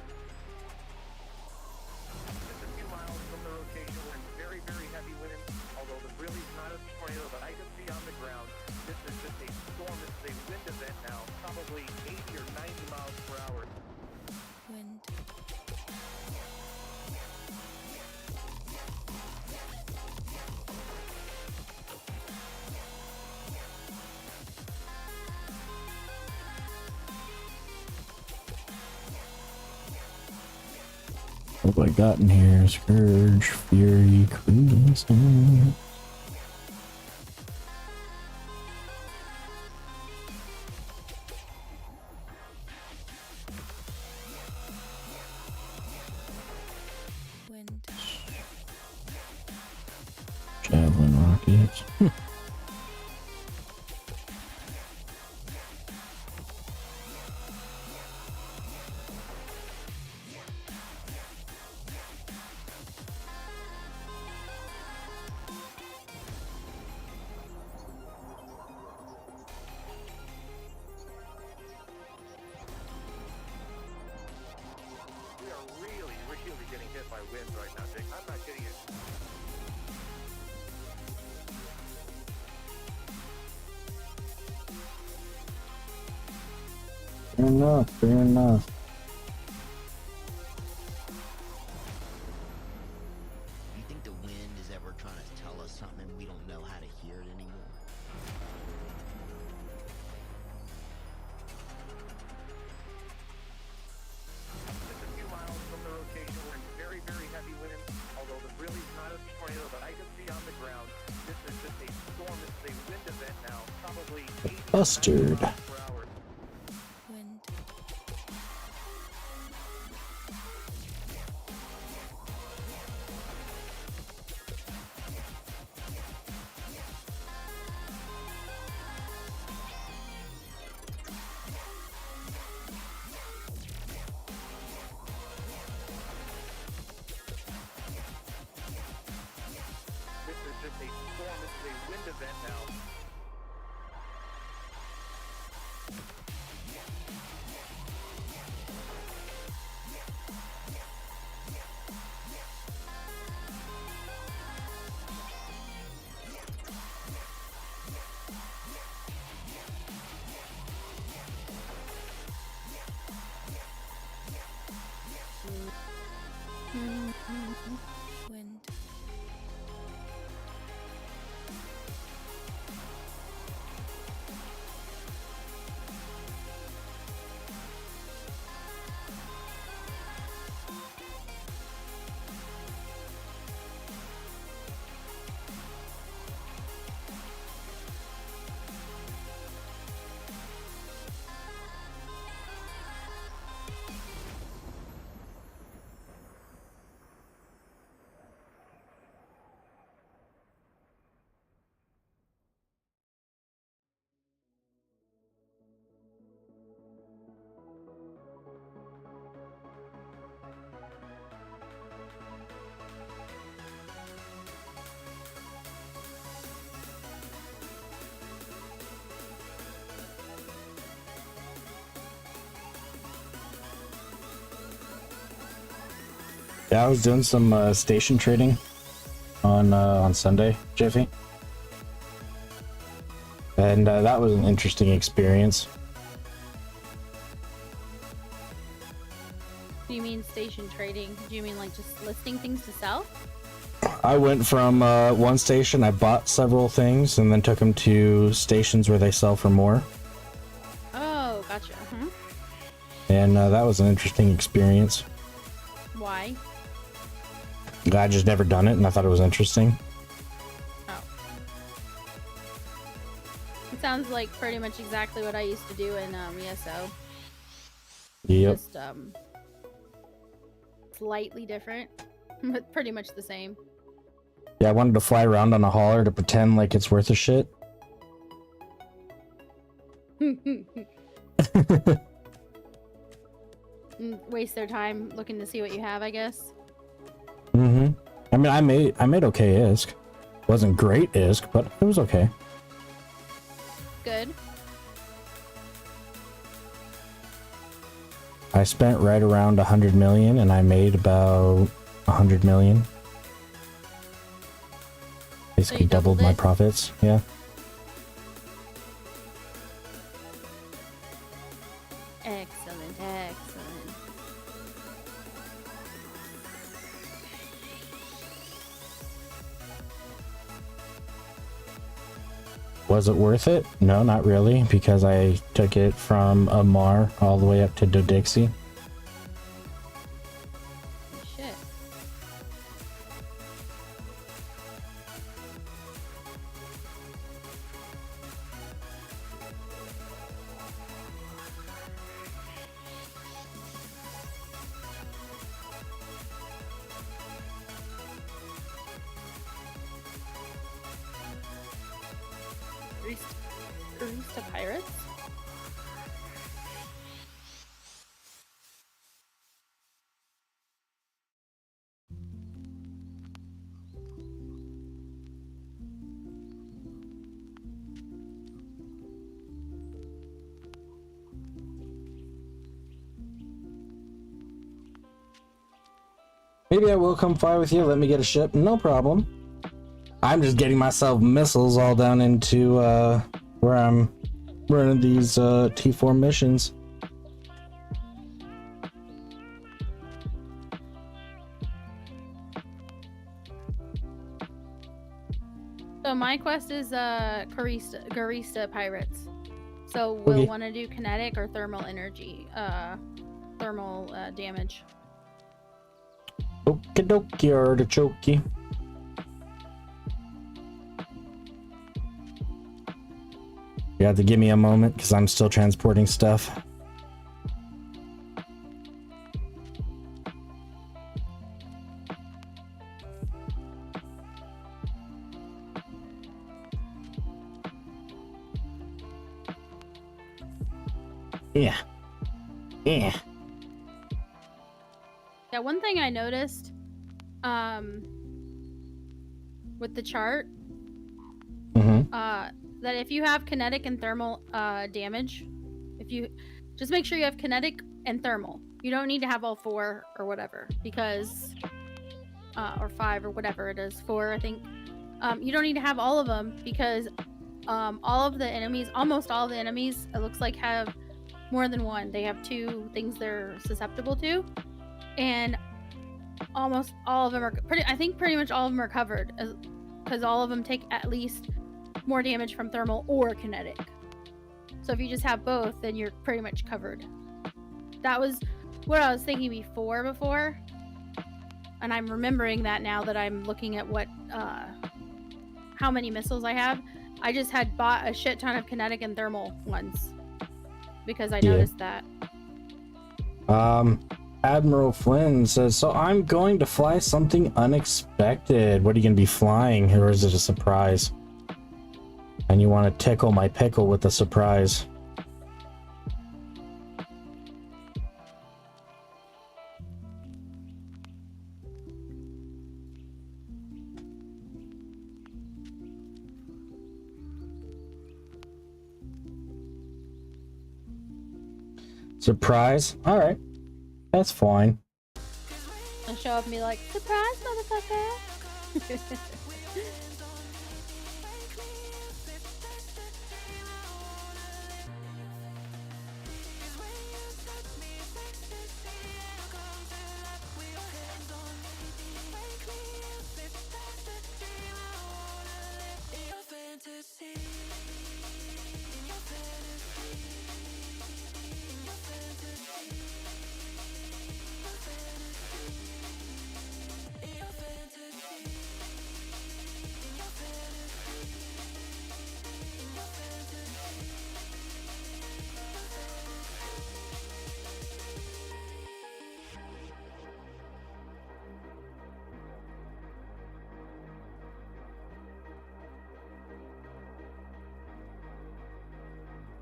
Just a few miles from the rotation, we're in very, very heavy winds, although it really is not a tornado that I can see on the ground. This is just a storm. This is a wind event now, probably 80 or 90 miles per hour. Wind. What have I got in here? Scourge, Fury, Crimson. Wind. Javelin rockets. We are really, really getting hit by winds right now, Dick. I'm not kidding you. Fair enough, fair enough. You think the wind is ever trying to tell us something and we don't know how to hear it anymore? Just a few miles from the rotation, we're in very, very heavy winds, although it really is not a tornado that I can see on the ground. This is just a storm. This is a wind event now, probably 80 or 90 Bustard. miles per hour. Wind. This is just a storm. This is a wind event now. Yeah, I was doing some station trading on Sunday, Jiffy, and that was an interesting experience. Do you mean station trading? Do you mean like just listing things to sell? I went from one station, I bought several things, and then took them to stations where they sell for more. Oh, gotcha. And that was an interesting experience. Why? I just never done it, and I thought it was interesting. Oh. It sounds like pretty much exactly what I used to do in ESO. Yep. Just slightly different, but pretty much the same. Yeah, I wanted to fly around on a hauler to pretend like it's worth a shit. Waste their time looking to see what you have, I guess. Mm-hmm. I mean, I made okay ISK. Wasn't great ISK, but it was okay. Good. I spent right around 100 million, and I made about 100 million. Basically you doubled my it? profits. Yeah. Excellent, excellent. Was it worth it? No, not really, because I took it from Amar all the way up to Dodixie. Shit. Arista Pirates? Maybe I will come fly with you. Let me get a ship. No problem. I'm just getting myself missiles all down into where I'm running these T4 missions. So my quest is Garista Pirates. So we'll Okay. want to do kinetic or thermal energy, thermal damage. Okie dokie, artichoke. You have to give me a moment because I'm still transporting stuff. Yeah. Yeah. Yeah, one thing I noticed with the chart, Mm-hmm. that if you have kinetic and thermal damage, if you just make sure you have kinetic and thermal. You don't need to have all four or whatever, because or five or whatever it is, four I think. You don't need to have all of them because all of the enemies, almost all the enemies, it looks like have more than one. They have two things they're susceptible to, and almost all of them are pretty much all of them are covered, because all of them take at least more damage from thermal or kinetic. So if you just have both, then you're pretty much covered. That was what I was thinking before, and I'm remembering that now that I'm looking at what how many missiles I have. I just had bought a shit ton of kinetic and thermal ones because I noticed that. Admiral Flynn says, so I'm going to fly something unexpected. What are you going to be flying, or is it a surprise? And you want to tickle my pickle with a surprise. Surprise? All right. That's fine. And show up and be like, surprise, motherfucker.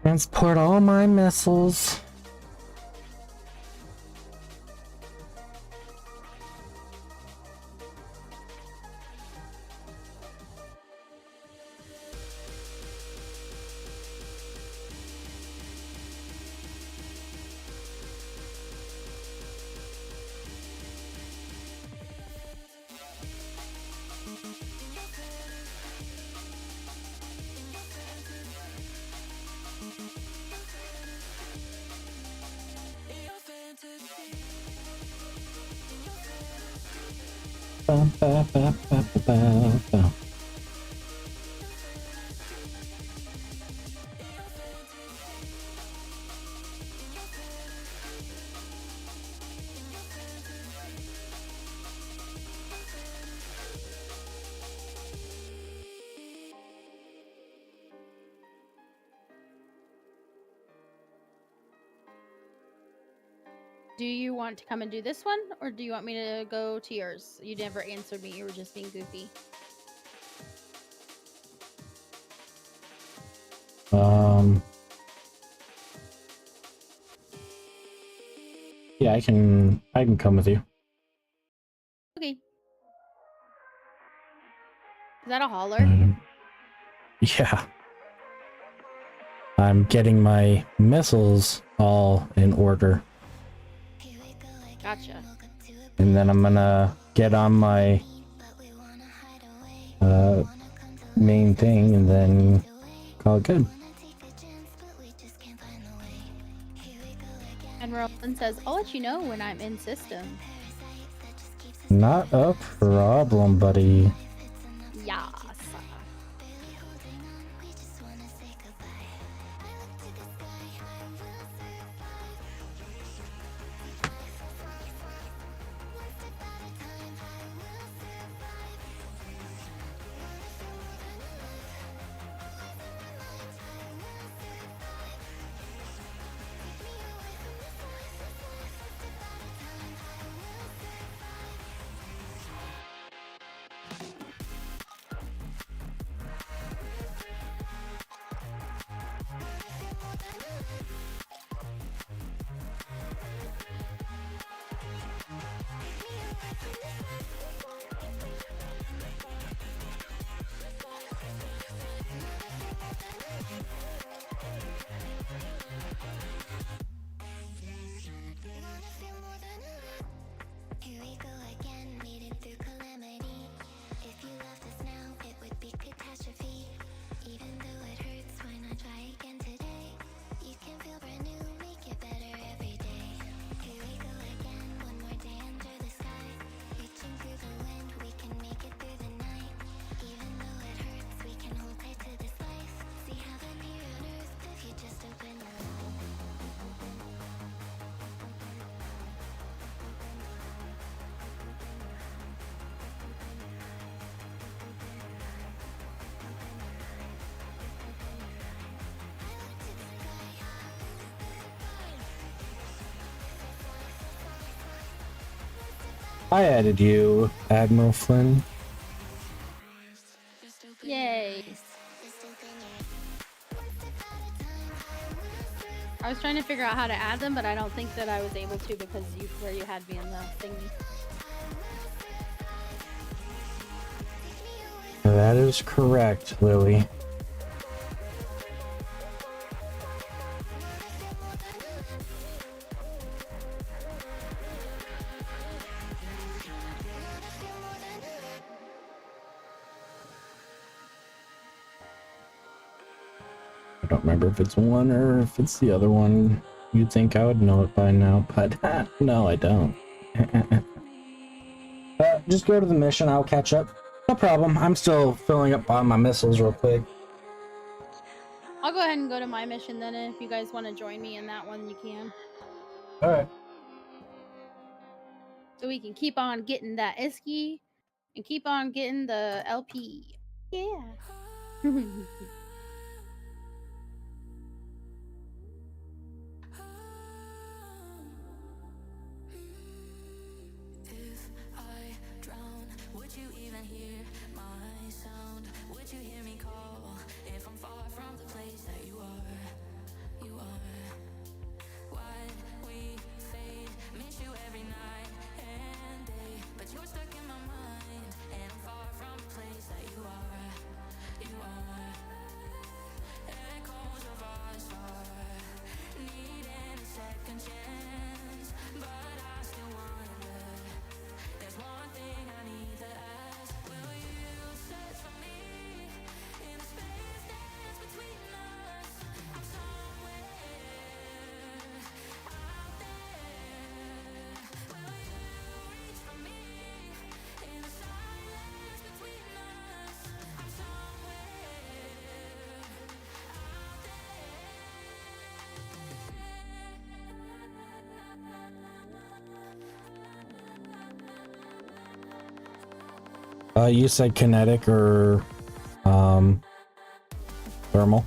Transport all my missiles. Ba, ba, ba, ba, ba, ba, ba. Do you want to come and do this one, or do you want me to go to yours? You never answered me. You were just being goofy. Yeah, I can come with you. Okay. Is that a holler? Yeah. I'm getting my missiles all in order. Gotcha. And then I'm gonna get on my main thing and then call it good. And Roland says, I'll let you know when I'm in system. Not a problem, buddy. Yas. I added you, Admiral Flynn. Yay. I was trying to figure out how to add them, but I don't think that I was able to because where you had me in the thingy. That is correct, Lily. I don't remember if it's one or if it's the other one. You'd think I would know it by now, but no, I don't. Just go to the mission. I'll catch up. No problem. I'm still filling up on my missiles real quick. I'll go ahead and go to my mission then, and if you guys want to join me in that one, you can. All right. So we can keep on getting that Iski and keep on getting the LP. Yeah. If I drown, would you even hear my sound? Would you hear me call? If I'm far from the place that you are, you are. Why'd we fade? Miss you every night and day, but you're stuck in my mind, and I'm far from the place that you are, you are. Echoes of us are needing a second chance, but I still wonder. There's one thing I need to ask. Will you search for me in the space that's between us? I'm somewhere out there. Will you reach for me in the silence between us? I'm somewhere You said kinetic or thermal.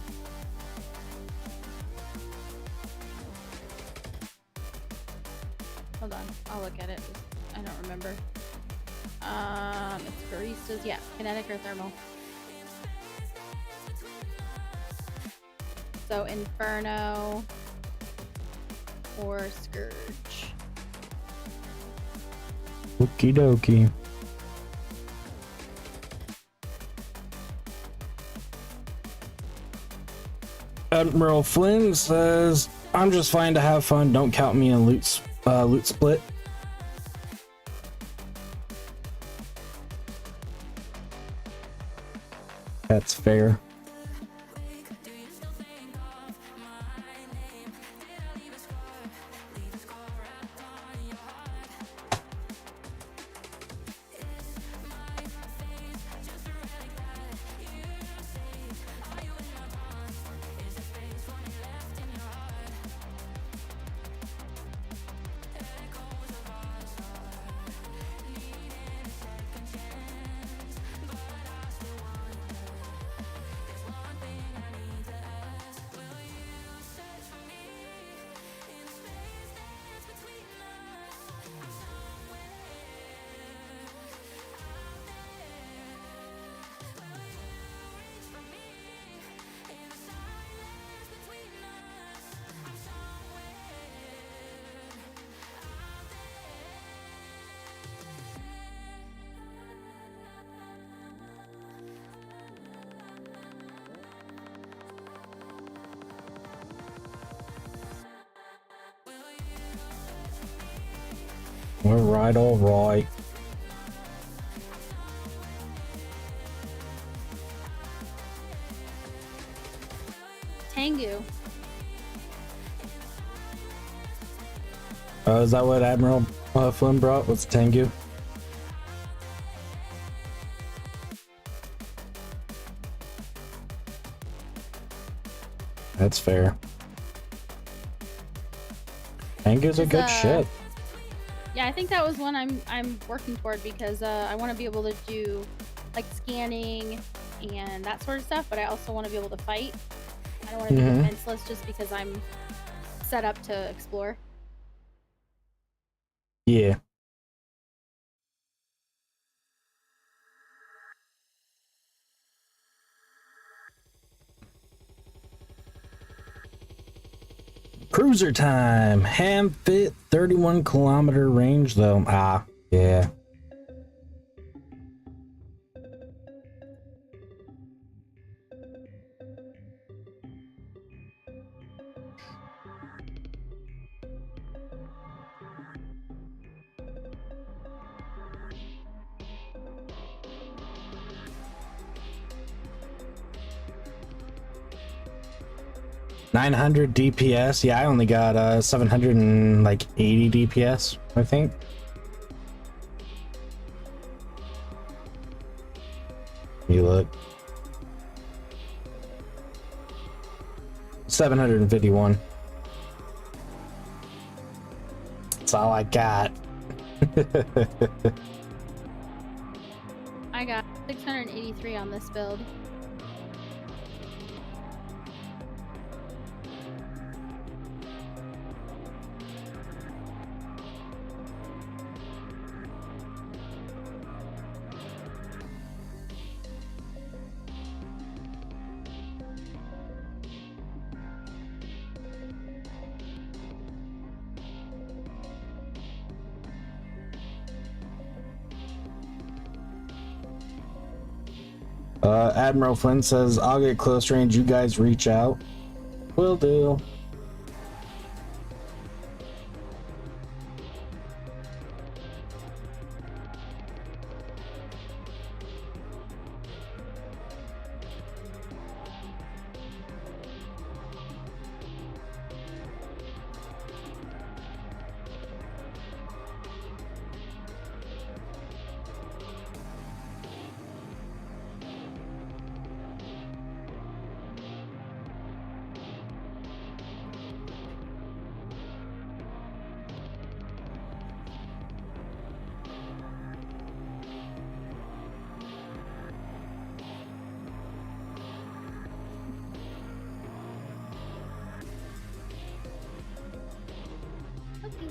Hold on, I'll look at it. I don't remember. It's baristas. Yeah, kinetic or thermal. So Inferno or Scourge. Okie dokie. Admiral Flynn says, "I'm just fine to have fun. Don't count me in loot split." That's fair. All right. Tengu. Is that what Admiral Flynn brought? Was Tengu? That's fair. Tengu's a good ship. Yeah, I think that was one I'm working toward because I want to be able to do like scanning and that sort of stuff, but I also want to be able to fight. I don't want to be defenseless just because I'm set up to explore. Yeah. Cruiser time. Ham fit 31-kilometer range though. Ah, yeah. 900 DPS. Yeah, I only got 780 DPS, I think. You look. 751. That's all I got. I got 683 on this build. Admiral Flynn says, I'll get close range, you guys reach out. Will do. Okay.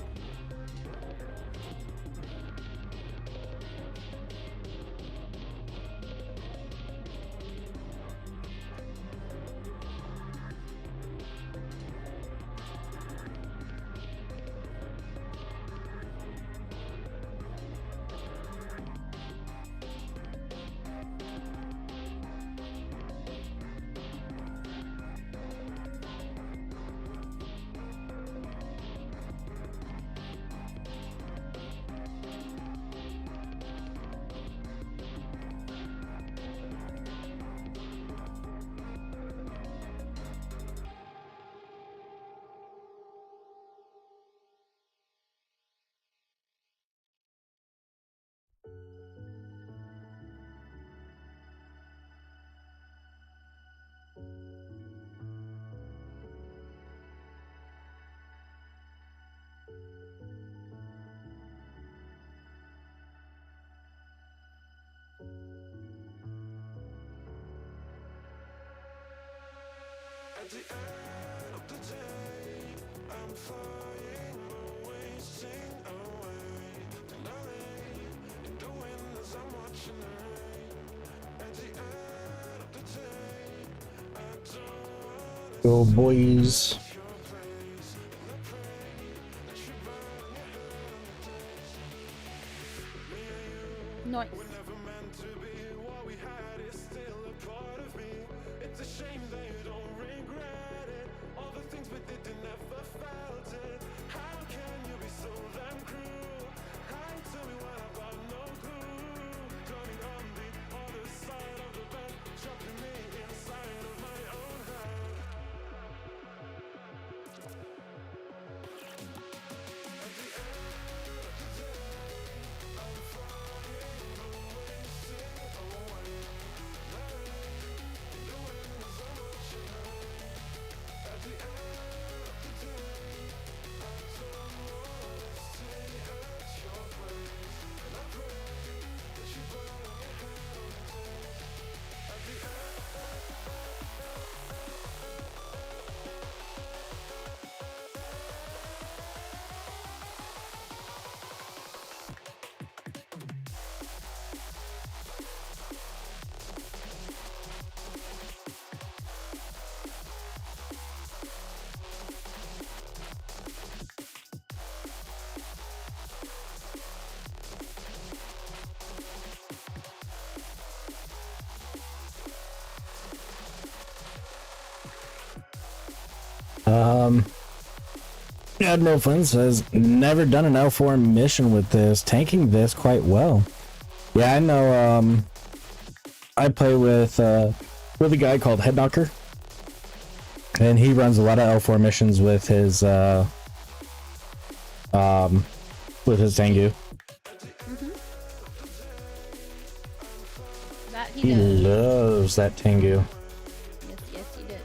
At the end of the day, I'm flying away, sing away to nothing. And the wind as I'm watching the rain. At the end of the day, I don't Go boys. your place. And I pray that you burn your hand. Me and you Nice. were never meant to be. What we had is still a part of me. It's a shame that you don't regret it. All the things we did, you never felt it. How can you be so damn cruel? Lied to me when I got no clue. Turning on the other side of the bed, trapping me inside of my own head. At the end of the day, I'm flying away, sing away. The wind is on watching rain. At the end of the day, I don't wanna stay at your place. And I pray that you burn your hand. At the end. Admiral Flynn says, never done an L4 mission with this, tanking this quite well. Yeah, I know, I play with a guy called Headknocker. And he runs a lot of L4 missions with his Tengu. That he He does. loves that Tengu. Yes, yes, he does.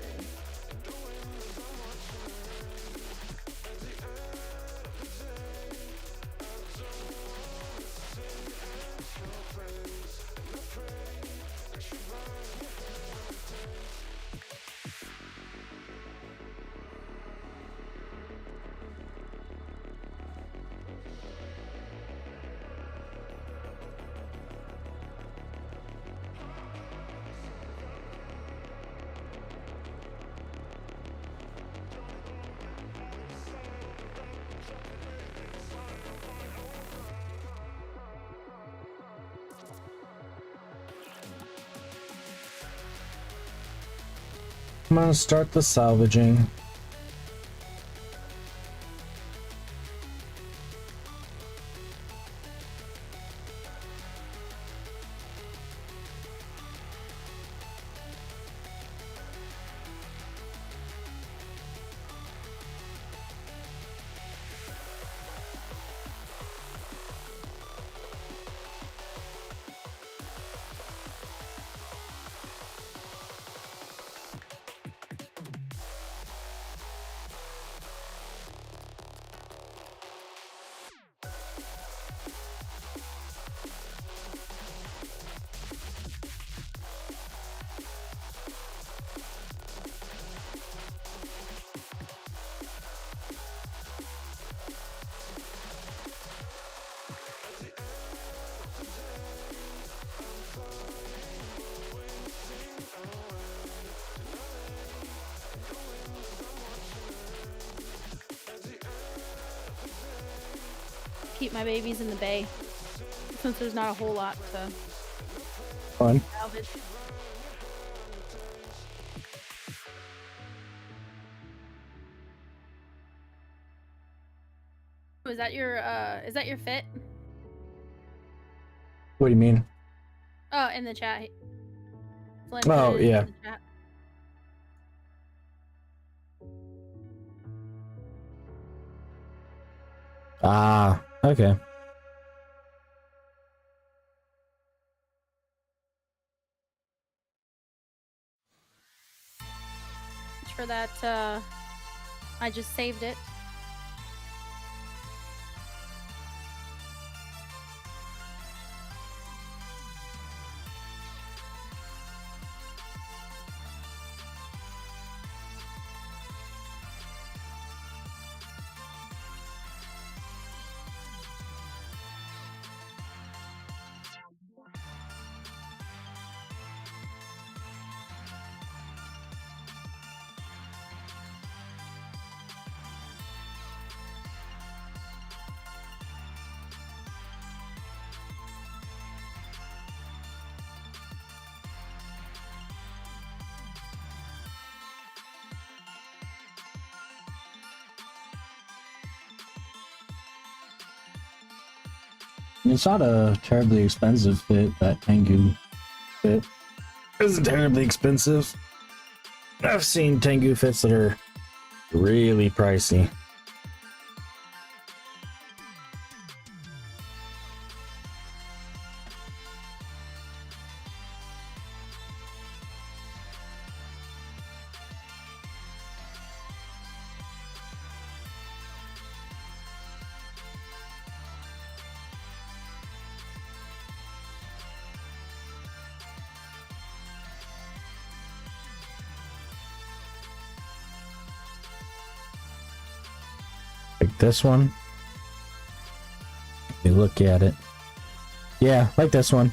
I'm gonna start the salvaging. Keep my babies in the bay, since there's not a whole lot to Fun. salvage. Is that your fit? What do you mean? Oh, in the chat. Flynn Oh, put it in yeah. the chat. Ah, okay. For that, I just saved it. It's not a terribly expensive fit, that Tengu fit. It isn't terribly expensive. I've seen Tengu fits that are really pricey. Like this one. If you look at it. Yeah, like this one.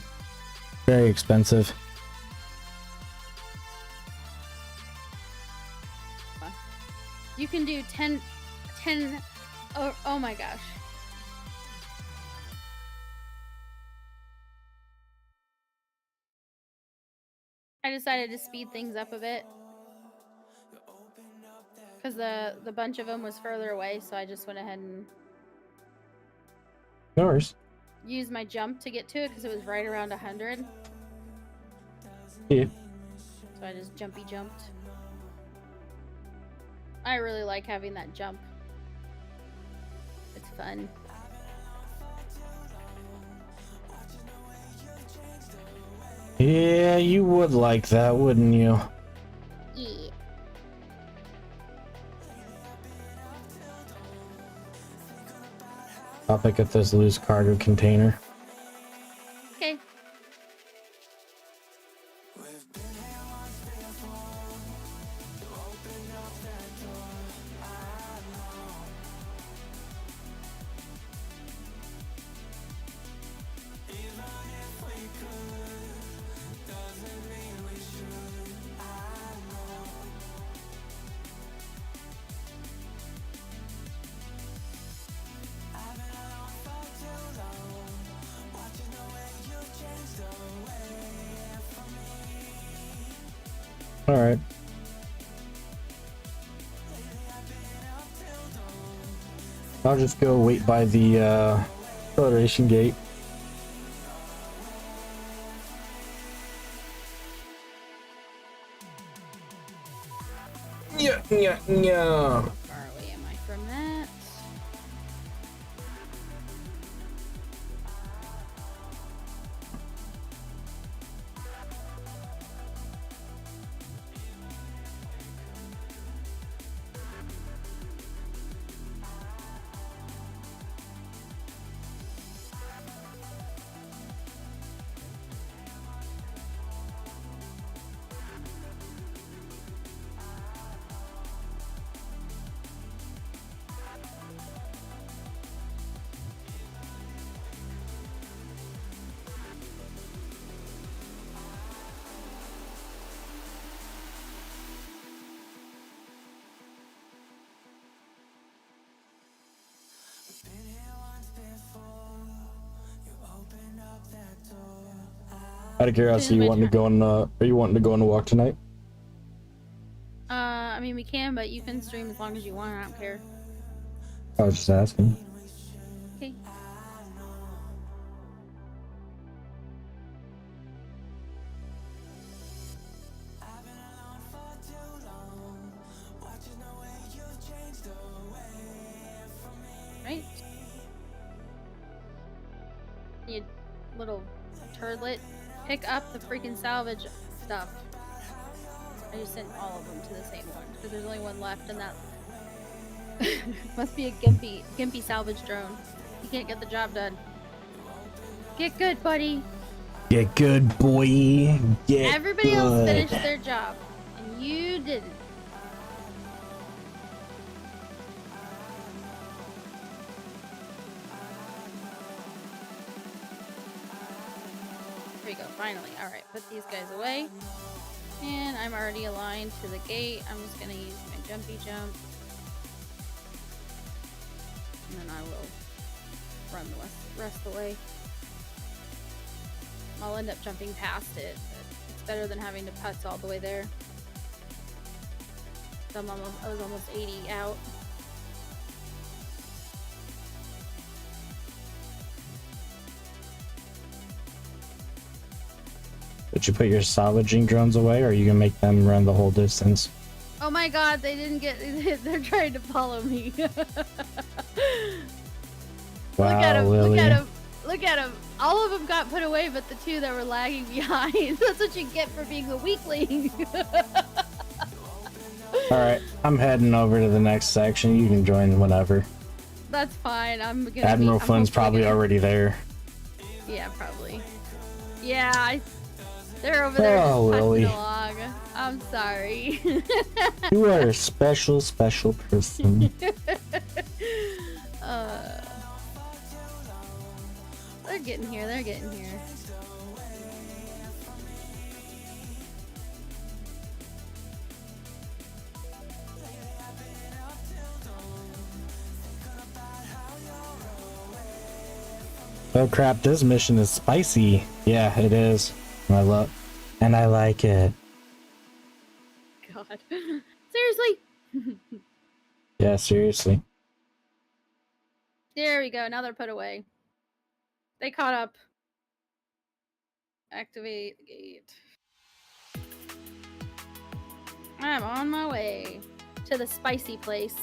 Very expensive. You can do 10 oh my gosh. I decided to speed things up a bit because the bunch of them was further away, so I just went ahead and Yours. used my jump to get to it because it was right around 100. Yeah. So I just jumped. I really like having that jump. It's fun. Yeah, you would like that, wouldn't you? Yeah. I'll pick up this loose cargo container. Okay. All right. I'll just go wait by the acceleration gate. Yeah. How far away am I from that? Out of curiosity, you wanting to go on? Are you wanting to go on a walk tonight? I mean, we can, but you can stream as long as you want. I don't care. I was just asking. Okay. Right? You little turdlet. Pick up the freaking salvage stuff. I just sent all of them to the same one because there's only one left, and that must be a gimpy salvage drone. You can't get the job done. Get good, buddy. Get good, boy. Get Everybody good. else finished their job, and you didn't. There we go, finally. Alright, put these guys away. And I'm already aligned to the gate. I'm just gonna use my jumpy jump. And then I will run the rest of the way. I'll end up jumping past it, but it's better than having to putz all the way there. So I was almost 80 out. Did you put your salvaging drones away, or are you gonna make them run the whole distance? Oh my god, they didn't get. They're trying to follow me. Wow, look at him! Lily. Look at him! Look at him! All of them got put away, but the two that were lagging behind. That's what you get for being a weakling. All right, I'm heading over to the next section. You can join whenever. That's fine. I'm gonna. Admiral Flynn's probably already there. Yeah, probably. Yeah, they're over there just Lily. putzing along. I'm sorry. You are a special person. They're getting here. They're getting here. Oh crap, this mission is spicy. Yeah, it is. I like it. God. Seriously? Yeah, seriously. There we go. Now they're put away. They caught up. Activate the gate. I'm on my way to the spicy place.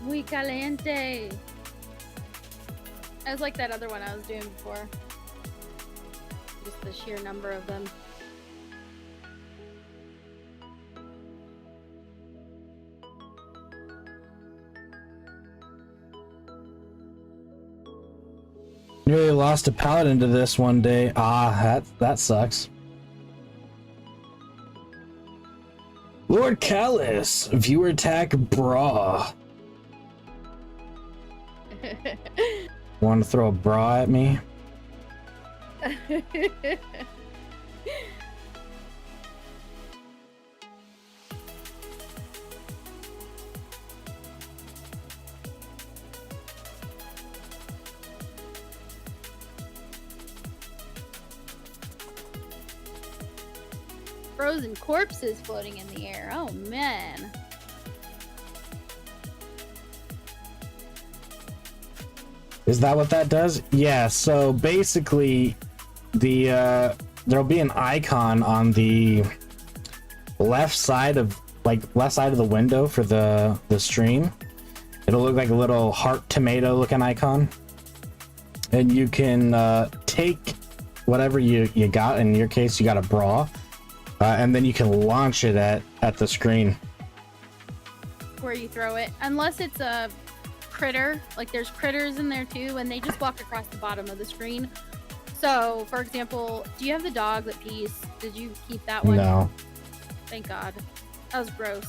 Muy caliente. I was like that other one I was doing before. Just the sheer number of them. Nearly lost a paladin to this one day. Ah, that sucks. Lord Callus, viewer attack bra. Want to throw a bra at me? Frozen corpses floating in the air. Oh man. Is that what that does? Yeah, so basically there'll be an icon on the left side of the window for the stream. It'll look like a little heart tomato looking icon. And you can take whatever you got. In your case, you got a bra. And then you can launch it at the screen. Where you throw it. Unless it's a critter. Like there's critters in there too, and they just walk across the bottom of the screen. So, for example, do you have the dog that pees? Did you keep that one? No. Thank God. That was gross.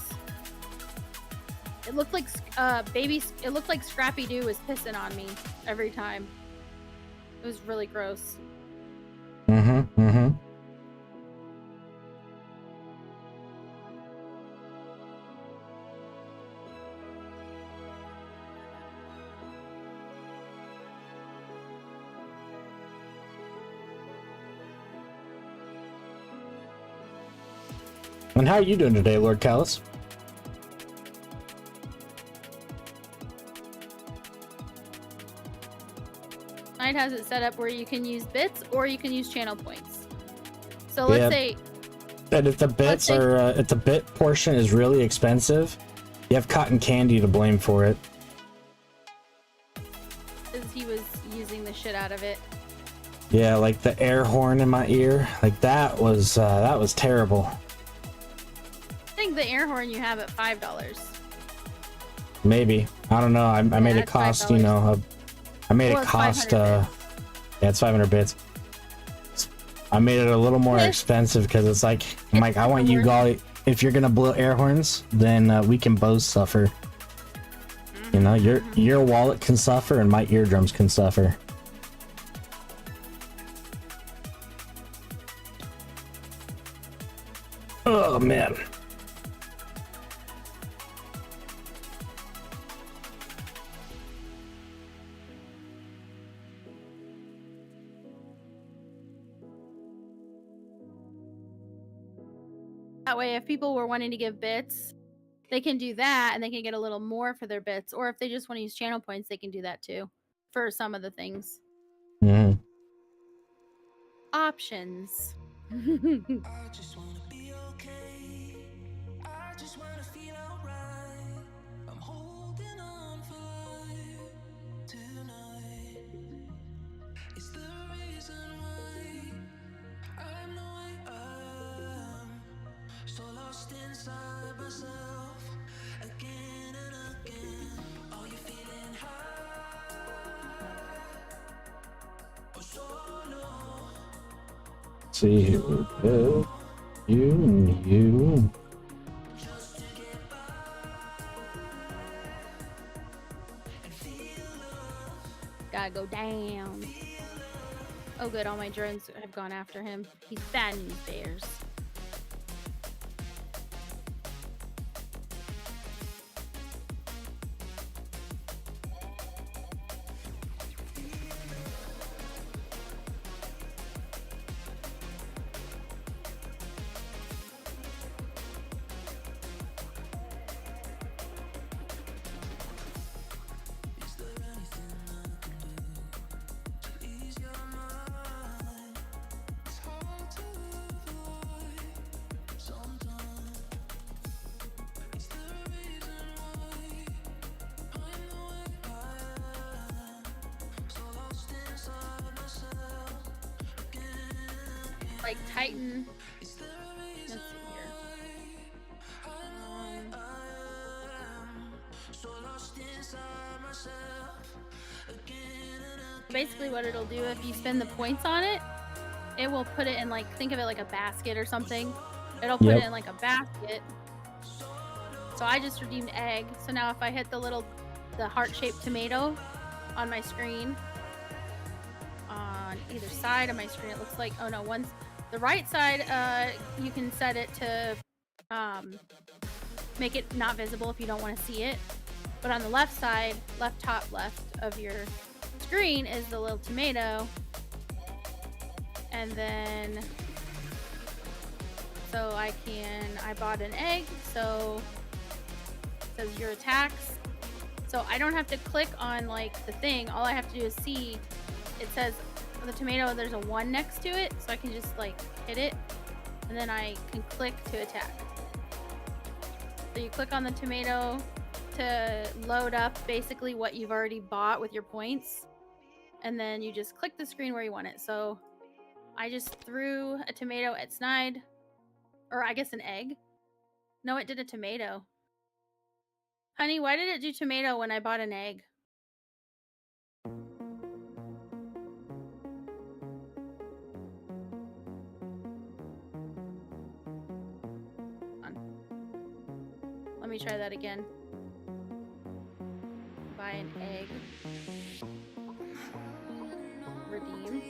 It looked like it looked like Scrappy Doo was pissing on me every time. It was really gross. And how are you doing today, Lord Callus? Knight has it set up where you can use bits or you can use channel points. So let's say, and if the bits are if the bit portion is really expensive, you have cotton candy to blame for it. because he was using the shit out of it. Yeah, like the air horn in my ear, like that was terrible. I think the air horn you have at $5. Maybe, I don't know. I made it cost, you know, I made it cost. Yeah, it's 500 bits. I made it a little more expensive because it's like, I'm like, I want you guys. If you're gonna blow air horns, then we can both suffer. You know, your wallet can suffer and my eardrums can suffer. Oh man. That way, if people were wanting to give bits, they can do that and they can get a little more for their bits. Or if they just want to use channel points, they can do that too for some of the things. Mm-hmm. Options. I just wanna be okay. I just wanna feel alright. I'm holding on for you tonight. It's the reason why I'm the way I am. So lost inside myself again and again. Are you feeling high or solo? See here we go. You and you. Gotta go down. Oh good, all my drones have gone after him. He's fattening these bears. like tighten. Let's see here. Basically what it'll do, if you spend the points on it, it will put it in, like, think of it like a basket or something. It'll put it in like a basket. So I just redeemed egg. So now if I hit the heart-shaped tomato on my screen, on either side of my screen, it looks like, oh no, the right side, you can set it to make it not visible if you don't want to see it. But on the left side, top left of your screen is the little tomato. And then, so I bought an egg, so it says your attacks. So I don't have to click on like the thing. All I have to do is see, it says the tomato, there's a 1 next to it. So I can just like hit it and then I can click to attack. So you click on the tomato to load up basically what you've already bought with your points. And then you just click the screen where you want it. So I just threw a tomato at Snide, or I guess an egg. No, it did a tomato. Honey, why did it do tomato when I bought an egg? Let me try that again. Buy an egg. Redeem.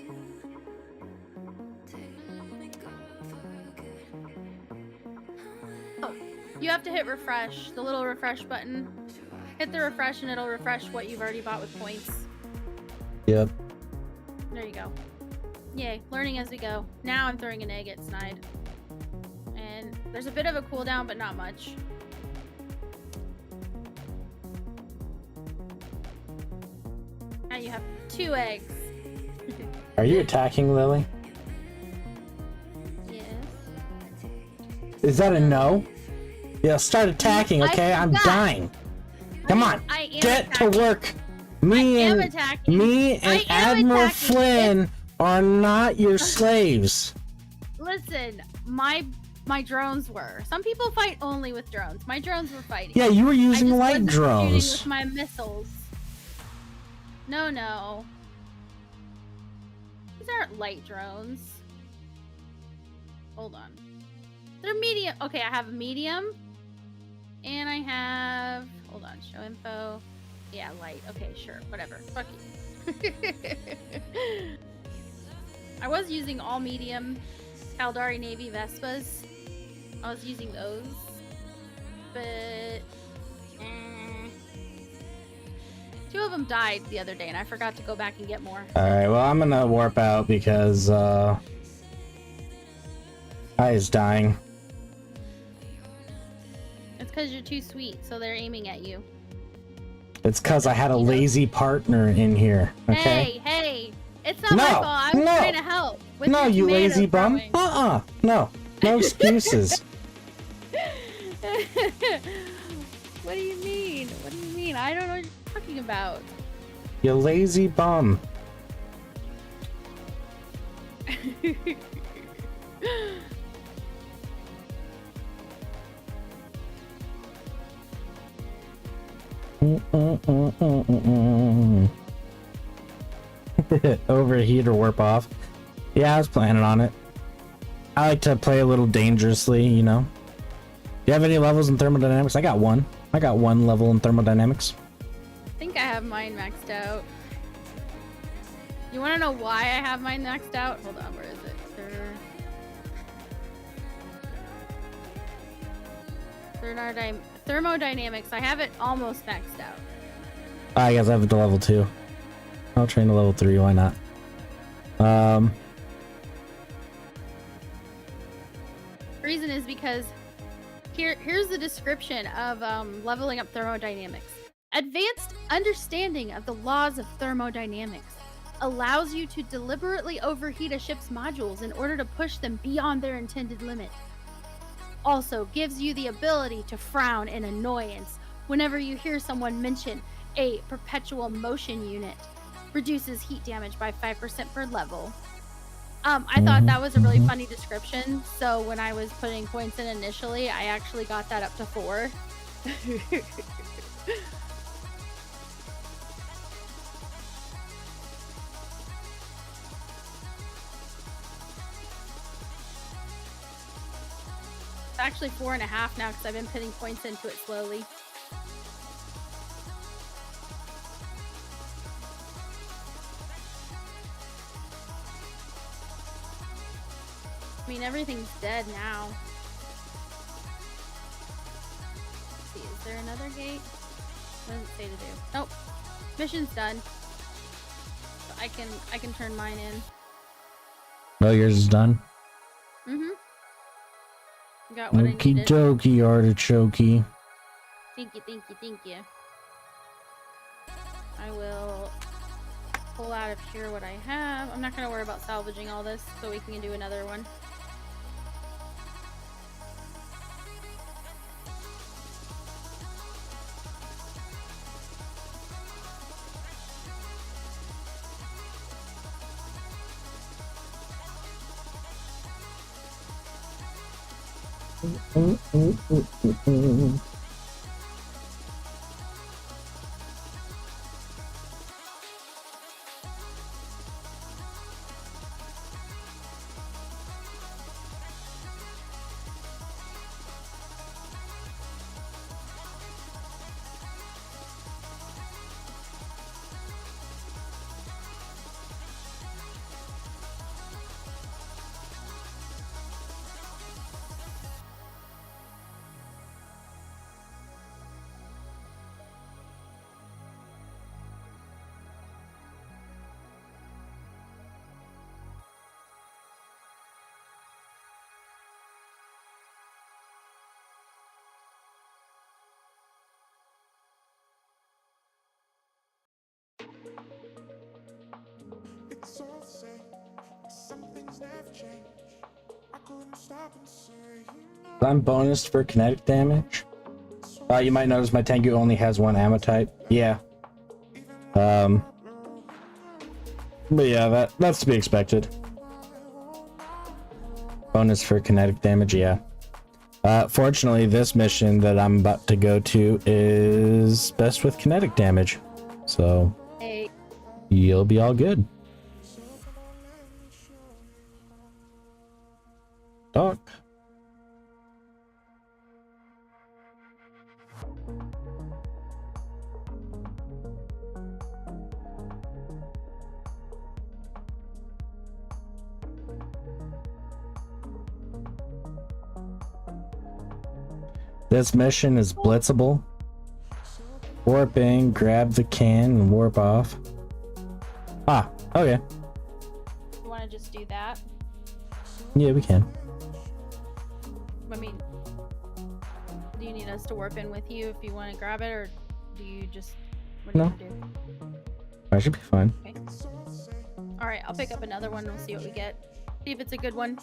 Oh, you have to hit refresh, the little refresh button. Hit the refresh and it'll refresh what you've already bought with points. Yep. There you go. Yay, learning as we go. Now I'm throwing an egg at Snide. And there's a bit of a cooldown, but not much. Now you have 2 eggs. Are you attacking, Lily? Yes. Is that a no? Yeah, start attacking, okay? I'm dying. Come on, get to work. Me and Admiral Flynn are not your slaves. Listen, my drones were. Some people fight only with drones. My drones were fighting. Yeah, you were using light drones. Shooting with my missiles. No. These aren't light drones. Hold on. They're medium. Okay, I have medium. And I have... Hold on. Show info. Yeah, light. Okay, sure. Whatever. Fuck you. I was using all medium Caldari Navy Vespas. I was using those. But... 2 of them died the other day, and I forgot to go back and get more. Alright, well, I'm gonna warp out because, I is dying. It's because you're too sweet, so they're aiming at you. It's because I had a lazy partner in here, okay? Hey! It's not my fault. I was trying to help. With no, you lazy bum. throwing. No excuses. What do you mean? I don't know what you're talking about. You lazy bum. Overheat or warp off. Yeah, I was planning on it. I like to play a little dangerously, you know. Do you have any levels in thermodynamics? I got one level in thermodynamics. I think I have mine maxed out. You want to know why I have mine maxed out? Hold on, where is it? Thermodynamics. I have it almost maxed out. I guess I have it to level 2. I'll train to level 3, why not? Reason is because here's the description of leveling up thermodynamics. Advanced understanding of the laws of thermodynamics allows you to deliberately overheat a ship's modules in order to push them beyond their intended limit. Also gives you the ability to frown in annoyance whenever you hear someone mention a perpetual motion unit. Reduces heat damage by 5% per level. I thought that was a really funny description. So when I was putting points in initially, I actually got that up to 4. It's actually 4.5 now because I've been putting points into it slowly. I mean, everything's dead now. Let's see, is there another gate? What does it say to do? Nope. Mission's done. So I can turn mine in. Oh, yours is done? Got what I Okie needed. dokie, artichokey. Thank you. I will pull out of here what I have. I'm not gonna worry about salvaging all this, so we can do another one. It's all the same. Some things never change. I couldn't stop and say, I'm bonus for kinetic damage. You might notice my Tengu only has 1 ammo type. Yeah. But yeah, that's to be expected. Bonus for kinetic damage, yeah. Fortunately, this mission that I'm about to go to is best with kinetic damage. So, Hey. you'll be all good. Doc. This mission is blitzable. Warp in, grab the can, and warp off. Ah, okay. You want to just do that? Yeah, we can. I mean, do you need us to warp in with you if you want to grab it, or do you just... What do you No. want to do? I should be fine. Okay. Alright, I'll pick up another one and we'll see what we get. See if it's a good one.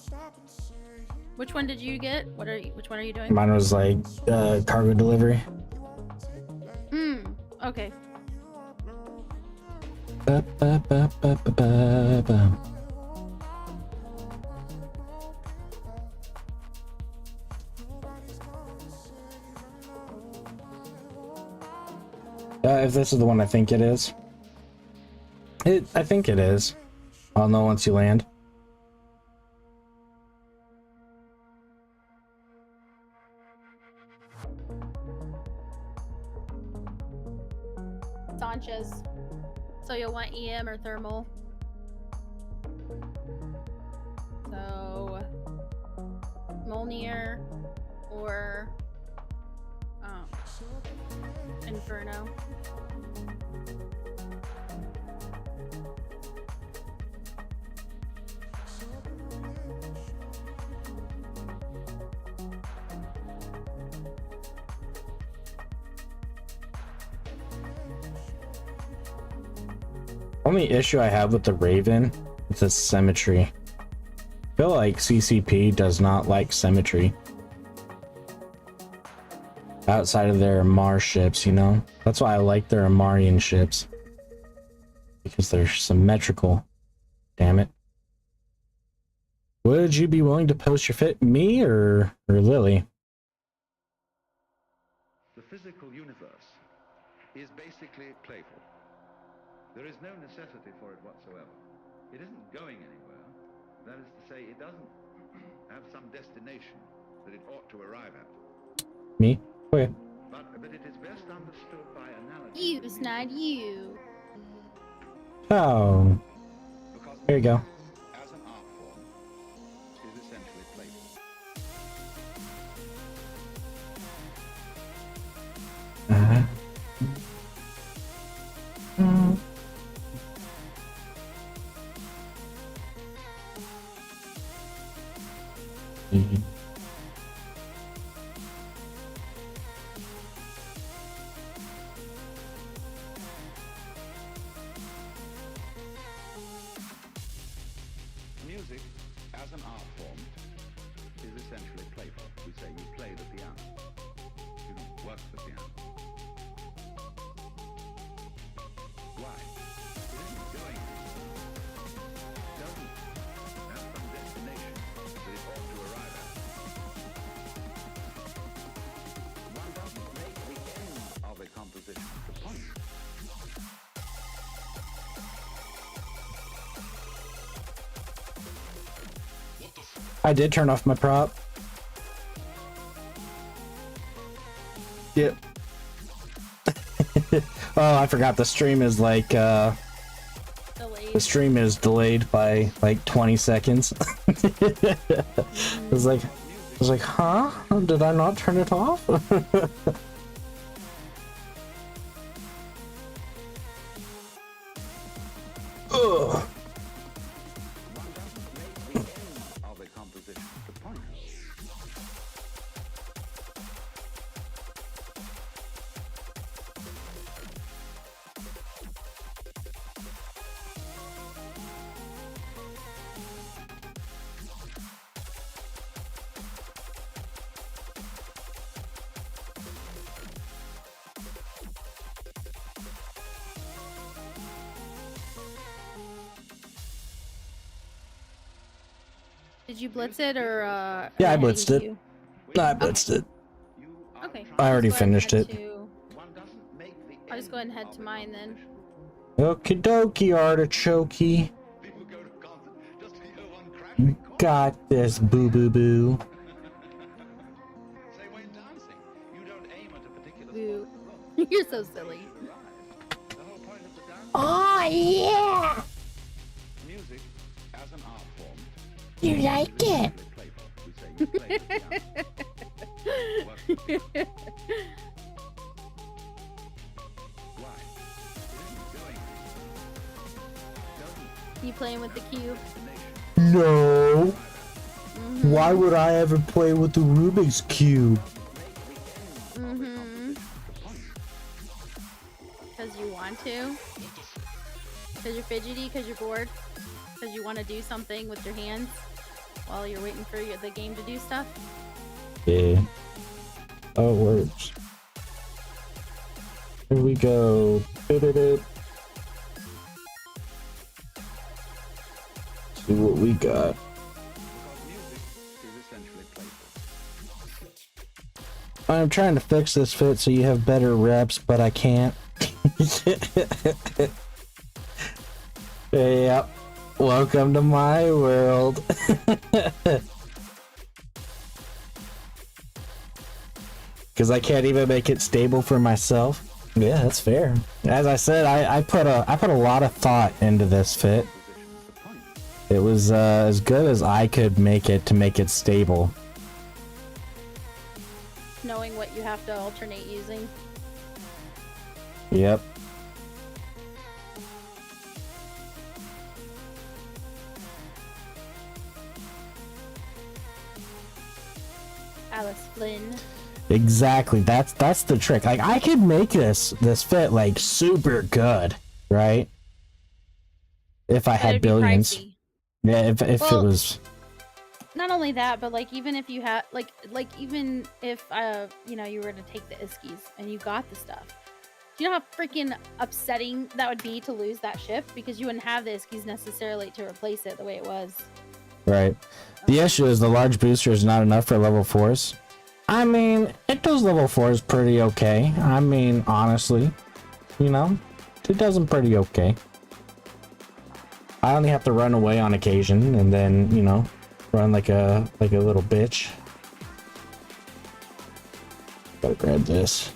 Which one did you get? Which one are you doing? Mine was like cargo delivery. Okay. Ba, ba, ba, ba, ba, ba, ba. If this is the one I think it is. I think it is. I'll know once you land. Sanchez. So you'll want EM or thermal. So Molnir or Inferno. Only issue I have with the Raven is the symmetry. I feel like CCP does not like symmetry. Outside of their Amar ships, you know? That's why I like their Amarian ships. Because they're symmetrical. Damn it. Would you be willing to post your fit, me or Lily? The physical universe is basically playful. There is no necessity for it whatsoever. It isn't going anywhere. That is to say, it doesn't have some destination that it ought to arrive at. Me? Okay. But it is best understood by analogy. You, it's not you. Oh, Because there you go. music, as an art form, is essentially playful. Music, as an art form, is essentially playful. We say you play the piano. You don't work the piano. Why? It isn't going anywhere. It doesn't have some destination that it ought to arrive at. One doesn't make the end of a composition the point. I did turn off my prop. Yep. Oh, I forgot the stream is like Delayed. the stream is delayed by like 20 seconds. I was like, huh? Did I not turn it off? Ugh. Of a composition the point. Did you blitz it or Yeah, I am blitzed heading it. to you? I blitzed it. Okay. I already I'll just go ahead and finished head it. I'll just go ahead and head to mine then. Okie dokie, artichokey. You got this, boo boo boo. Boo. You're so silly. Oh yeah! Music as an art form. You like it? You playing with the cube? No. Why would I ever play with the Rubik's Cube? Because you want to? Because you're fidgety? Because you're bored? Because you want to do something with your hands while you're waiting for the game to do stuff? Yeah. Oh, it works. Here we go. See what we got. I'm trying to fix this fit so you have better reps, but I can't. Yep. Welcome to my world. Because I can't even make it stable for myself. Yeah, that's fair. As I said, I put a lot of thought into this fit. It was as good as I could make it to make it stable. Knowing what you have to alternate using. Yep. Alice Flynn. Exactly. That's the trick. Like I could make this fit like super good, right? If I had billions. Pricey. Yeah, if it was. Not only that, but like even if you had like even if you know you were to take the Iskies and you got the stuff, do you know how freaking upsetting that would be to lose that ship because you wouldn't have the Iskies necessarily to replace it the way it was. Right. The issue is the large booster is not enough for level 4s. I mean, it does level 4s pretty okay. I mean, honestly, you know, it does them pretty okay. I only have to run away on occasion and then, you know, run like a little bitch. Gotta grab this.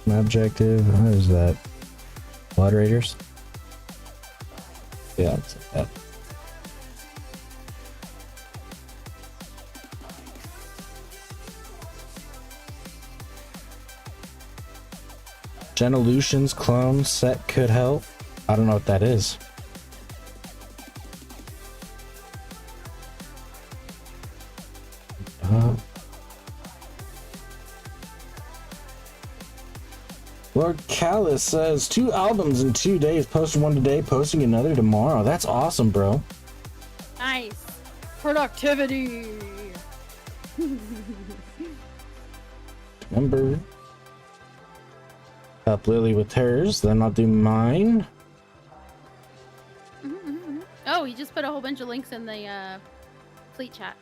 My objective, what is that? Blood Raiders? Yeah, it's that. Genolution's clone set could help. I don't know what that is. Lord Callus says 2 albums in 2 days, posting one today, posting another tomorrow. That's awesome, bro. Nice. Productivity. Remember, help Lily with hers, then I'll do mine. Oh, he just put a whole bunch of links in the fleet chat.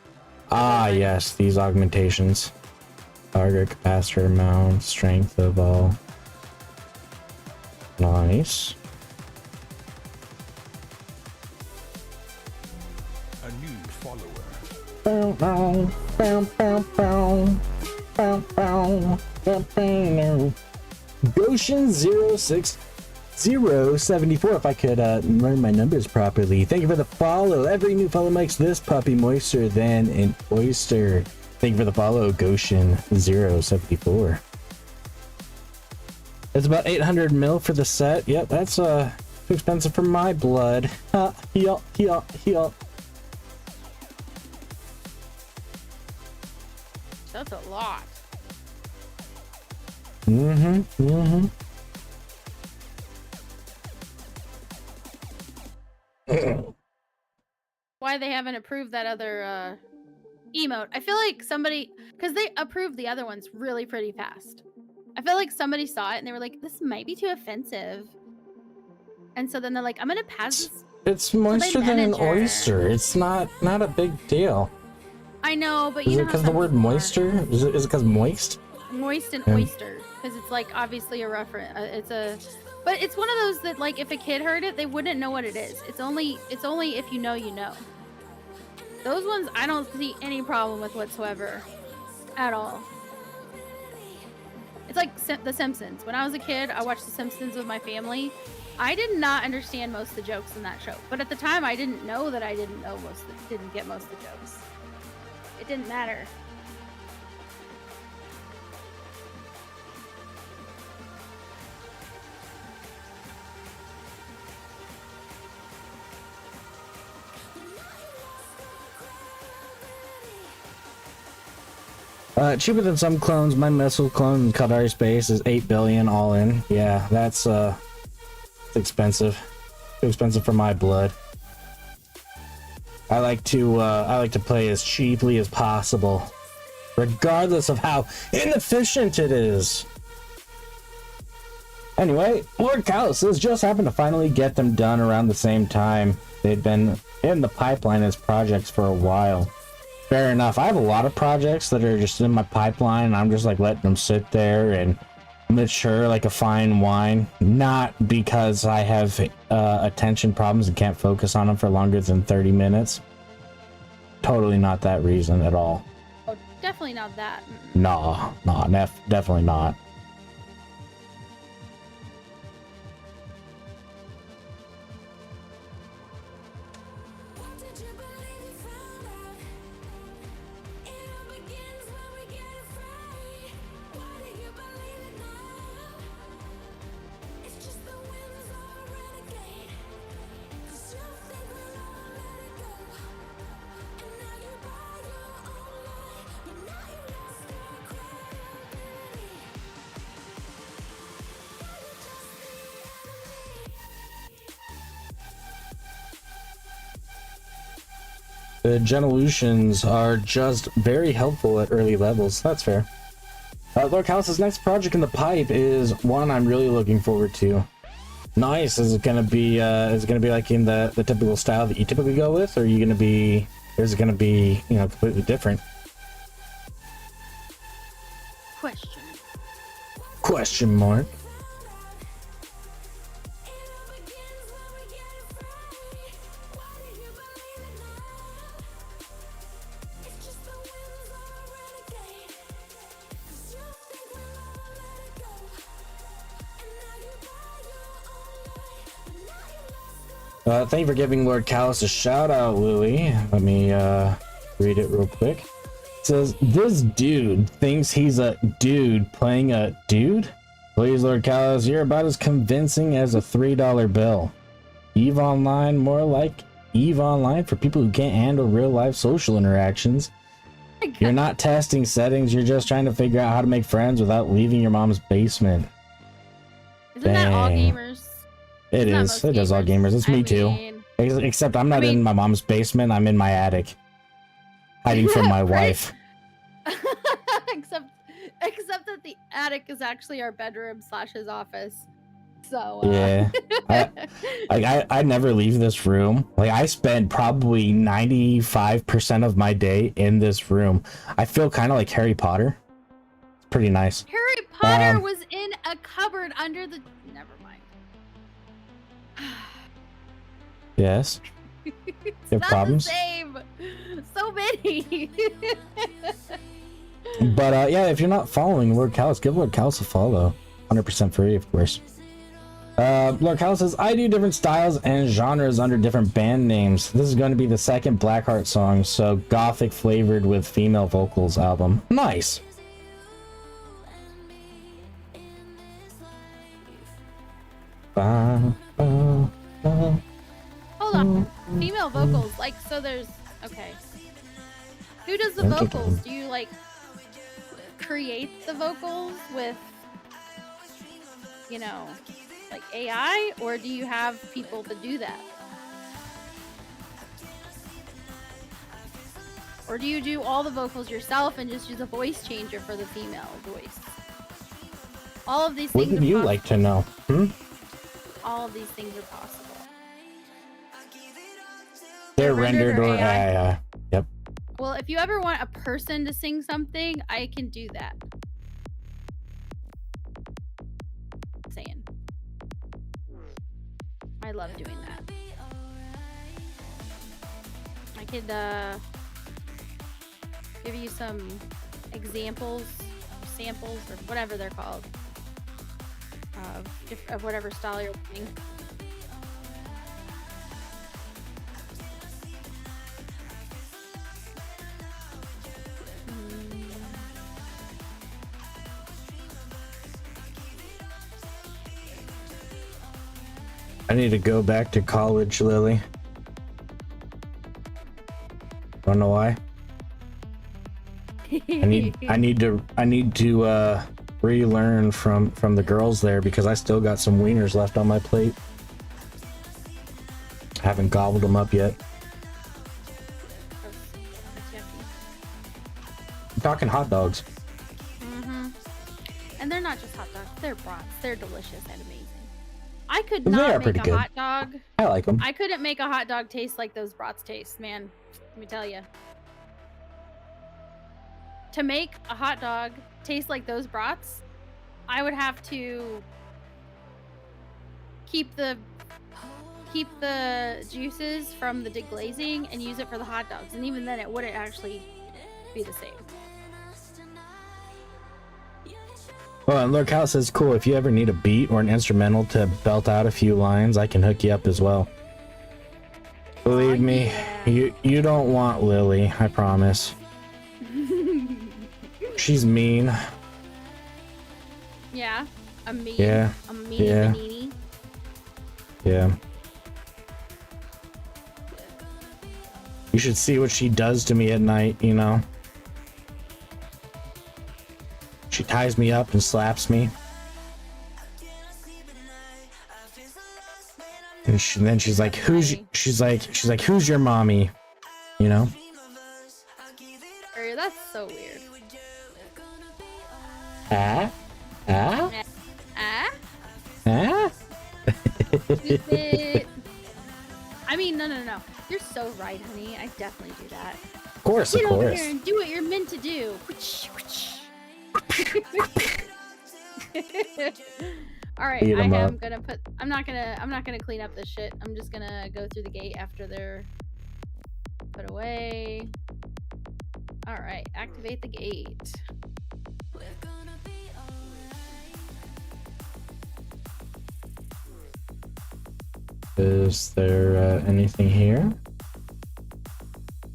Ah, yes, these augmentations. Target, capacitor, amount, strength of all. Nice. A new follower. Goshen 06074, if I could learn my numbers properly. Thank you for the follow. Every new follow makes this puppy moister than an oyster. Thank you for the follow, Goshen 074. It's about 800 mil for the set. Yep, that's too expensive for my blood. Yup. That's a lot. Why they haven't approved that other emote? I feel like somebody, because they approved the other ones really pretty fast. I feel like somebody saw it and they were like, this might be too offensive. And so then they're like, I'm gonna pass this. It's moister than an oyster. It's not a big deal. I know, but Is you it know because the word moisture? Is it because moist? Moist and oyster, because it's like obviously a reference. But it's one of those that like if a kid heard it, they wouldn't know what it is. It's only if you know, you know. Those ones I don't see any problem with whatsoever, at all. It's like The Simpsons. When I was a kid, I watched The Simpsons with my family. I did not understand most of the jokes in that show, but at the time, I didn't know that I didn't get most of the jokes. It didn't matter. Cheaper than some clones. My missile clone in Qatari space is 8 billion all in. Yeah, that's expensive. Too expensive for my blood. I like to play as cheaply as possible, regardless of how inefficient it is. Anyway, Lord Calluses just happened to finally get them done around the same time. They'd been in the pipeline as projects for a while. Fair enough. I have a lot of projects that are just in my pipeline, and I'm just like letting them sit there and mature like a fine wine. Not because I have attention problems and can't focus on them for longer than 30 minutes. Totally not that reason at all. Oh, definitely not that. Nah, definitely not. The Genolutions are just very helpful at early levels. That's fair. Lord Callus's next project in the pipe is one I'm really looking forward to. Nice. Is it gonna be like in the typical style that you typically go with, or are you gonna be? Is it gonna be, you know, completely different? Question mark. Thank you for giving Lord Callus a shout out, Louie. Let me read it real quick. It says, this dude thinks he's a dude playing a dude? Please, Lord Callus, you're about as convincing as a $3 bill. EVE Online, more like EVE Online for people who can't handle real life social interactions. You're not testing settings, you're just trying to figure out how to make friends without leaving your mom's basement. Isn't that all gamers? It is. It is all gamers. It's me too. Except I'm not in my mom's basement. I'm in my attic, hiding from my wife. except that the attic is actually our bedroom / his office. So yeah, I never leave this room. Like, I spend probably 95% of my day in this room. I feel kind of like Harry Potter. It's pretty nice. Harry Potter was in a cupboard under the. Never mind. Yes. You have problems? The same. So many. But yeah, if you're not following Lord Callus, give Lord Callus a follow. 100% free, of course. Lord Callus says, I do different styles and genres under different band names. This is going to be the second Blackheart song, so gothic flavored with female vocals album. Nice. Hold on. Female vocals, like, so there's, okay. Who does the vocals? Do you, like, create the vocals with, you know, like AI, or do you have people to do that? Or do you do all the vocals yourself and just use a voice changer for the female voice? All of these things What would you like to know? All of these things are possible. They're rendered or AI. Yep. Well, if you ever want a person to sing something, I can do that. Saying. I love doing that. I could give you some examples, samples, or whatever they're called, of whatever style you're doing. I need to go back to college, Lily. Don't know why. I need to relearn from the girls there, because I still got some wieners left on my plate. Haven't gobbled them up yet. I'm talking hot dogs. And they're not just hot dogs, they're brats. They're delicious and amazing. I could not make a hot dog. I like them. I couldn't make a hot dog taste like those brats taste, man. Let me tell you. To make a hot dog taste like those brats, I would have to keep the juices from the deglazing and use it for the hot dogs, and even then it wouldn't actually be the same. Well, and Lord Cal says, cool, if you ever need a beat or an instrumental to belt out a few lines, I can hook you up as well. Believe me, you don't want Lily, I promise. She's mean. Yeah, I'm mean. Yeah. I'm mean and meanie. Yeah. You should see what she does to me at night, you know? She ties me up and slaps me. And then she's like, who's your mommy? You know? That's so weird. Ah? Ah? Ah? Ah? Stupid. I mean, no. You're so right, honey. I definitely do that. Of course, Get of over course. here and do what you're meant to do. All right, Beat 'em up. I'm not gonna clean up this shit. I'm just gonna go through the gate after they're put away. All right, activate the gate. Is there anything here?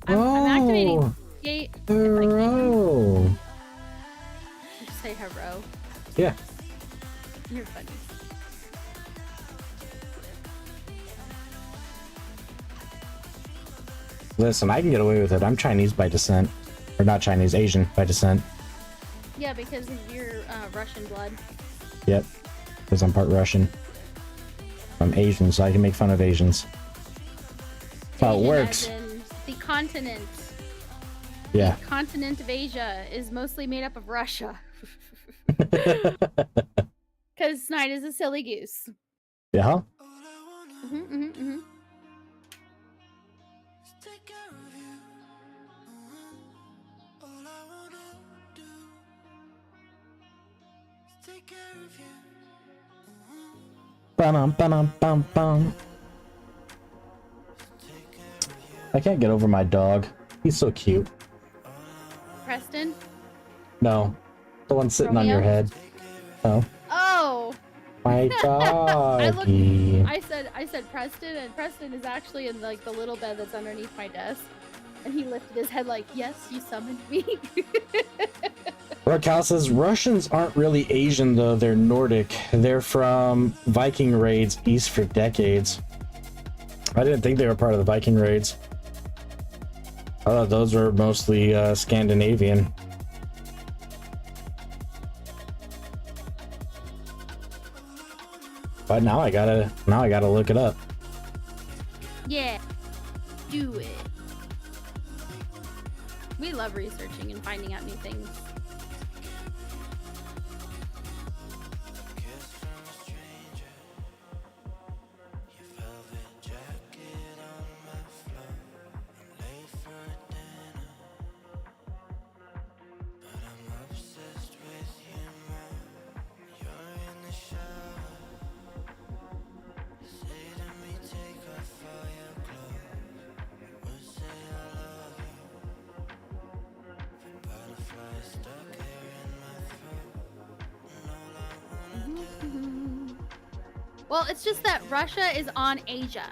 I'm activating the gate. Hello. Just say hello. Yeah. You're funny. Listen, I can get away with it. I'm Chinese by descent. Or not Chinese, Asian by descent. Yeah, because of your Russian blood. Yep. Because I'm part Russian. I'm Asian, so I can make fun of Asians. That's how it Asian works. as in the continent. Yeah. The continent of Asia is mostly made up of Russia. Because Snide is a silly goose. Yeah? Mm-hmm. Bum. I can't get over my dog. He's so cute. Preston? No. The one sitting on your Romeo? head. Oh. Oh! My doggy. I said Preston, and Preston is actually in like the little bed that's underneath my desk. And he lifted his head like, yes, you summoned me. Raquel says Russians aren't really Asian though, they're Nordic. They're from Viking raids east for decades. I didn't think they were part of the Viking raids. I thought those were mostly Scandinavian. But now I gotta look it up. Yeah. Do it. We love researching and finding out new things. Well, it's just that Russia is on Asia.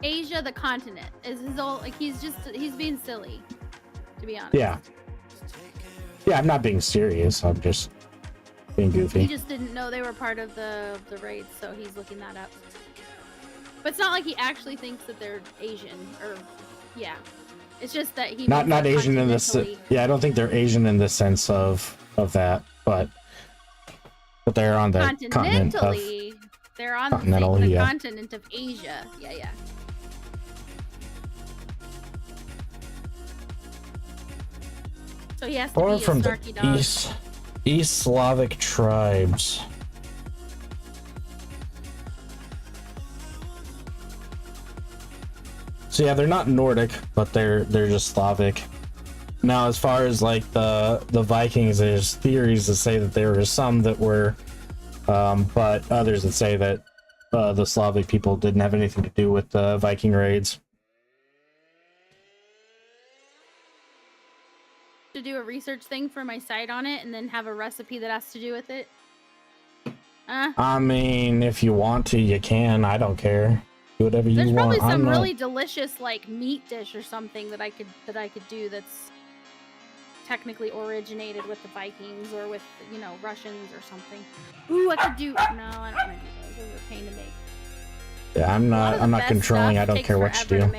Asia, the continent, is his old, like, he's being silly, to be honest. Yeah. Yeah, I'm not being serious. I'm just being goofy. He just didn't know they were part of the raids, so he's looking that up. But it's not like he actually thinks that they're Asian, or, yeah. It's just that he Not Asian in this. Yeah, I don't think they're Asian in the sense of that, but they're on the continent of. They're on the continent of Asia. Yeah. So he has to Or be from a the snarky dog. East Slavic tribes. So yeah, they're not Nordic, but they're just Slavic. Now, as far as like the Vikings, there's theories that say that there were some that were, but others that say that the Slavic people didn't have anything to do with the Viking raids. To do a research thing for my site on it, and then have a recipe that has to do with it. I mean, if you want to, you can. I don't care. Do whatever you want. There's probably some really delicious like meat dish or something that I could do that's technically originated with the Vikings or with, you know, Russians or something. Ooh, I could do. No, I don't want to do those. Those are a pain to make. Yeah, I'm not controlling. I don't care what you do.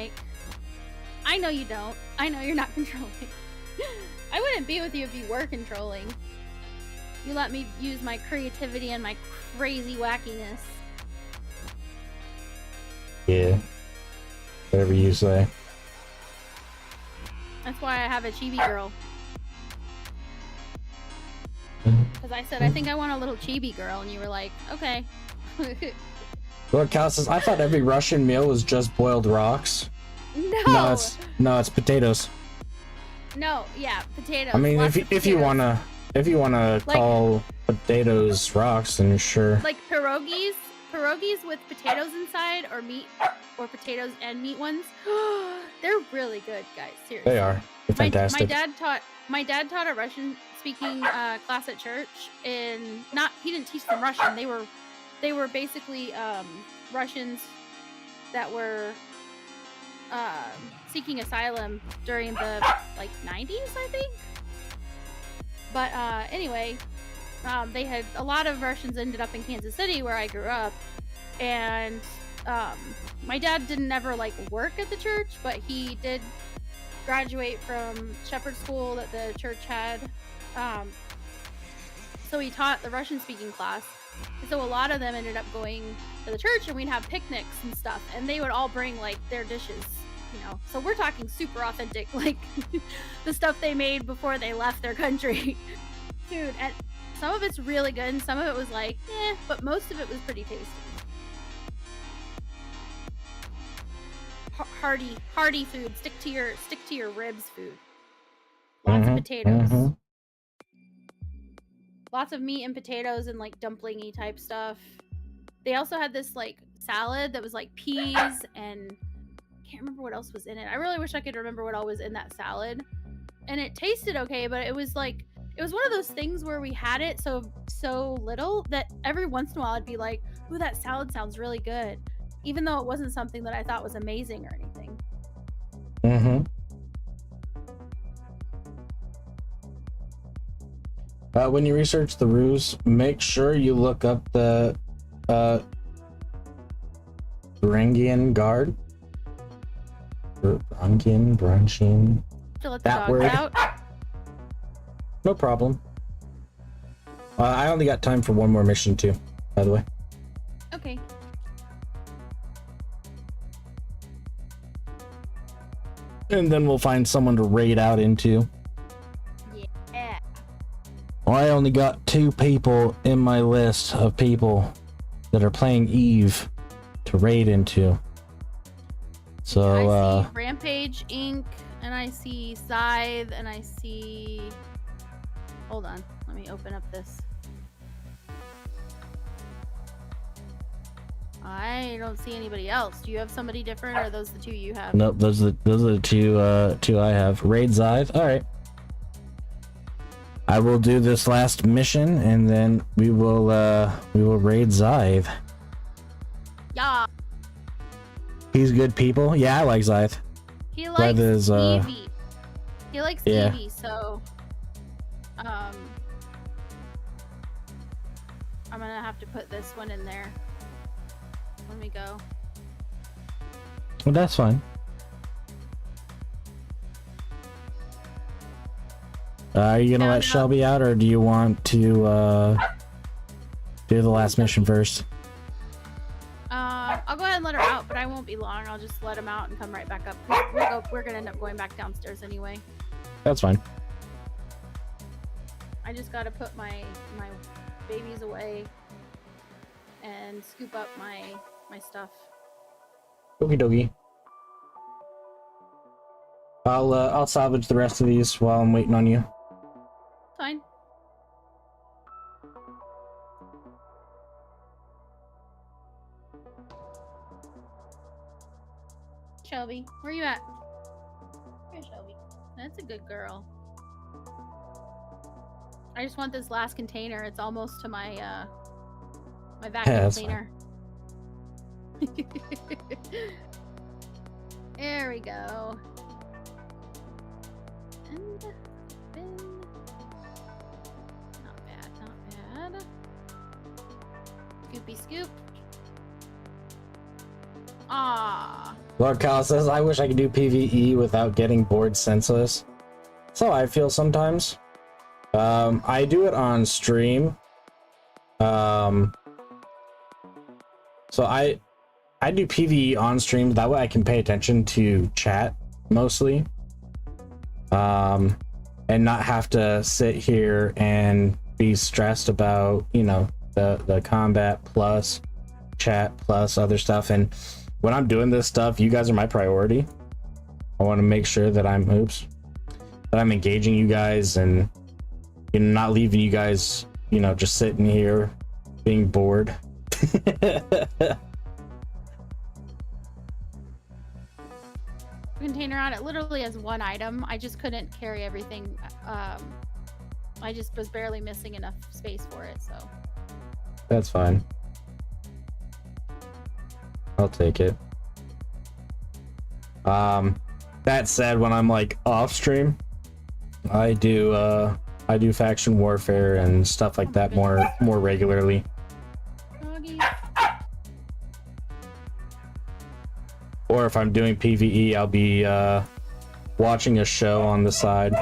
I know you don't. I know you're not controlling. I wouldn't be with you if you were controlling. You let me use my creativity and my crazy wackiness. Yeah. Whatever you say. That's why I have a chibi girl. Because I said, I think I want a little chibi girl, and you were like, okay. Lord Cal says, I thought every Russian meal was just boiled rocks. No. No, it's potatoes. No, yeah, potatoes. I mean, lots of if you potatoes. wanna Like- call potatoes rocks, then sure. Like pierogies with potatoes inside, or meat, or potatoes and meat ones. They're really good, guys. Seriously. They are. They're fantastic. My dad taught a Russian speaking class at church, and he didn't teach them Russian. They were basically Russians that were seeking asylum during the like 90s, I think. But anyway, they had a lot of Russians ended up in Kansas City, where I grew up, and my dad didn't ever like work at the church, but he did graduate from shepherd school that the church had. So he taught the Russian speaking class. So a lot of them ended up going to the church, and we'd have picnics and stuff, and they would all bring like their dishes, you know. So we're talking super authentic, like the stuff they made before they left their country. Dude, and some of it's really good, and some of it was like, but most of it was pretty tasty. Hearty food. Stick to your ribs food. Lots of potatoes. Lots of meat and potatoes and like dumplingy type stuff. They also had this like salad that was like peas, and I can't remember what else was in it. I really wish I could remember what all was in that salad. And it tasted okay, but it was one of those things where we had it so little that every once in a while I'd be like, ooh, that salad sounds really good, even though it wasn't something that I thought was amazing or anything. When you research the ruse, make sure you look up the Varangian guard. Varangian. To let the That dogs word. out. No problem. I only got time for one more mission too, by the way. Okay. And then we'll find someone to raid out into. Yeah. I only got 2 people in my list of people that are playing Eve to raid into. So, I see Rampage Inc. and I see Scythe and I see. Hold on, let me open up this. I don't see anybody else. Do you have somebody different, or are those the 2 you have? Nope, those are the two I have. Raid Scythe. All right. I will do this last mission, and then we will raid Scythe. Yeah. He's good people. Yeah, I like Scythe. He likes Eevee. He likes yeah. Eevee, so I'm gonna have to put this one in there. Let me go. Well, that's fine. Are you gonna let Shelby out, or do you want to do the last mission first? I'll go ahead and let her out, but I won't be long. I'll just let him out and come right back up. 'Cause we're gonna end up going back downstairs anyway. That's fine. I just gotta put my babies away and scoop up my stuff. Okie dokie. I'll salvage the rest of these while I'm waiting on you. Fine. Shelby, where you at? Here, Shelby. That's a good girl. I just want this last container. It's almost to my my vacuum cleaner. There we go. And bin. Not bad, not bad. Scoopy scoop. Ah. Lord Cal says, I wish I could do PvE without getting bored senseless. That's how I feel sometimes. I do it on stream. So I do PvE on stream. That way I can pay attention to chat mostly. And not have to sit here and be stressed about, you know, the combat plus chat plus other stuff. And when I'm doing this stuff, you guys are my priority. I want to make sure that I'm engaging you guys and, you know, not leaving you guys, you know, just sitting here being bored. Container on it literally has one item. I just couldn't carry everything. I just was barely missing enough space for it, so That's fine. I'll take it. That said, when I'm like off stream, I do faction warfare and stuff like that more regularly. Doggy. Or if I'm doing PvE, I'll be watching a show on the side.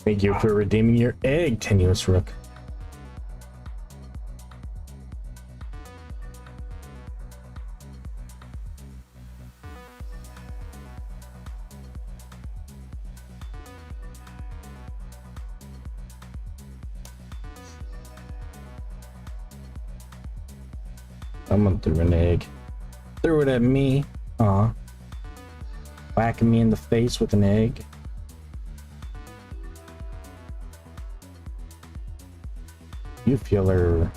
Thank you for redeeming your egg, Tenuous Rook. Someone threw an egg. Threw it at me. Aw. Whacking me in the face with an egg. You feel her.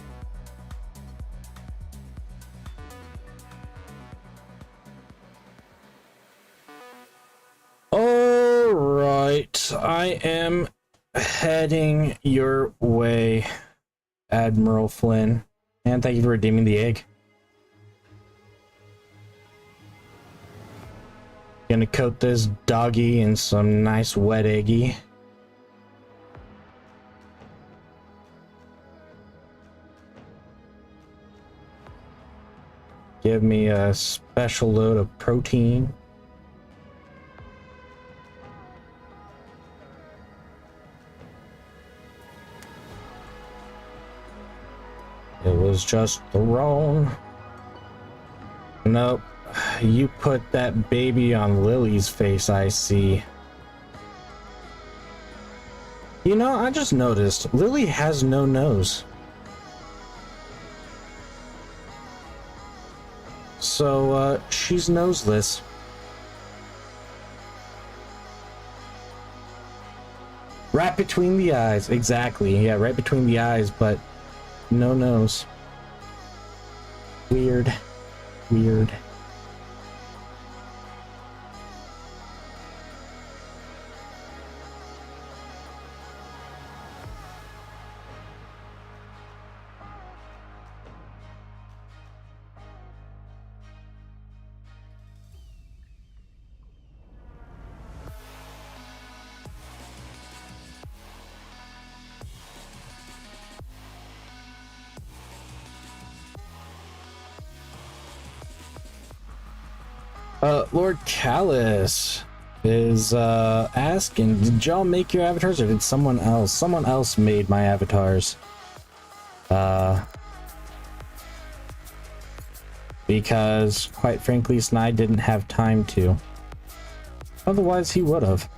All right, I am heading your way, Admiral Flynn, and thank you for redeeming the egg. Gonna coat this doggy in some nice wet eggy. Give me a special load of protein. It was just the wrong. Nope. You put that baby on Lily's face, I see. You know, I just noticed Lily has no nose. So, she's noseless. Right between the eyes, exactly. Yeah, right between the eyes, but no nose. Weird. Weird. Lord Callus is asking, did y'all make your avatars or did someone else? Someone else made my avatars. Because, quite frankly, Snide didn't have time to. Otherwise, he would have.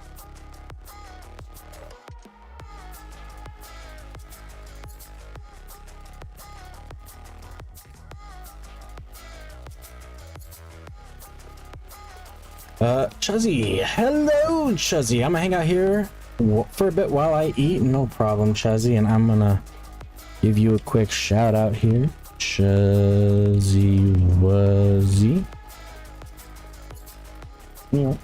Chuzzy, hello Chuzzy. I'm gonna hang out here for a bit while I eat. No problem, Chuzzy, and I'm gonna give you a quick shout out here. Chuzzy Wuzzy. Yeah.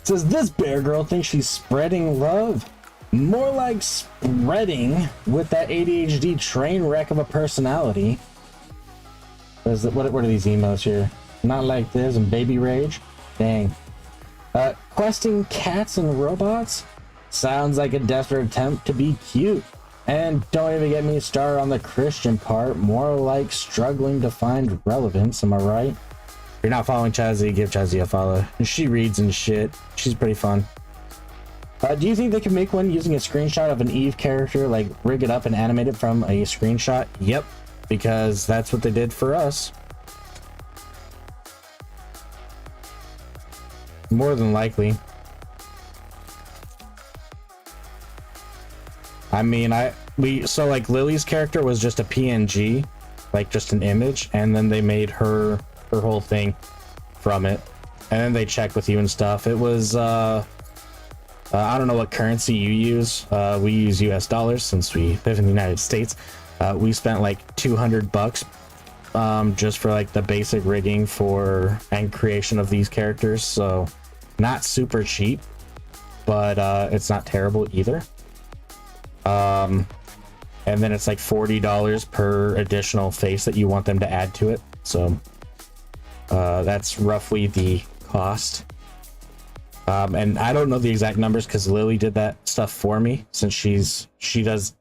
Says this bear girl thinks she's spreading love. More like spreading with that ADHD train wreck of a personality. What are these emotes here? Not like this and baby rage? Dang. Questing cats and robots? Sounds like a desperate attempt to be cute. And don't even get me started on the Christian part. More like struggling to find relevance, am I right? you're not following Chazzy, give Chazzy a follow. She reads and shit. She's pretty fun. Do you think they can make one using a screenshot of an Eve character, like rig it up and animate it from a screenshot? Yep, because that's what they did for us. More than likely. I mean, so like Lily's character was just a PNG, like just an image, and then they made her whole thing from it, and then they check with you and stuff. It was I don't know what currency you use. We use US dollars since we live in the United States. We spent like $200 just for like the basic rigging for and creation of these characters, so not super cheap, but it's not terrible either. And then it's like $40 per additional face that you want them to add to it, so that's roughly the cost. And I don't know the exact numbers because Lily did that stuff for me, since she does,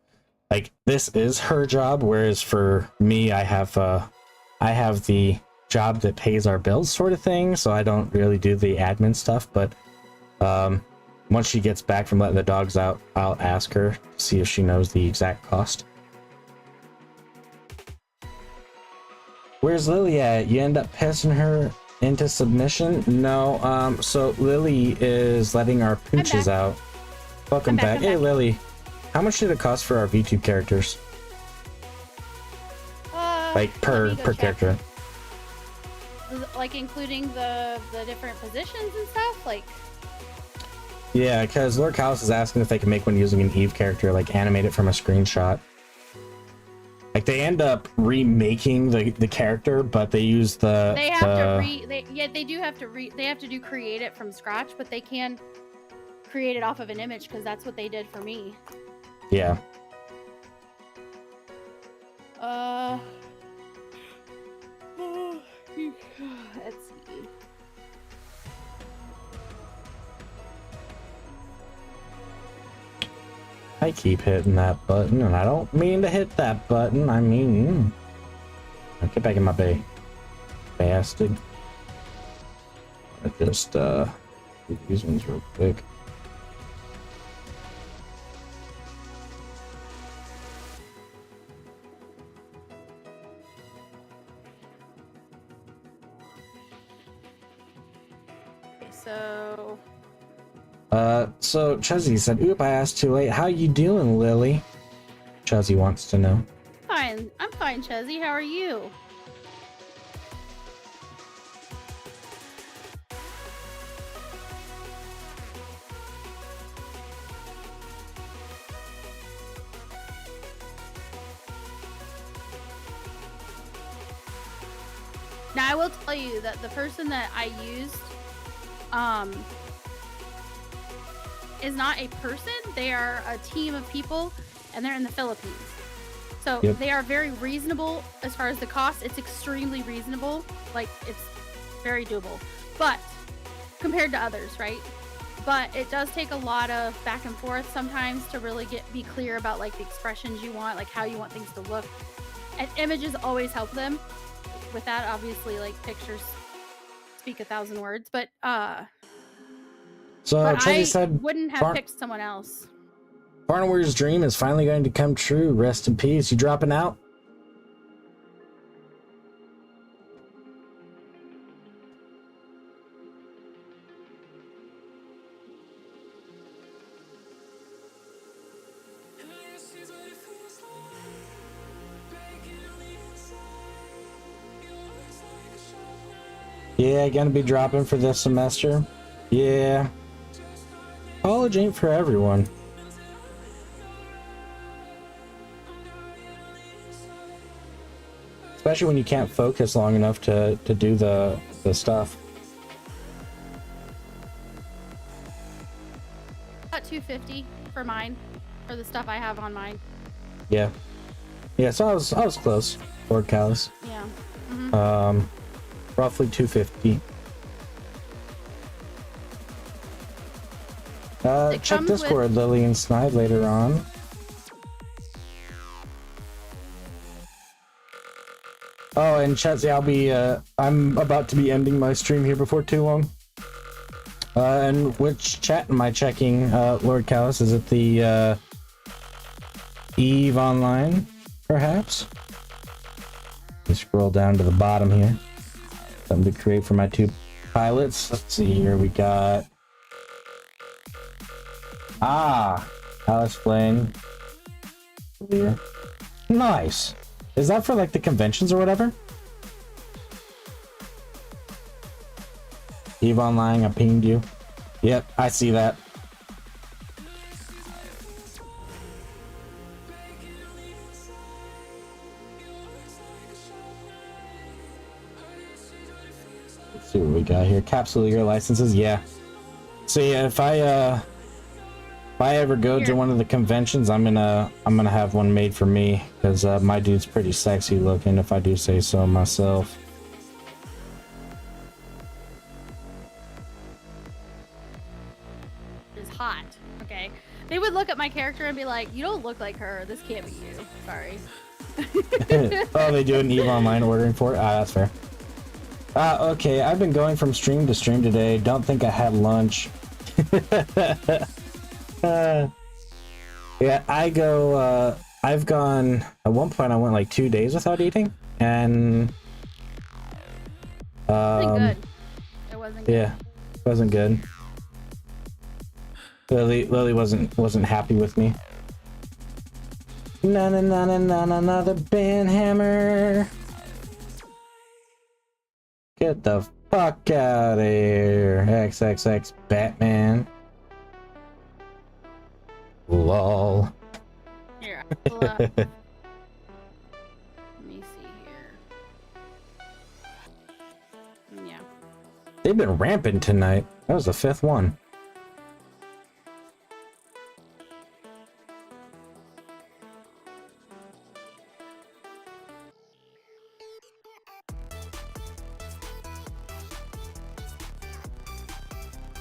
like, this is her job, whereas for me I have the job that pays our bills sort of thing, so I don't really do the admin stuff. But once she gets back from letting the dogs out, I'll ask her to see if she knows the exact cost. Where's Lily at? You end up pissing her into submission? No, so Lily is letting our pooches out. Welcome back. Hey Lily, how much did it cost for our VTube characters? Like per character? Like including the different positions and stuff, like. Yeah, because Lord Callus is asking if they can make one using an Eve character, like animate it from a screenshot. Like they end up remaking the character, but they use the. They have they have to do create it from scratch, but they can create it off of an image because that's what they did for me. Yeah. Let's see. I keep hitting that button, and I don't mean to hit that button. I mean, get back in my bay, bastard. I just do these ones real quick. So Chuzzy said, "Oop, I asked too late. How you doing, Lily?" Chuzzy wants to know. Fine, I'm fine, Chuzzy. How are you? Now I will tell you that the person that I used, is not a person. They are a team of people, and they're in the Philippines. So They are very reasonable as far as the cost. It's extremely reasonable. Like, it's very doable. But compared to others, right? But it does take a lot of back and forth sometimes to really be clear about like the expressions you want, like how you want things to look. And images always help them with that. Obviously, like pictures speak 1,000 words, but So Chuzzy said, wouldn't have picked someone else. Barn Warrior's dream is finally going to come true. Rest in peace. You dropping out? Yeah, gonna be dropping for this semester. Yeah. College ain't for everyone. Especially when you can't focus long enough to do the stuff. About $250 for mine, for the stuff I have on mine. Yeah. Yeah, so I was close. Lord Callus. Yeah. Mm-hmm. Roughly $250. Check Discord, Lily and Snide later on. Oh, and Chelsea, I'm about to be ending my stream here before too long. And which chat am I checking, Lord Callus? Is it the, Eve Online, perhaps? Let me scroll down to the bottom here. Something to create for my two pilots. Let's see here, we got... Alice playing. Yeah. Nice. Is that for, like, the conventions or whatever? Eve Online, I pinged you. Yep, I see that. Let's see what we got here. Capsule year licenses, yeah. So yeah, if I ever go to one of the conventions, I'm gonna have one made for me, because my dude's pretty sexy looking, if I do say so myself. Hot. Okay. They would look at my character and be like, you don't look like her. This can't be you. Sorry. Oh, they do an EVE Online ordering for it? That's fair. Okay, I've been going from stream to stream today. Don't think I had lunch. Yeah, I've gone, at one point I went like 2 days without eating, and... It wasn't good. It wasn't good. Yeah, it wasn't good. Lily wasn't happy with me. Another band hammer. Get the fuck out of here, XXX Batman. Lol. Here, I'll pull up. Let me see here. Yeah. They've been ramping tonight. That was the 5th one.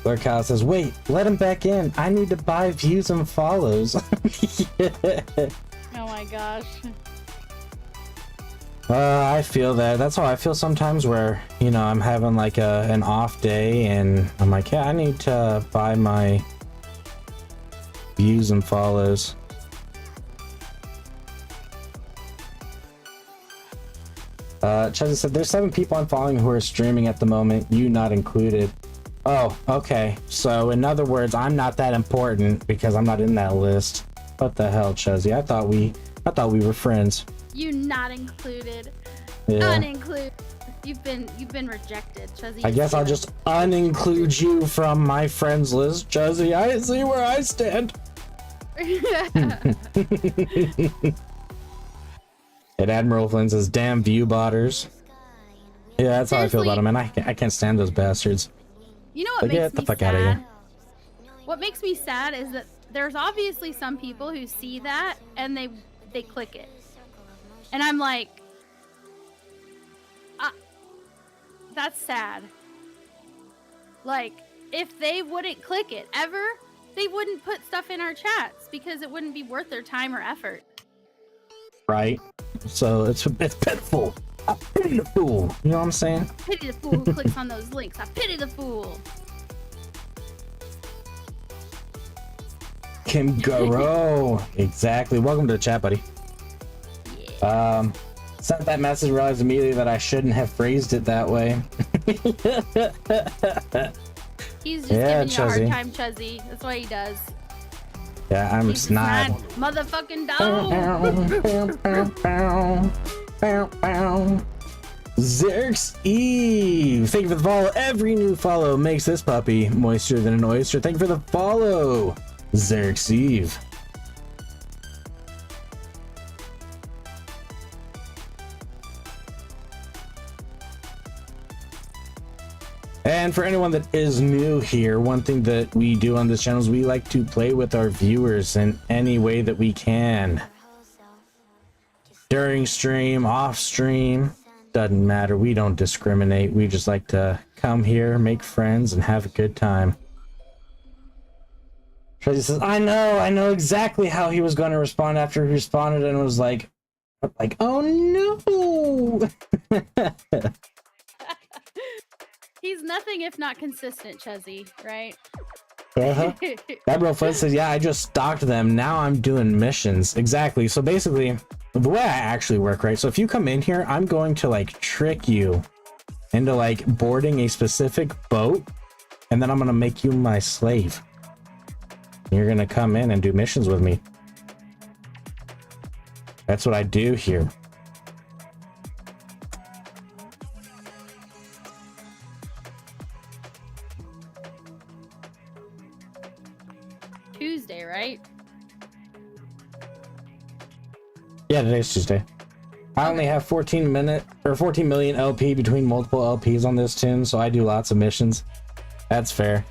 Lord Kyle says, wait, let him back in. I need to buy views and follows. Oh my gosh. I feel that. That's how I feel sometimes where, you know, I'm having like an off day and I'm like, yeah, I need to buy my views and follows. Cheza said, there's 7 people I'm following who are streaming at the moment, you not included. Oh, okay. So in other words, I'm not that important because I'm not in that list. What the hell, Chezzy? I thought we were friends. You not included. Yeah. Unincluded. You've been rejected, Chezzy. I guess I'll just uninclude you from my friends list, Chezzy. I see where I stand. And Admiral Flynn says, damn view botters. Yeah, that's how I feel about them, and I can't stand those bastards. You know what Like, makes get the me fuck sad? out of here. What makes me sad is that there's obviously some people who see that and they click it. And I'm like, that's sad. Like, if they wouldn't click it ever, they wouldn't put stuff in our chats because it wouldn't be worth their time or effort. Right? So it's pitiful. I pity the fool. You know what I'm saying? I pity the fool who clicks on those links. I pity the fool. Kim Garo. Exactly. Welcome to the chat, buddy. Yeah. Sent that message, realized immediately that I shouldn't have phrased it that way. He's just yeah, giving you a hard time, Chuzzy. That's what he does. Yeah, I'm He's snide. Motherfucking dog. Zerx Eve, thank you for the follow. Every new follow makes this puppy moister than an oyster. Thank you for the follow, Zerx Eve. And for anyone that is new here, one thing that we do on this channel is we like to play with our viewers in any way that we can. During stream, off stream, doesn't matter. We don't discriminate. We just like to come here, make friends, and have a good time. Tracy says, I know exactly how he was going to respond after he responded and was like, Like, oh no. He's nothing if not consistent, Chezzy, right? Uh-huh. That real fun says, yeah, I just stalked them. Now I'm doing missions. Exactly. So basically, the way I actually work, right? So if you come in here, I'm going to like trick you into like boarding a specific boat, and then I'm gonna make you my slave. You're gonna come in and do missions with me. That's what I do here. Tuesday, right? Yeah, today's Tuesday. I only have 14 million LP between multiple LPs on this tune, so I do lots of missions. That's fair.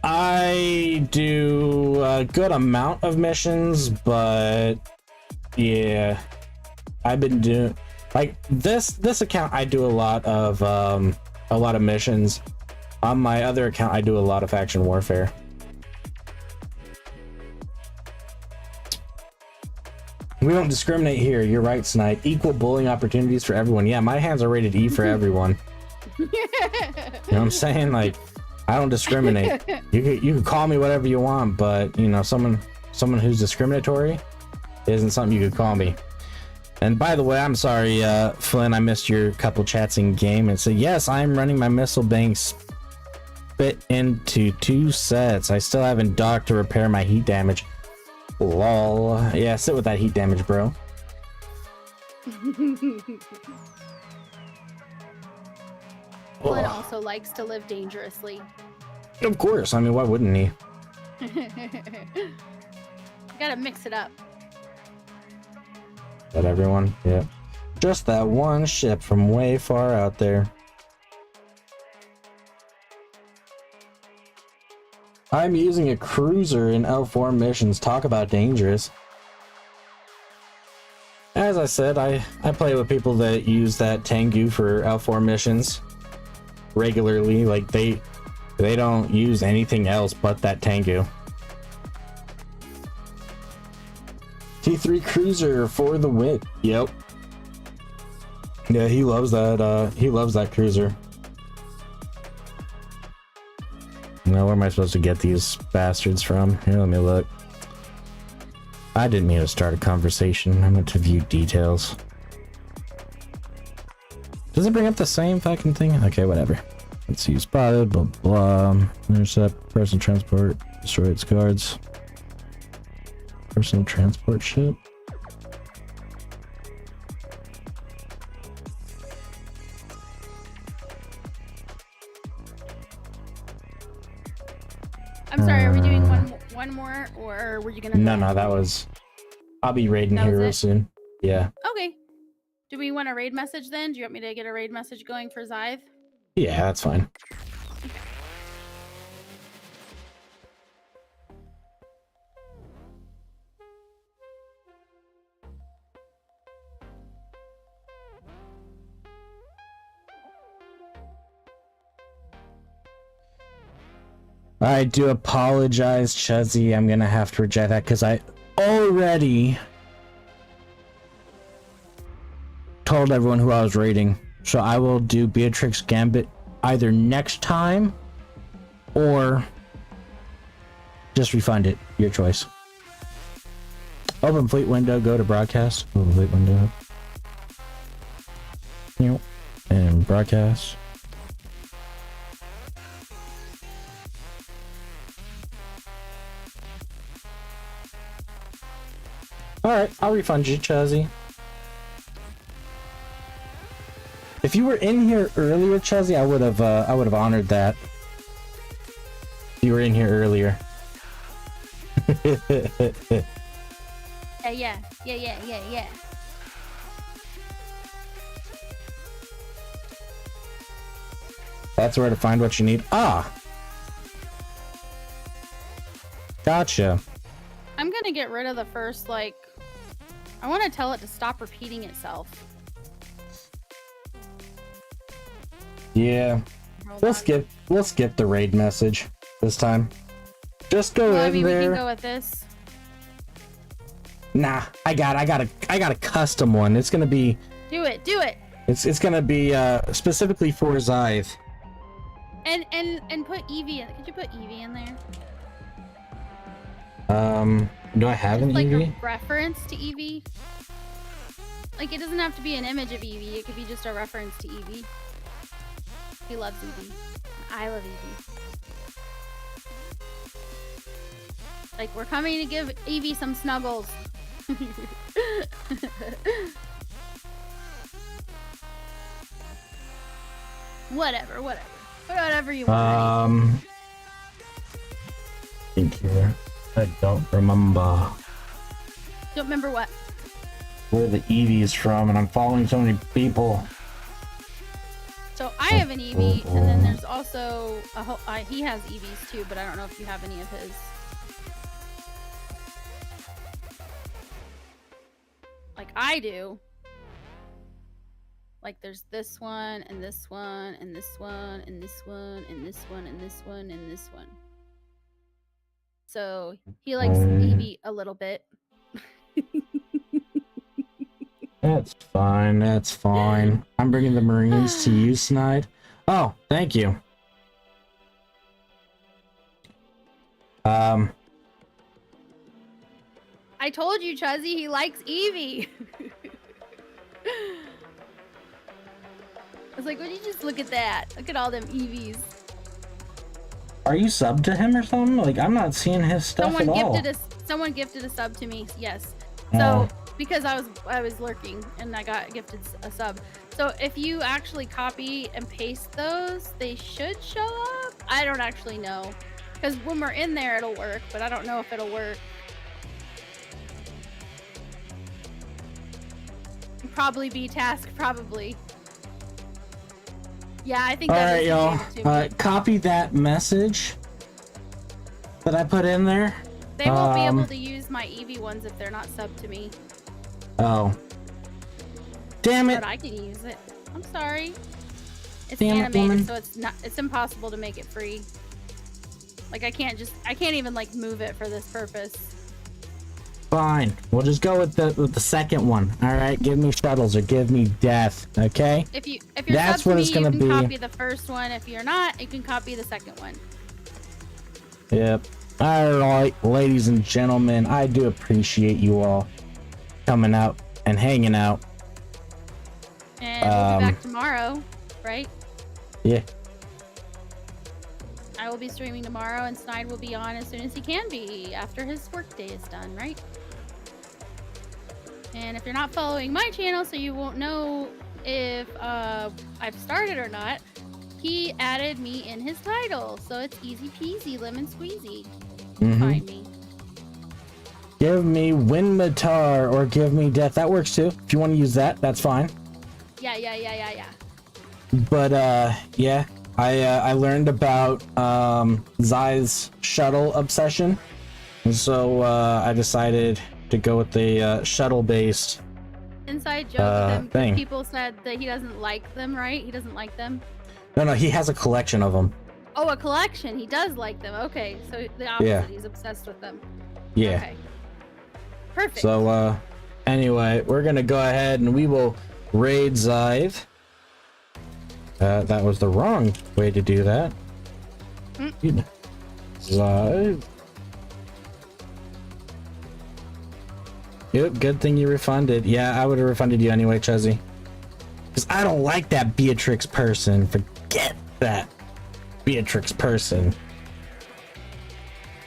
I do a good amount of missions, but yeah, I've been doing like this account. I do a lot of missions. On my other account, I do a lot of faction warfare. We don't discriminate here. You're right, Snipe. Equal bullying opportunities for everyone. Yeah, my hands are rated E for everyone. You know what I'm saying? Like, I don't discriminate. You can call me whatever you want, but you know, someone who's discriminatory isn't something you could call me. And by the way, I'm sorry, Flynn, I missed your couple chats in game. And said, yes, I'm running my missile bank spit into 2 sets. I still haven't docked to repair my heat damage. Lol. Yeah, sit with that heat damage, bro. Flynn also likes to live dangerously. Of course. I mean, why wouldn't he? Gotta mix it up. That everyone? Yeah. Just that one ship from way far out there. I'm using a cruiser in L4 missions. Talk about dangerous. As I said, I play with people that use that Tengu for L4 missions regularly. Like they don't use anything else but that Tengu. T3 cruiser for the win. Yep. Yeah, he loves that. He loves that cruiser. Now, where am I supposed to get these bastards from? Here, let me look. I didn't mean to start a conversation. I meant to view details. Does it bring up the same fucking thing? Okay, whatever. Let's see. Spotted, blah, blah. Intercept, personal transport, destroy its guards. Personal transport ship. I'm sorry, are we doing one more, or were you gonna? No, that was. I'll be raiding That was here it? soon. Yeah. Okay. Do we want a raid message then? Do you want me to get a raid message going for Zythe? Yeah, that's fine. I do apologize, Chuzzy. I'm gonna have to reject that because I already told everyone who I was raiding. So I will do Beatrix Gambit either next time or just refund it. Your choice. Open fleet window, go to broadcast. Open fleet window. And broadcast. Alright, I'll refund you, Chuzzy. If you were in here earlier, Chuzzy, I would have honored that. If you were in here earlier. Yeah. That's where to find what you need. Ah! Gotcha. I'm gonna get rid of the first, like, I want to tell it to stop repeating itself. Yeah. We'll skip the raid message this time. Just go Well, I in mean, there. we can go with this. Nah, I got a custom one. It's gonna be. Do it. Do it. It's gonna be specifically for Zythe. And put Eevee in. Could you put Eevee in there? Do I have an like Eevee? a reference to Eevee. Like it doesn't have to be an image of Eevee. It could be just a reference to Eevee. He loves Eevee. I love Eevee. Like we're coming to give Eevee some snuggles. Whatever you want. Thank you. I don't remember Don't remember what. where the Eevee is from, and I'm following so many people. So I have an Eevee, and then there's also a whole. He has Eevees too, but I don't know if you have any of his. Like I do. Like there's this one, and this one, and this one, and this one, and this one, and this one, and this one. So he likes Eevee a little bit. That's fine. That's fine. I'm bringing the Marines to you, Snide. Oh, thank you. I told you, Chuzzy, he likes Eevee. I was like, would you just look at that? Look at all them Eevees. Are you subbed to him or something? Like, I'm not seeing his stuff at all. Someone gifted a sub to me. Yes. So because I was lurking and I got gifted a sub. So if you actually copy and paste those, they should show up. I don't actually know, because when we're in there, it'll work, but I don't know if it'll work. Probably B task, probably. Yeah, I think all that right, y'all. Copy that message that I put in there. They won't be able to use my Eevee ones if they're not subbed to me. Oh. Damn it. But I can use it. I'm sorry. It's Damn it, animated, woman. so it's impossible to make it free. Like I can't even like move it for this purpose. Fine. We'll just go with the second one. All right. Give me shuttles or give me death. Okay. If you're That's subbed what to me, it's gonna you can be. copy the first one. If you're not, you can copy the second one. Yep. All right, ladies and gentlemen, I do appreciate you all coming out and hanging out. And we'll be back tomorrow, right? Yeah. I will be streaming tomorrow, and Snide will be on as soon as he can be after his workday is done, right? And if you're not following my channel, so you won't know if I've started or not, he added me in his title, so it's easy peasy, lemon squeezy. Find me. Give me Winmatar or give me death. That works too. If you want to use that, that's fine. Yeah. But yeah, I learned about Zythe's shuttle obsession, and so I decided to go with the shuttle-based Inside joke with him, thing. people said that he doesn't like them, right? He doesn't like them. No, he has a collection of them. Oh, a collection. He does like them. Okay, so the opposite. Yeah. He's obsessed with them. Yeah. Okay. Perfect. So anyway, we're gonna go ahead and we will raid Zythe. That was the wrong way to do that. Zythe. Yep, good thing you refunded. Yeah, I would have refunded you anyway, Chuzzy. Because I don't like that Beatrix person. Forget that Beatrix person.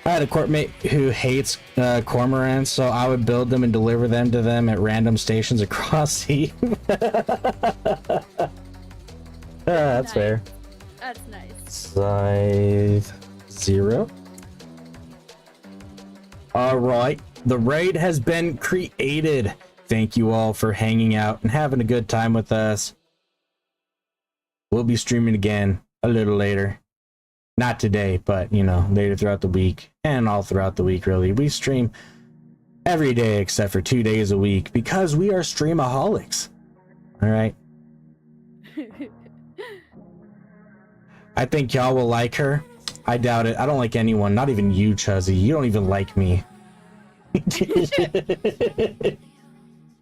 I had a courtmate who hates cormorants, so I would build them and deliver them to them at random stations across the... that's nice. fair. That's nice. Scythe 0. Alright, the raid has been created. Thank you all for hanging out and having a good time with us. We'll be streaming again a little later. Not today, but, you know, later throughout the week and all throughout the week, really. We stream every day except for 2 days a week because we are streamaholics. All right. I think y'all will like her. I doubt it. I don't like anyone, not even you, Chuzzy. You don't even like me.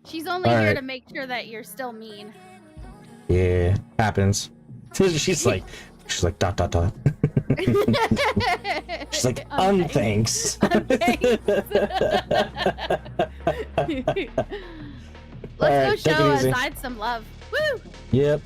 She's only All here right. to make sure that you're still mean. Yeah, happens. She's like dot dot dot. She's like unthanks. Let's Alright, go take it show easy. Aside some love. Woo! Yep.